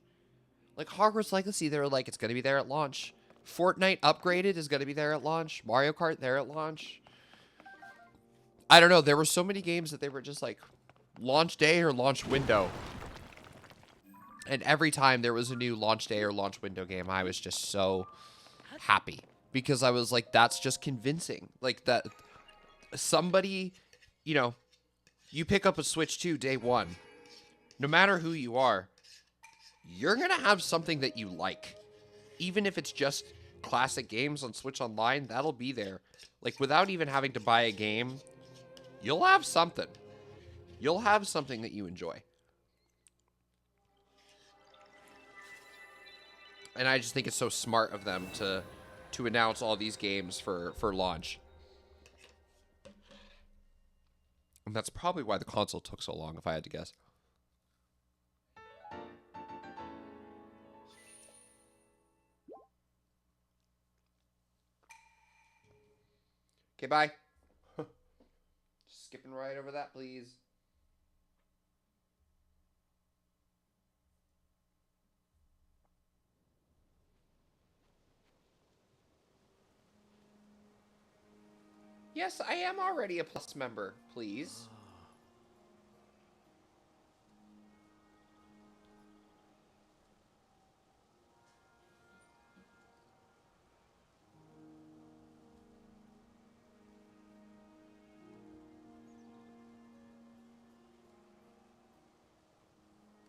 Like Hogwarts Legacy, they're like, it's going to be there at launch. Fortnite Upgraded is going to be there at launch. Mario Kart there at launch. I don't know. There were so many games that they were just like launch day or launch window. And every time there was a new launch day or launch window game, I was just so happy. Because I was like, that's just convincing. Like that somebody, you know, you pick up a Switch 2 day one. No matter who you are, you're going to have something that you like. Even if it's just classic games on Switch Online, that'll be there. Like without even having to buy a game, you'll have something. You'll have something that you enjoy. And I just think it's so smart of them to announce all these games for launch. And that's probably why the console took so long, if I had to guess. Okay, bye. Skipping right over that, please. Yes, I am already a Plus member, please.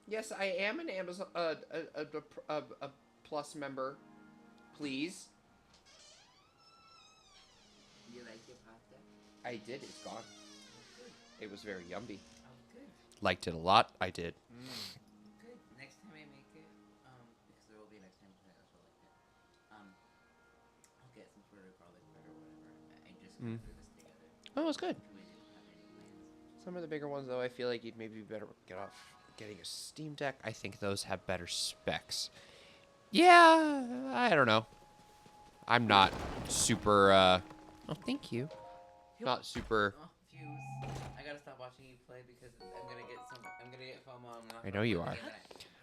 Yes, I am an Amazon a Plus member. Please. You like your pasta? I did. It's gone. It was very yummy. Oh, good. Liked it a lot. I did. Good. Next time I make it, because there will be next time I also like it. I'll get some sort of garlic bread or whatever. I just kind of threw this together. Oh, it was good. We didn't have any plans. Some of the bigger ones, though, I feel like you'd maybe better get off getting a Steam Deck. I think those have better specs. Yeah, I don't know. I'm not super, oh, thank you. Not super. Oh, Fuse. I gotta stop watching you play because I'm gonna get FOMO. I'm not I know you are.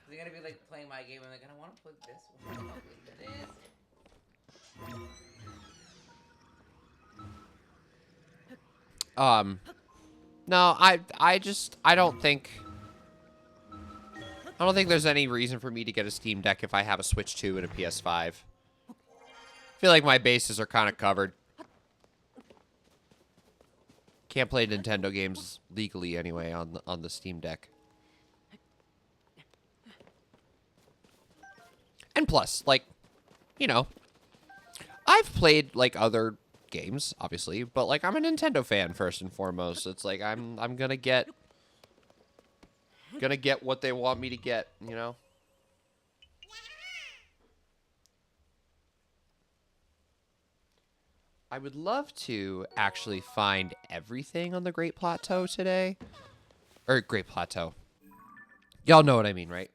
They're gonna be like playing my game. I'm like, I want to play this one. I want to play this. No, I don't think there's any reason for me to get a Steam Deck if I have a Switch 2 and a PS5. I feel like my bases are kind of covered. Can't play Nintendo games legally anyway on the Steam Deck. And plus, like, you know, I've played like other games, obviously, but like I'm a Nintendo fan first and foremost. It's like I'm gonna get what they want me to get, you know? I would love to actually find everything on the Great Plateau today. Or Great Plateau. Y'all know what I mean, right?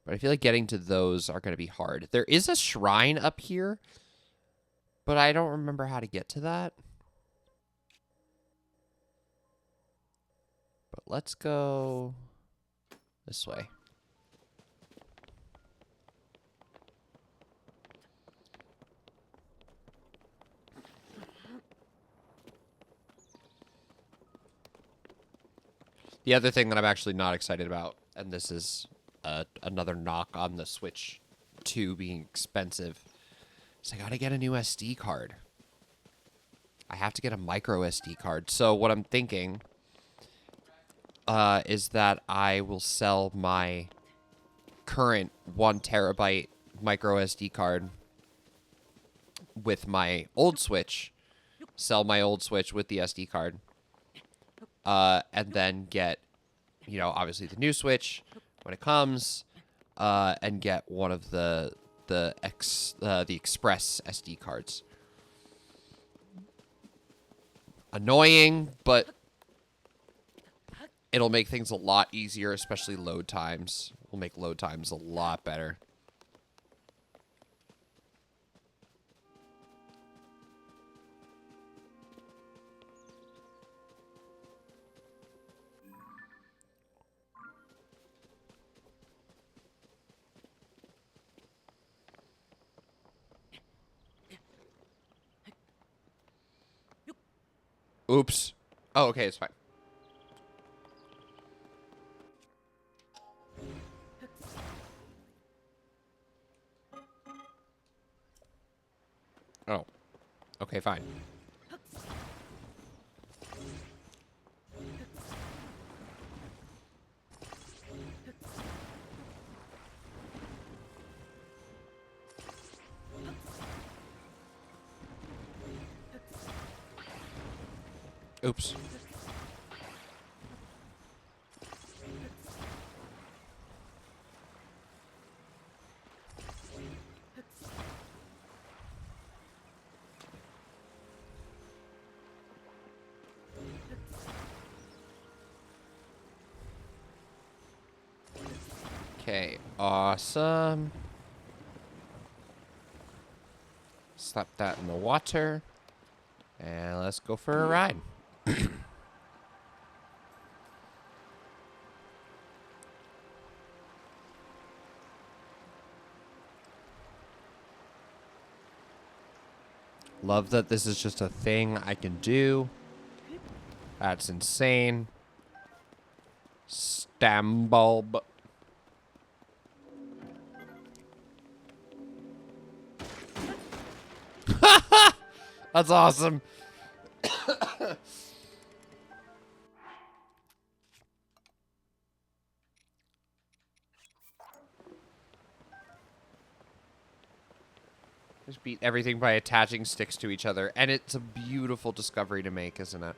But I feel like getting to those are going to be hard. There is a shrine up here, but I don't remember how to get to that. But let's go this way. The other thing that I'm actually not excited about, and this is another knock on the Switch 2 being expensive, is I gotta get a new SD card. I have to get a micro SD card. So what I'm thinking is that I will sell my current 1 terabyte micro SD card with my old Switch, sell my old Switch with the SD card, and then get, you know, obviously the new Switch when it comes, and get one of the Express SD cards. Annoying, but it'll make things a lot easier, especially load times. Will make load times a lot better. Oops. Oh, okay, it's fine. Oh. Okay, fine. Oops. Okay, awesome. Slap that in the water. And let's go for a ride. Love that this is just a thing I can do. That's insane. Stambulb. That's awesome. Just beat everything by attaching sticks to each other. And it's a beautiful discovery to make, isn't it?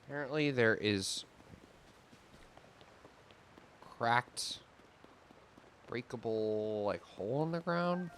Apparently there is cracked, breakable, like, hole in the ground.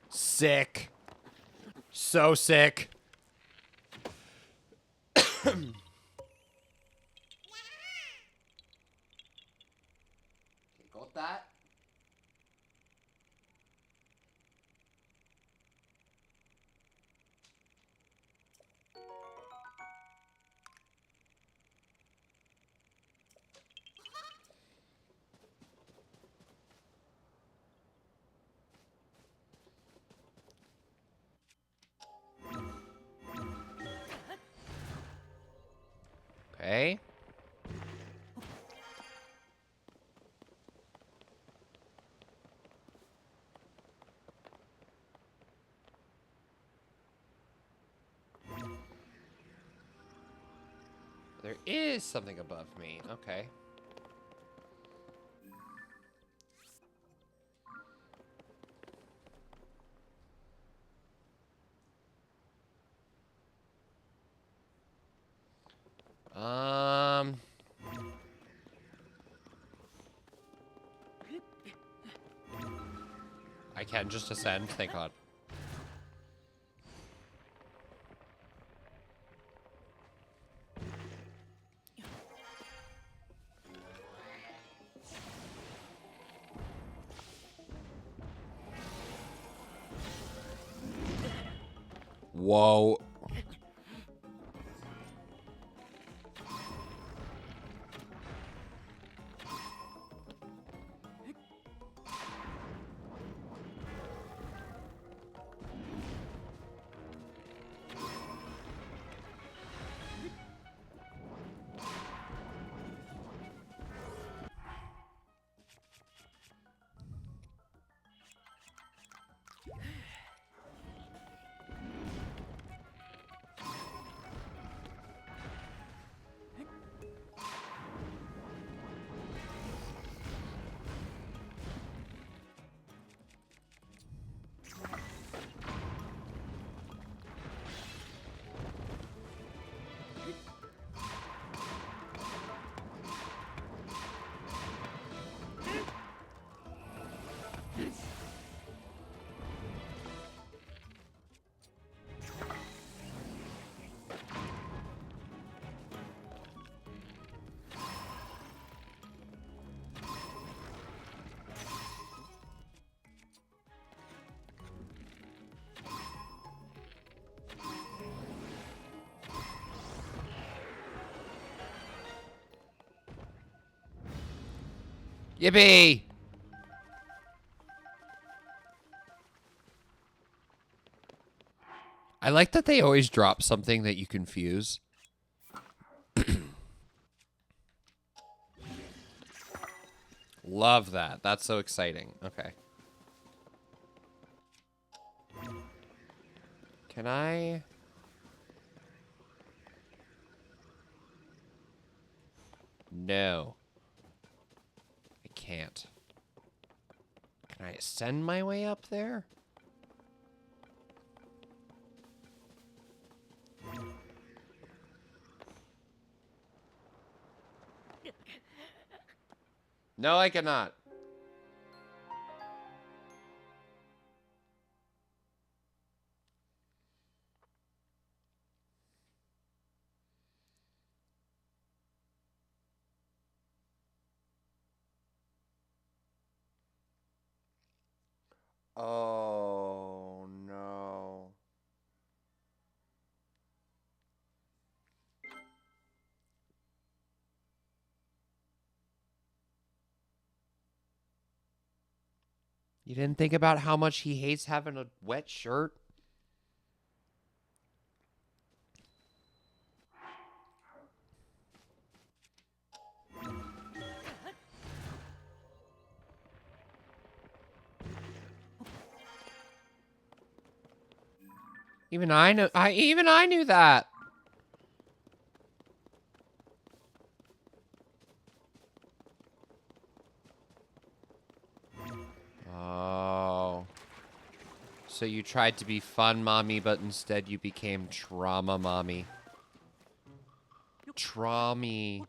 Sick. So sick. Got that? Okay. There is something above me. Okay. I can just ascend, thank God. Whoa. Yippee! I like that they always drop something that you can fuse. Love that. That's so exciting. Okay. Can I... No. I can't. Can I ascend my way up there? No, I cannot. Oh, no. You didn't think about how much he hates having a wet shirt? Even I know. Even I knew that. Oh. So you tried to be fun, mommy, but instead you became trauma, mommy. Traumy.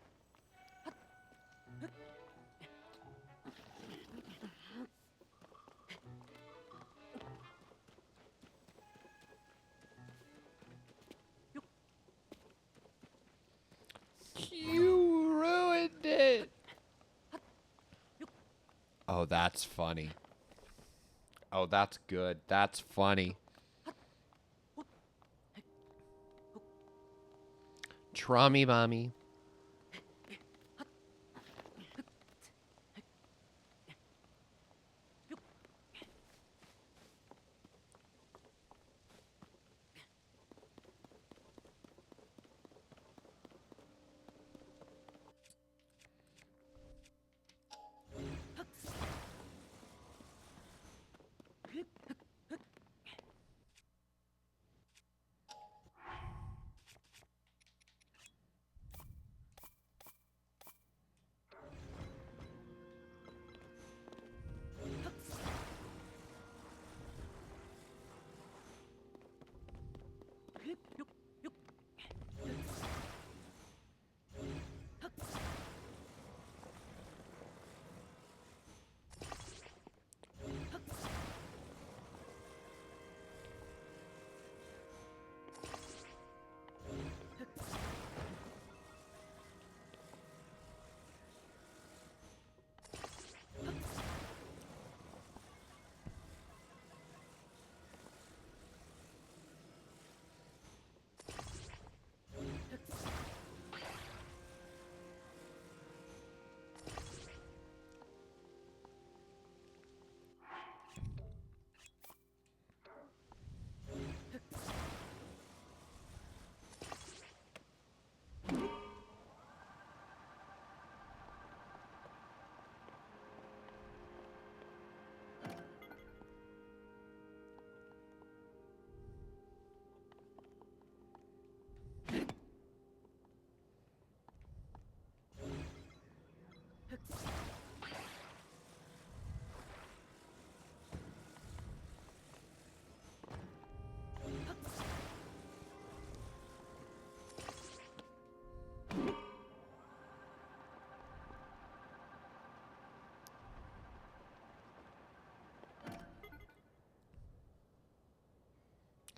You ruined it. Oh, that's funny. Oh, that's good. That's funny. Traumy, mommy.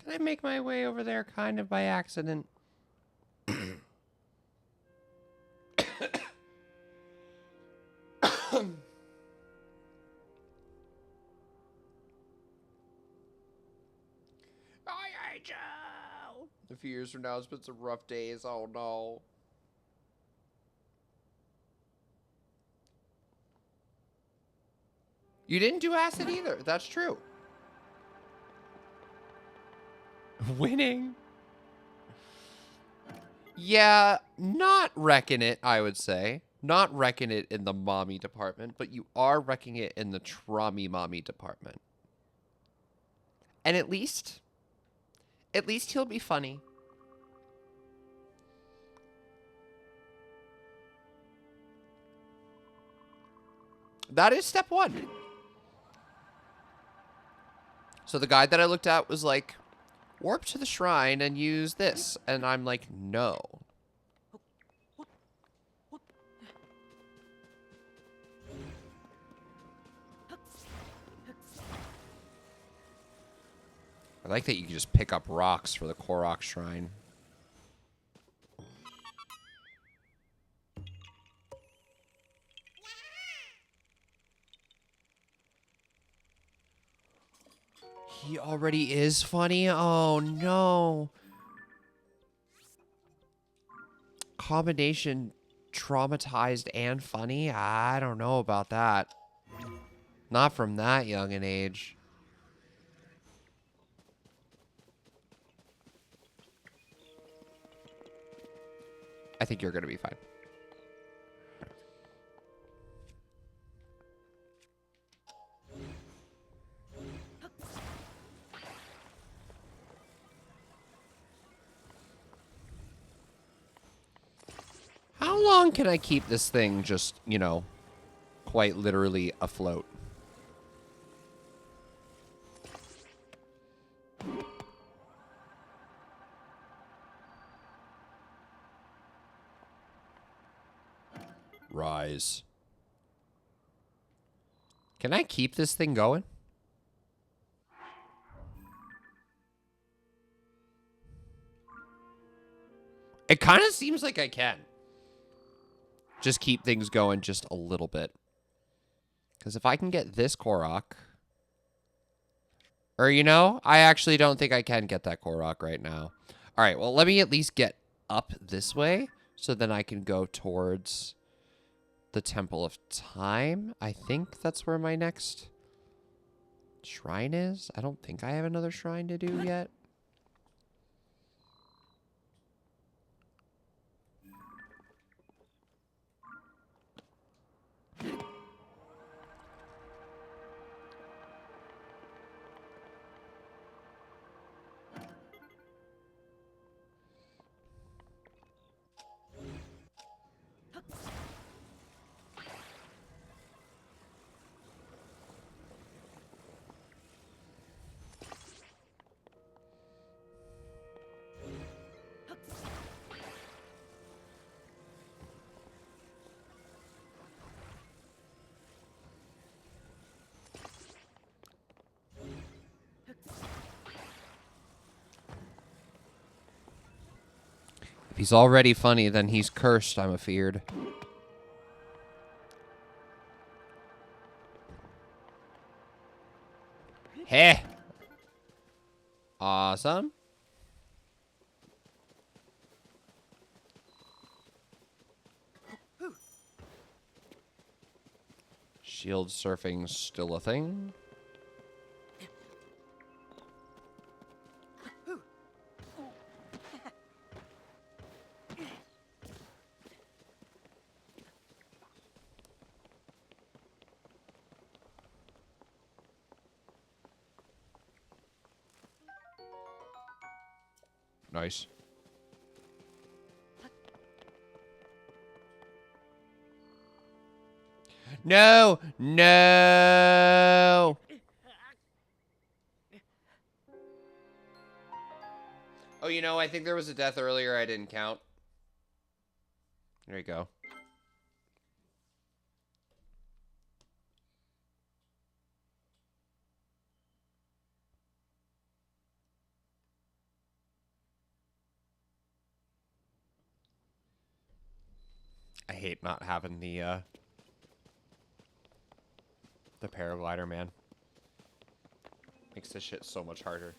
Can I make my way over there kind of by accident? I hate you. A few years from now, it's been some rough days. Oh no. You didn't do acid either. That's true. Winning. Yeah, not wrecking it, I would say. Not wrecking it in the mommy department, but you are wrecking it in the traumy mommy department. And at least he'll be funny. That is step one. So the guide that I looked at was like, warp to the shrine and use this. And I'm like, no. like that you can just pick up rocks for the Koroks shrine. He already is funny? Oh, no. Combination traumatized and funny? I don't know about that. Not from that young an age. I think you're going to be fine. How long can I keep this thing just, you know, quite literally afloat? Rise. Can I keep this thing going? It kind of seems like I can. Just keep things going just a little bit. Because if I can get this Korok... Or, you know, I actually don't think I can get that Korok right now. All right, well, let me at least get up this way. So then I can go towards the Temple of Time. I think that's where my next shrine is. I don't think I have another shrine to do yet. If he's already funny, then he's cursed, I'm afeared. Heh. Awesome. Shield surfing still a thing. Nice. No! No! Oh, you know, I think there was a death earlier I didn't count. There you go. I hate not having the paraglider, man. Makes this shit so much harder.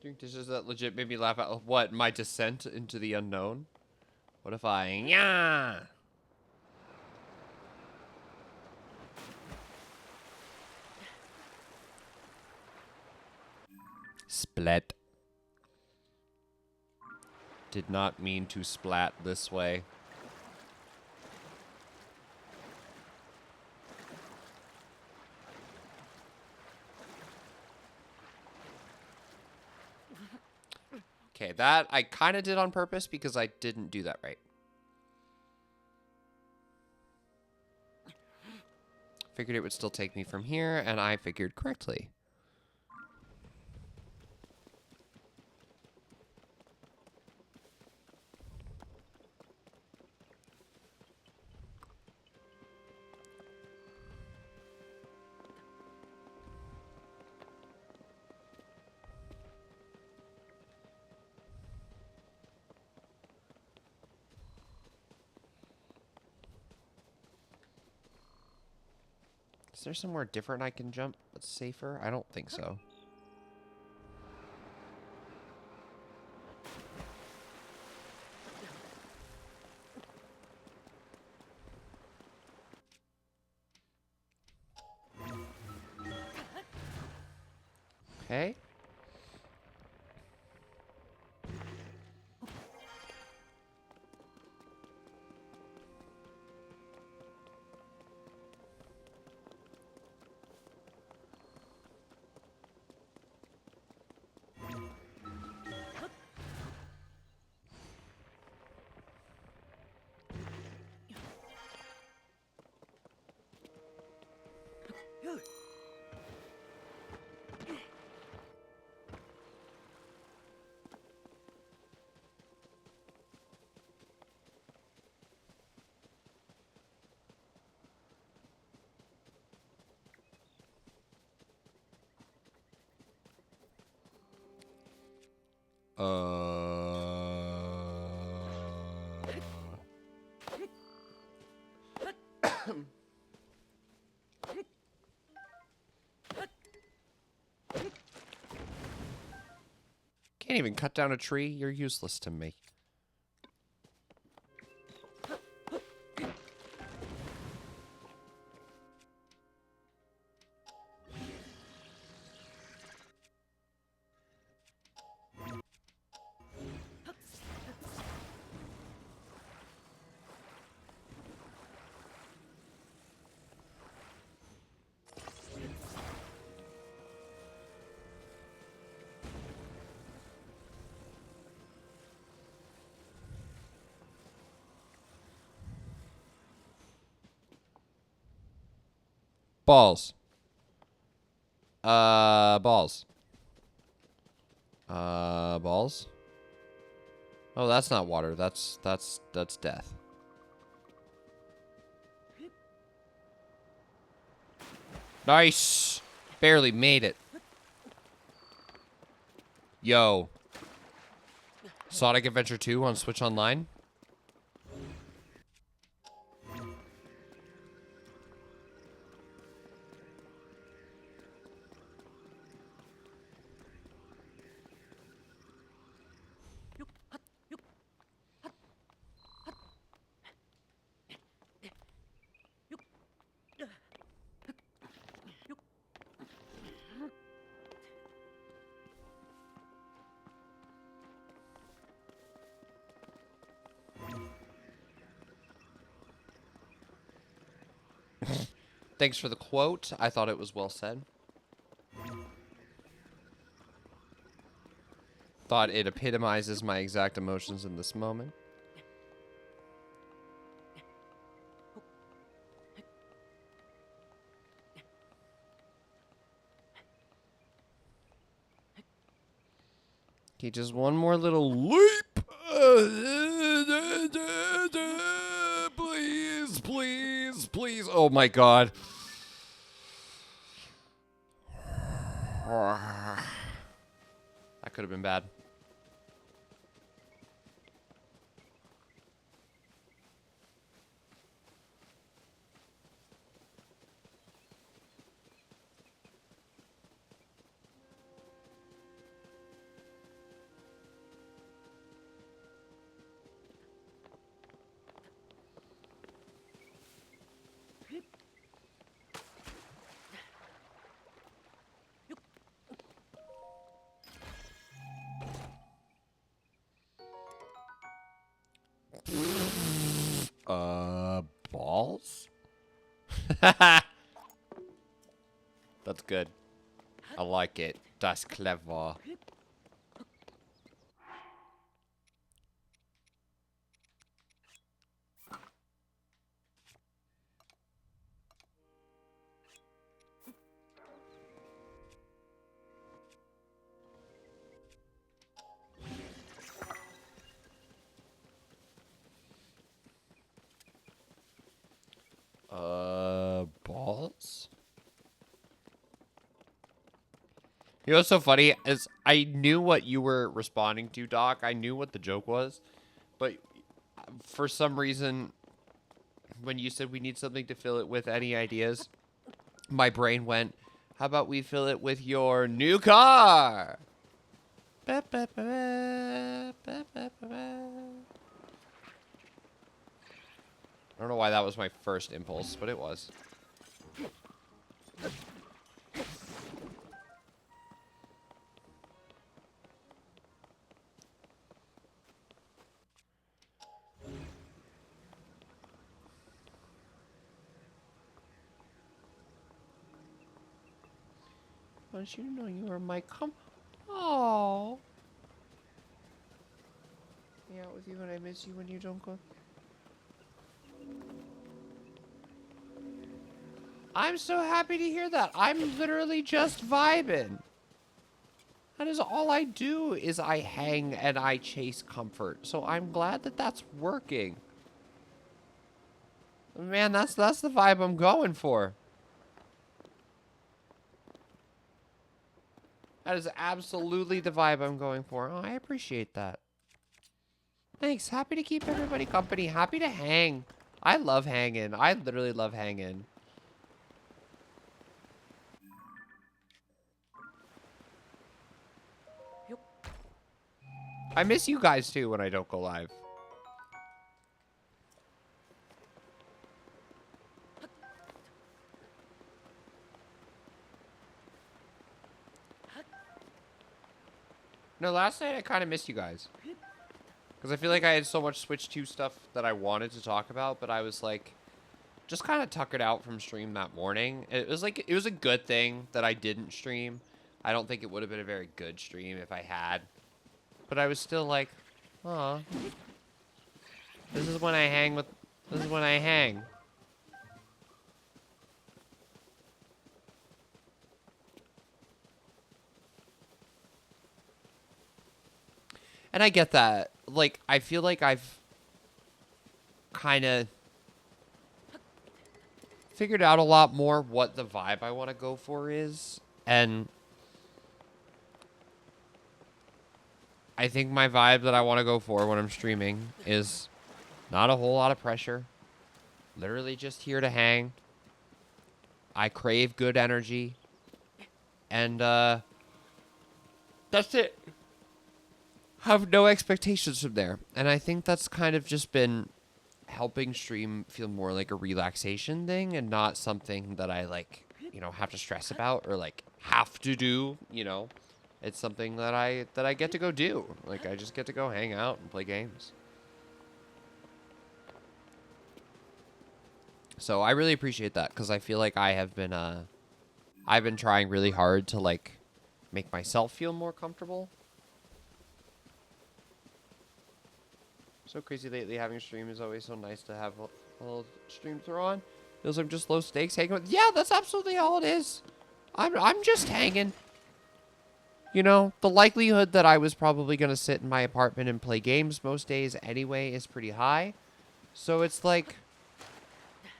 Do you think this is that legit made me laugh out? What, my descent into the unknown? What if I... Yeah! Splat. Did not mean to splat this way. Okay, that I kind of did on purpose because I didn't do that right. Figured it would still take me from here, and I figured correctly. Is there somewhere different I can jump that's safer? I don't think so. Okay. Can't even cut down a tree. You're useless to me. Balls. Balls. Balls. Oh, that's not water. That's death. Nice. Barely made it. Yo. Sonic Adventure 2 on Switch Online. Thanks for the quote. I thought it was well said. Thought it epitomizes my exact emotions in this moment. Okay, just one more little leap. Please, please, please. Oh my god. That could have been bad. Balls? That's good. I like it. That's clever. Balls? You know what's so funny is I knew what you were responding to, Doc. I knew what the joke was, but for some reason, when you said we need something to fill it with, any ideas? my brain went, how about we fill it with your new car? I don't know why that was my first impulse, but it was. Don't you know you are my Oh. Hang out with you and I miss you when you don't go. I'm so happy to hear that. I'm literally just vibing. That is all I do is I hang and I chase comfort. So I'm glad that that's working. Man, that's the vibe I'm going for. That is absolutely the vibe I'm going for. Oh, I appreciate that. Thanks. Happy to keep everybody company. Happy to hang. I love hanging. I literally love hanging. I miss you guys too when I don't go live. No, last night I kind of missed you guys. Because I feel like I had so much Switch 2 stuff that I wanted to talk about, but I was like, just kind of tuckered out from stream that morning. It was like, it was a good thing that I didn't stream. I don't think it would have been a very good stream if I had. But I was still like, aw. This is when I hang. And I get that. Like, I feel like I've kind of figured out a lot more what the vibe I want to go for is. And I think my vibe that I want to go for when I'm streaming is not a whole lot of pressure. Literally just here to hang. I crave good energy. And, that's it. Have no expectations from there. And I think that's kind of just been helping stream feel more like a relaxation thing and not something that I, like, you know, have to stress about or, like, have to do, you know. It's something that I get to go do. Like, I just get to go hang out and play games. So I really appreciate that because I feel like I've been trying really hard to, like, make myself feel more comfortable. So crazy lately, having a stream is always so nice to have a little stream throw on. Feels like just low stakes hanging with. Yeah, that's absolutely all it is. I'm just hanging. You know, the likelihood that I was probably gonna sit in my apartment and play games most days anyway is pretty high. So it's like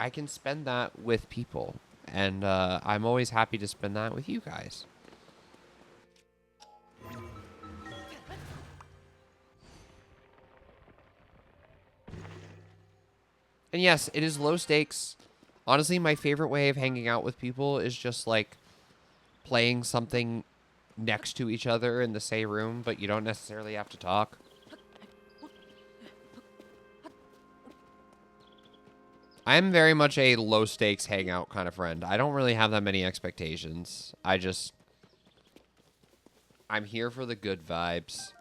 I can spend that with people, and I'm always happy to spend that with you guys. And yes, it is low stakes. Honestly, my favorite way of hanging out with people is just like playing something next to each other in the same room, but you don't necessarily have to talk. I'm very much a low stakes hangout kind of friend. I don't really have that many expectations. I'm here for the good vibes.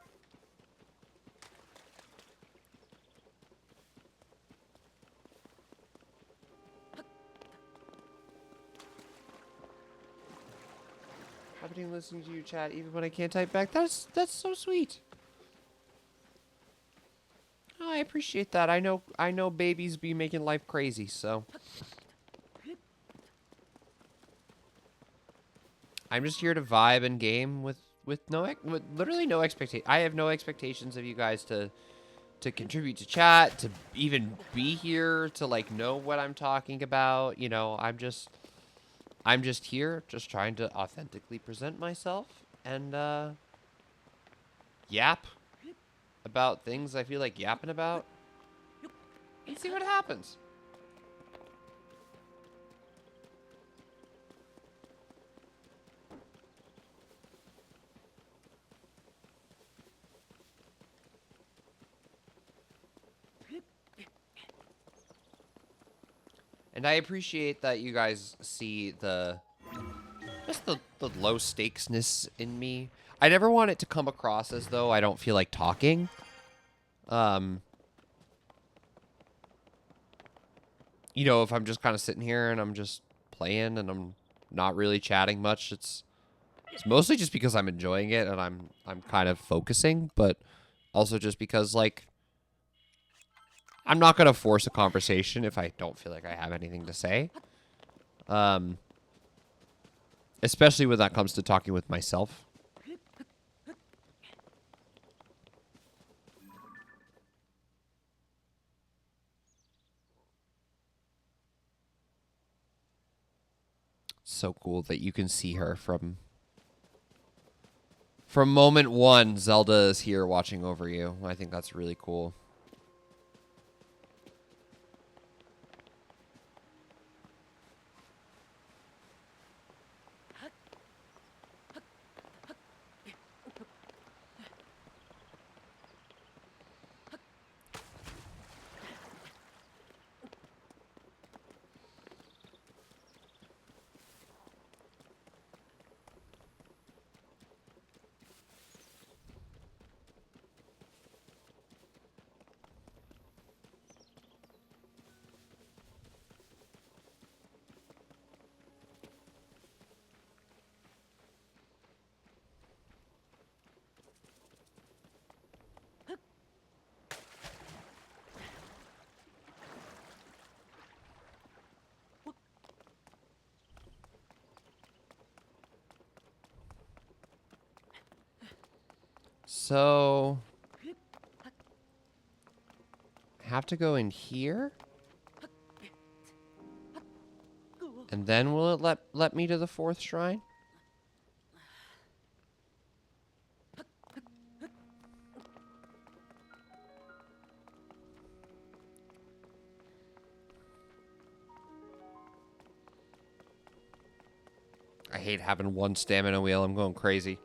I've been listening to you chat even when I can't type back. That's so sweet. Oh, I appreciate that. I know babies be making life crazy, so I'm just here to vibe and game with literally no expectation. I have no expectations of you guys to contribute to chat, to even be here, to like know what I'm talking about. You know, I'm just here, just trying to authentically present myself and yap about things I feel like yapping about and see what happens. And I appreciate that you guys see just the low stakesness in me. I never want it to come across as though I don't feel like talking. You know, if I'm just kind of sitting here and I'm just playing and I'm not really chatting much, it's mostly just because I'm enjoying it and I'm kind of focusing, but also just because, like, I'm not going to force a conversation if I don't feel like I have anything to say. Especially when that comes to talking with myself. So cool that you can see her from moment one. Zelda is here watching over you. I think that's really cool. So, have to go in here? And then will it let me to the fourth shrine? I hate having one stamina wheel. I'm going crazy.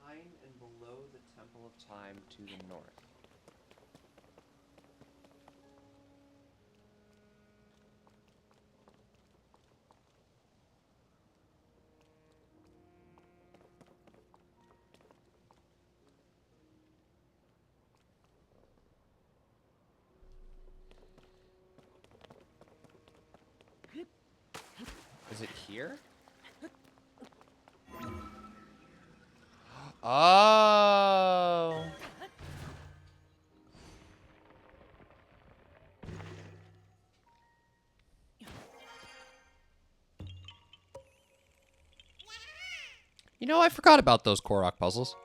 Behind and below the Temple of Time to the north. Is it here? Oh. You know, I forgot about those Korok puzzles.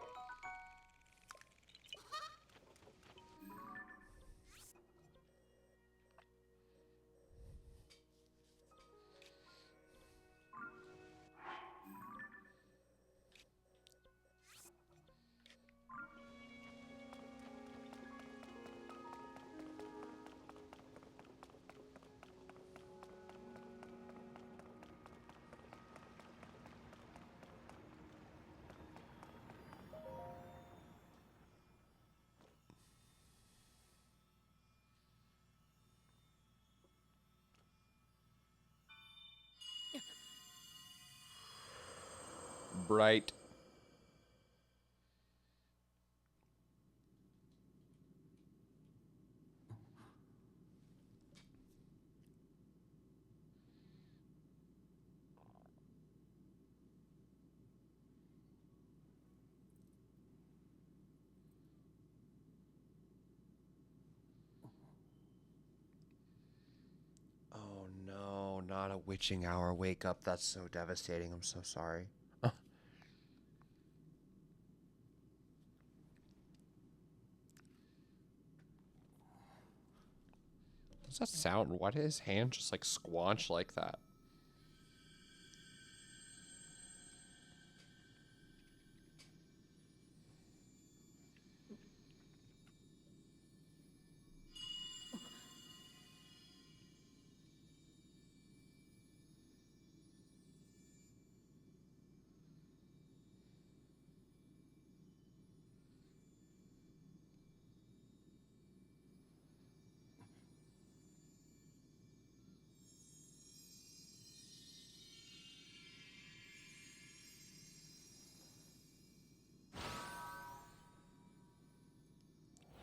bright. Oh no, not a witching hour wake up. That's so devastating. I'm so sorry. What's that sound? Why did his hand just like squanch like that?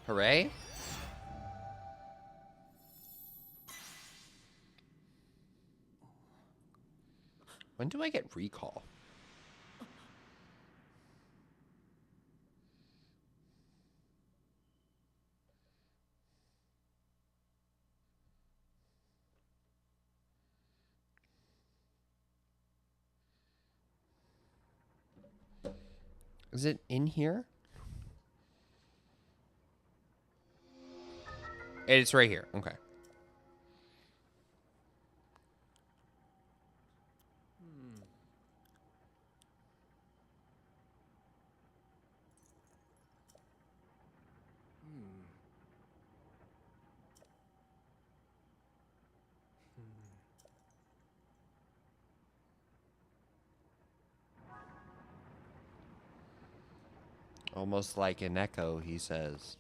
Hooray? When do I get recall? Is it in here? It's right here. Okay. Almost like an echo, he says.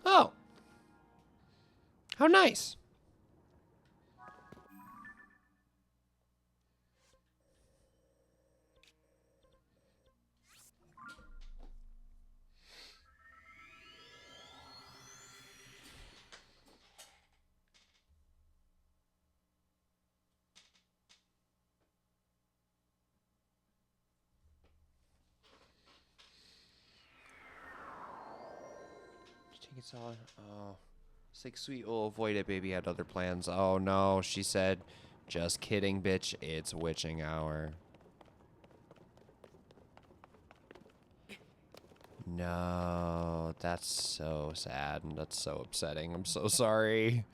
Oh. How nice. Take it all. Oh. It's like, sweet, oh, avoid it, baby had other plans. Oh no, she said, just kidding, bitch. It's witching hour. No, that's so sad and that's so upsetting. I'm so sorry.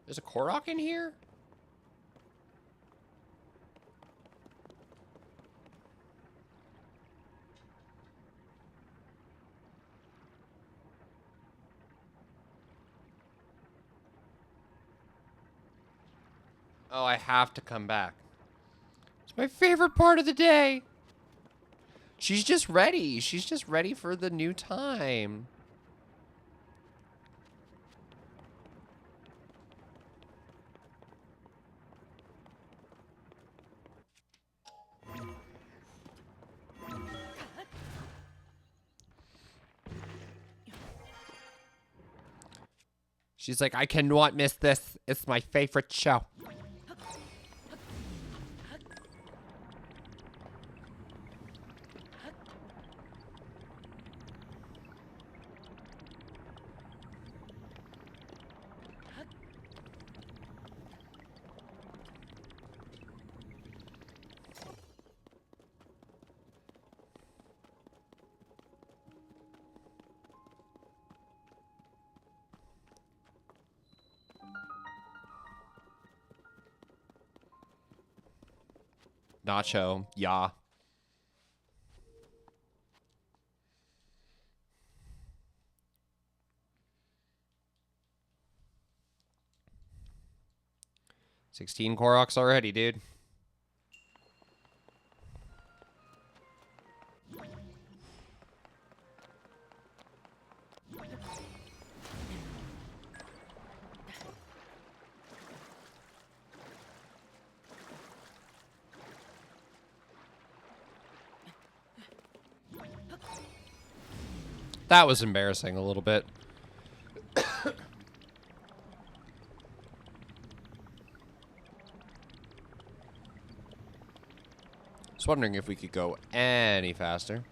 There's a Korok in here? Oh, I have to come back. It's my favorite part of the day. She's just ready. She's just ready for the new time. She's like, I cannot miss this. It's my favorite show. Nacho, yeah. $16 Koroks already, dude. That was embarrassing a little bit. Just wondering if we could go any faster.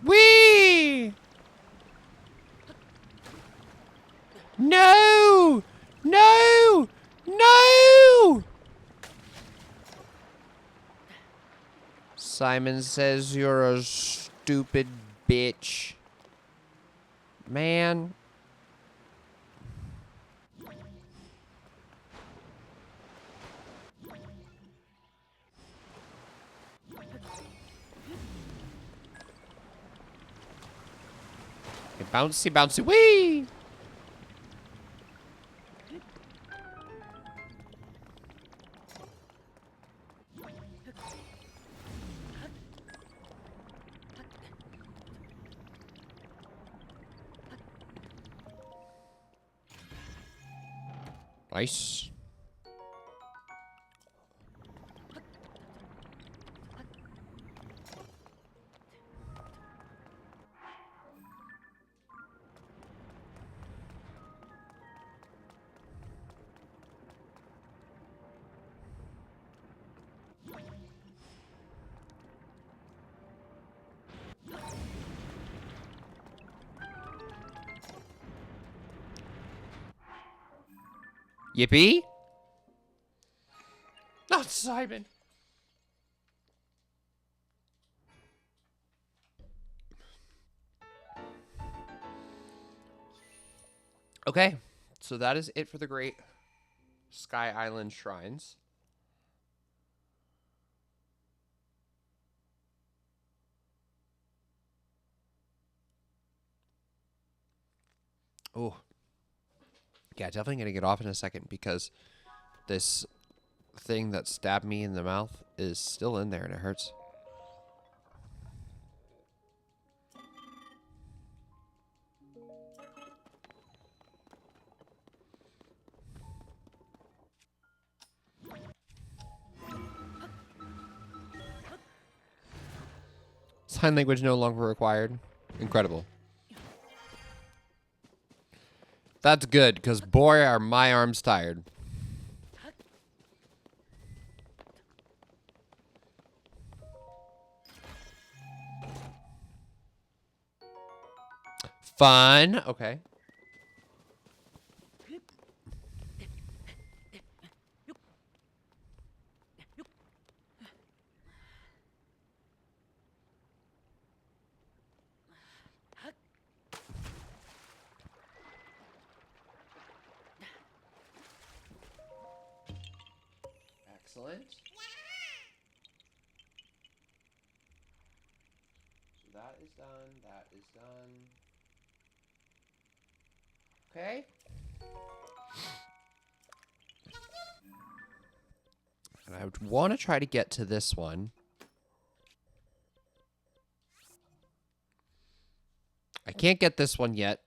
Whee! No! No! No! Simon says you're a stupid bitch. Man. Okay, bouncy, bouncy, wee! Nice. Yippee? Not Simon. Okay, so that is it for the Great Sky Island Shrines. Oh. Yeah, definitely going to get off in a second because this thing that stabbed me in the mouth is still in there and it hurts. Sign language no longer required. Incredible. That's good, because boy, are my arms tired. Fun. Okay. Excellent. So that is done. That is done. Okay. And I would want to try to get to this one. I can't get this one yet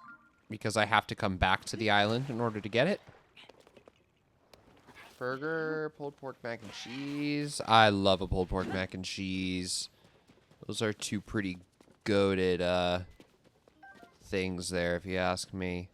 because I have to come back to the island in order to get it. Burger, pulled pork mac and cheese. I love a pulled pork mac and cheese. Those are two pretty goated things there, if you ask me.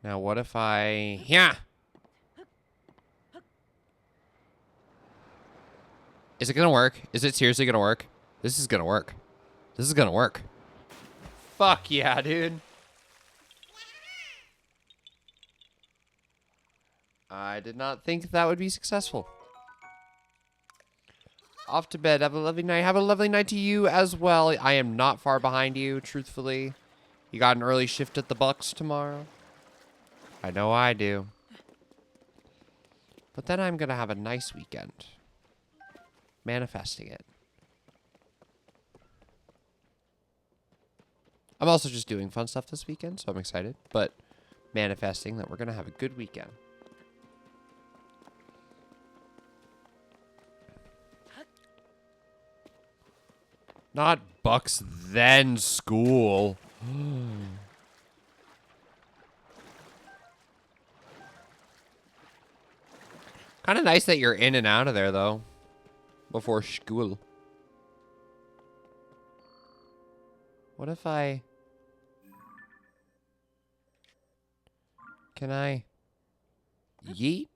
Now, what if I... Yeah! Is it gonna work? Is it seriously gonna work? This is gonna work. This is gonna work. Fuck yeah, dude. I did not think that would be successful. Off to bed. Have a lovely night. Have a lovely night to you as well. I am not far behind you, truthfully. You got an early shift at the Bucks tomorrow? I know I do. But then I'm gonna have a nice weekend. Manifesting it. I'm also just doing fun stuff this weekend, so I'm excited. But manifesting that we're gonna have a good weekend. Not Bucks, then school. Kind of nice that you're in and out of there, though. Before school. What if I... Can I... Yeet?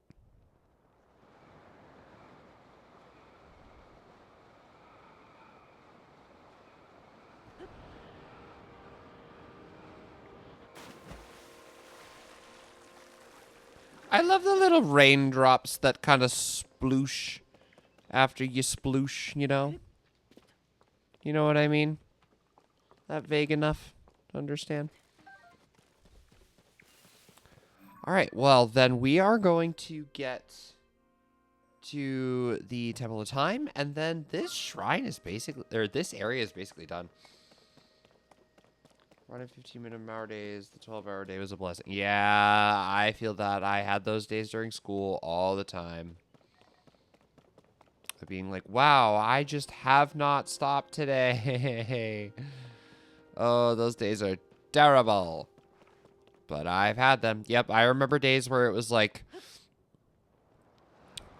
I love the little raindrops that kind of sploosh after you sploosh, you know? You know what I mean? That vague enough to understand? Alright, well, then we are going to get to the Temple of Time, and then this shrine is basically, or this area is basically done. Running 15-minute-hour days, the 12-hour day was a blessing. Yeah, I feel that. I had those days during school all the time. Of being like, wow, I just have not stopped today. Oh, those days are terrible. But I've had them. Yep, I remember days where it was like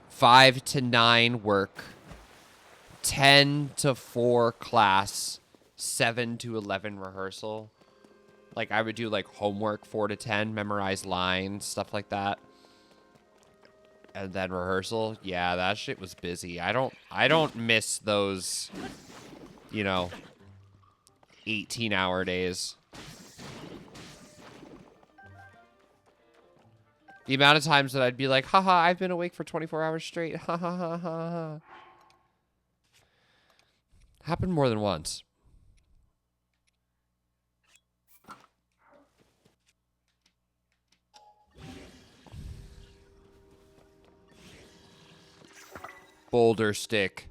5 to 9 work, 10 to 4 class, 7 to 11 rehearsal. Like, I would do, like, homework 4 to 10, memorize lines, stuff like that. And then rehearsal. Yeah, that shit was busy. I don't miss those, you know, 18-hour days. The amount of times that I'd be like, haha, I've been awake for 24 hours straight. Ha ha ha ha ha. Happened more than once. Boulder stick.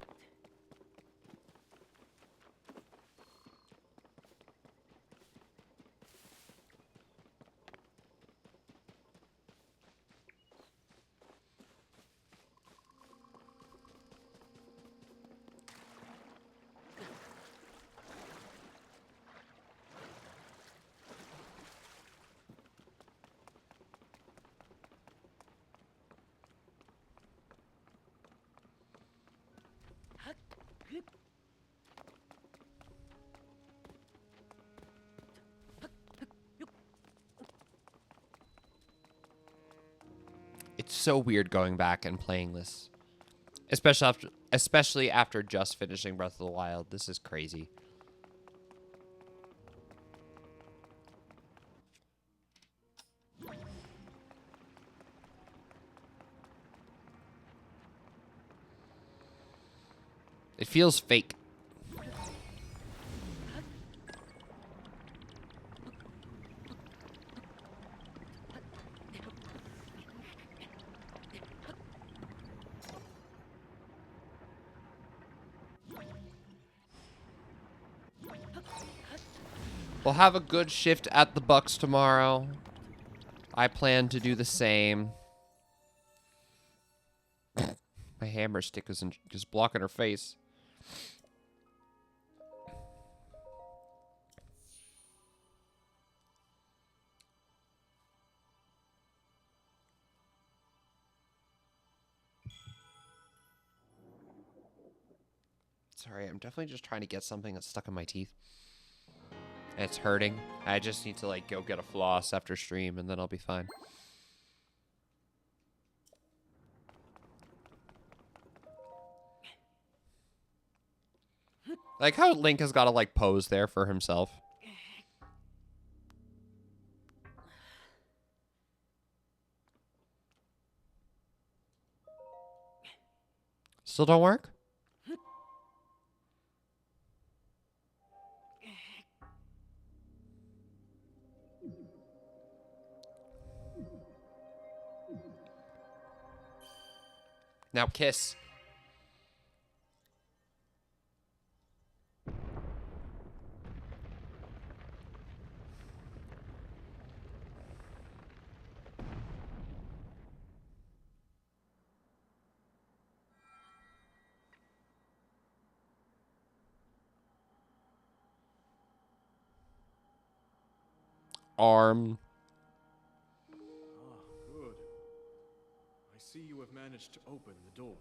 so weird going back and playing this. Especially after just finishing Breath of the Wild. This is crazy. It feels fake. We'll have a good shift at the Bucks tomorrow. I plan to do the same. My hammer stick is just blocking her face. Sorry, I'm definitely just trying to get something that's stuck in my teeth. And it's hurting. I just need to, like, go get a floss after stream, and then I'll be fine. Like how Link has got to, like, pose there for himself. Still don't work? Now kiss. Arm. Ah, good. I see you have managed to open the door.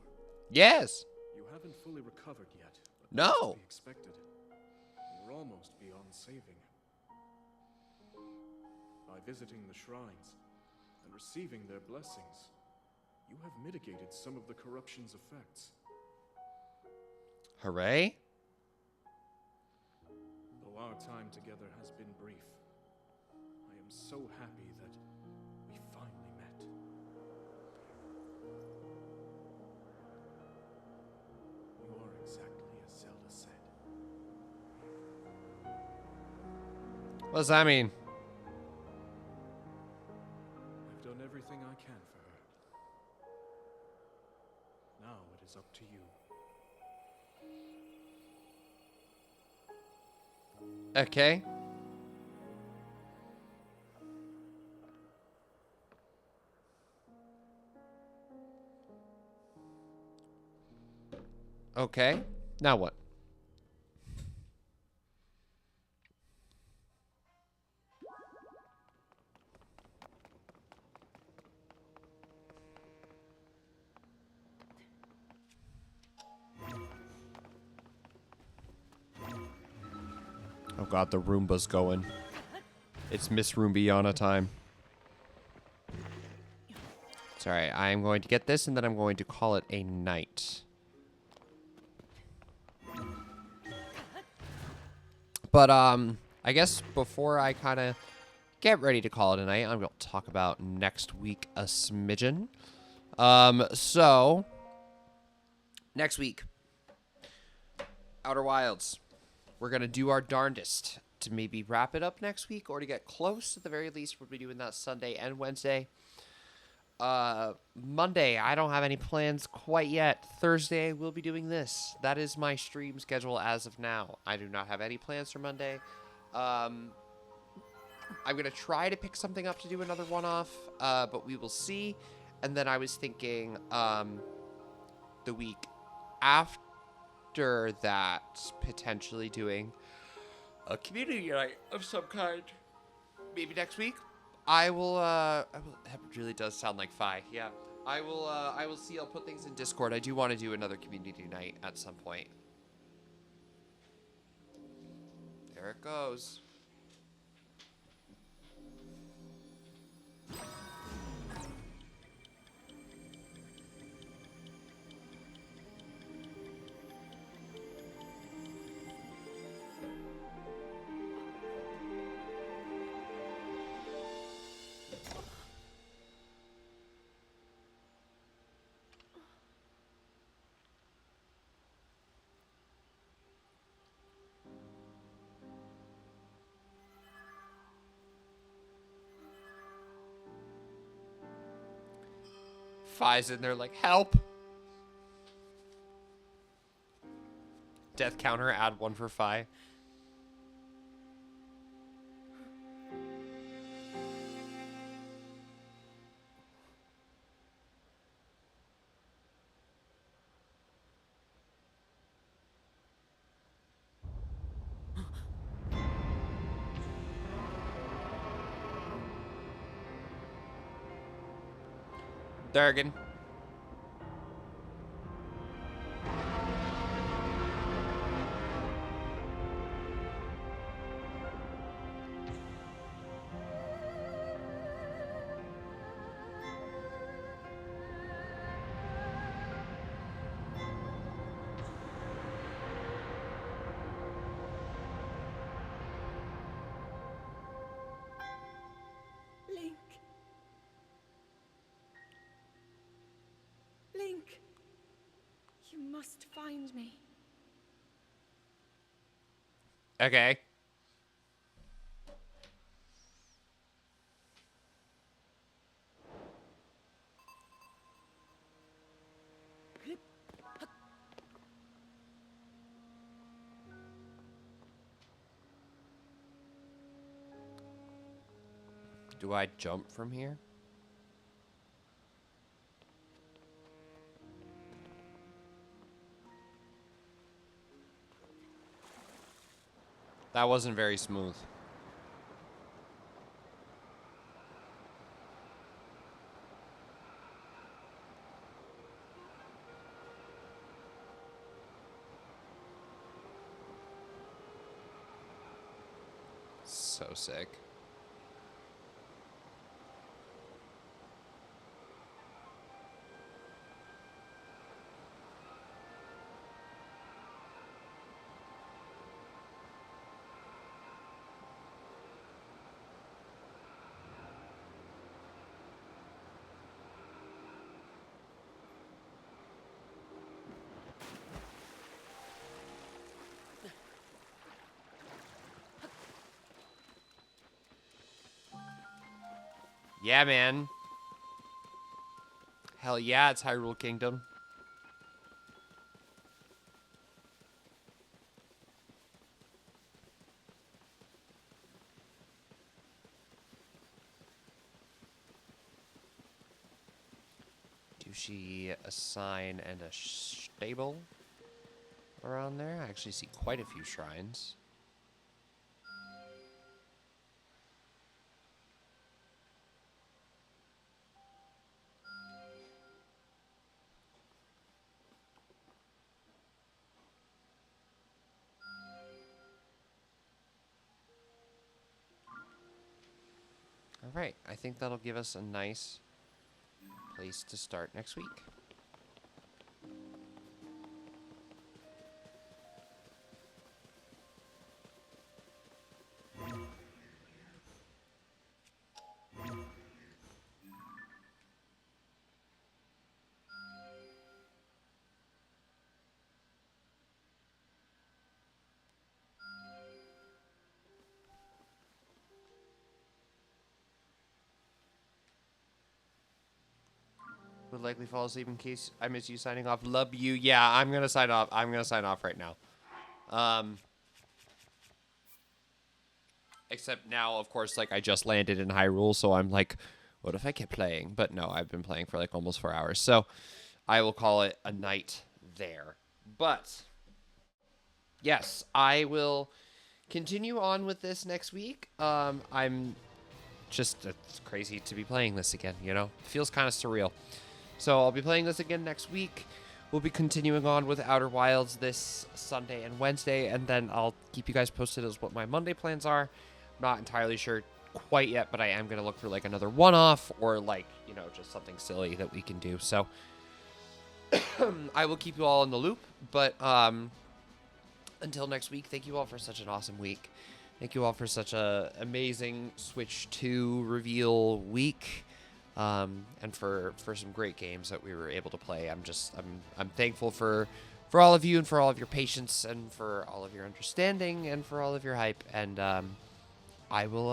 Yes. You haven't fully recovered yet, but No. that's to be expected. You're almost beyond saving. By visiting the shrines and receiving their blessings, you have mitigated some of the corruption's effects. Hooray. Though our time together has been brief, I am so happy that we finally met. You are exactly as Zelda said. What does that mean? I've done everything I can for her. Now it is up to you. Okay. Okay. Now what? Oh god, the Roomba's going. It's Miss Roombiana time. Sorry, I'm going to get this and then I'm going to call it a night. But, I guess before I kind of get ready to call it a night, I'm going to talk about next week a smidgen. So, next week, Outer Wilds. We're going to do our darndest to maybe wrap it up next week or to get close. At the very least, we'll be doing that Sunday and Wednesday. Monday, I don't have any plans quite yet. Thursday, we'll be doing this. That is my stream schedule as of now. I do not have any plans for Monday. I'm going to try to pick something up to do another one-off, but we will see. And then I was thinking the week after that, potentially doing a community night of some kind. Maybe next week. I will, that really does sound like Fi. Yeah. I will see. I'll put things in Discord. I do want to do another community night at some point. There it goes. Fi's in there like, help. Death counter, add 1 for Fi. Durgan. Link. Link. You must find me. Okay. Do I jump from here? That wasn't very smooth. So sick. Yeah, man. Hell yeah, it's Hyrule Kingdom. Duchy, a sign, and a stable around there. I actually see quite a few shrines. All right, I think that'll give us a nice place to start next week. Would likely fall asleep in case I miss you signing off. Love you. Yeah, I'm gonna sign off. I'm gonna sign off right now. Except now, of course, like I just landed in Hyrule, so I'm like, what if I kept playing? But no, I've been playing for like almost 4 hours, so I will call it a night there. But yes, I will continue on with this next week. I'm just it's crazy to be playing this again. You know, it feels kind of surreal. So I'll be playing this again next week. We'll be continuing on with Outer Wilds this Sunday and Wednesday, and then I'll keep you guys posted as what my Monday plans are. I'm not entirely sure quite yet, but I am going to look for like another one-off or like, you know, just something silly that we can do. So I will keep you all in the loop, but until next week, thank you all for such an awesome week. Thank you all for such a amazing Switch 2 reveal week. And for some great games that we were able to play. I'm thankful for all of you and for all of your patience and for all of your understanding and for all of your hype. And I will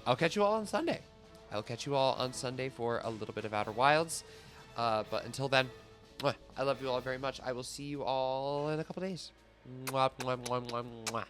I'll catch you all on Sunday. I'll catch you all on Sunday for a little bit of Outer Wilds. But until then, I love you all very much. I will see you all in a couple days. Mwah, mwah, mwah, mwah, mwah.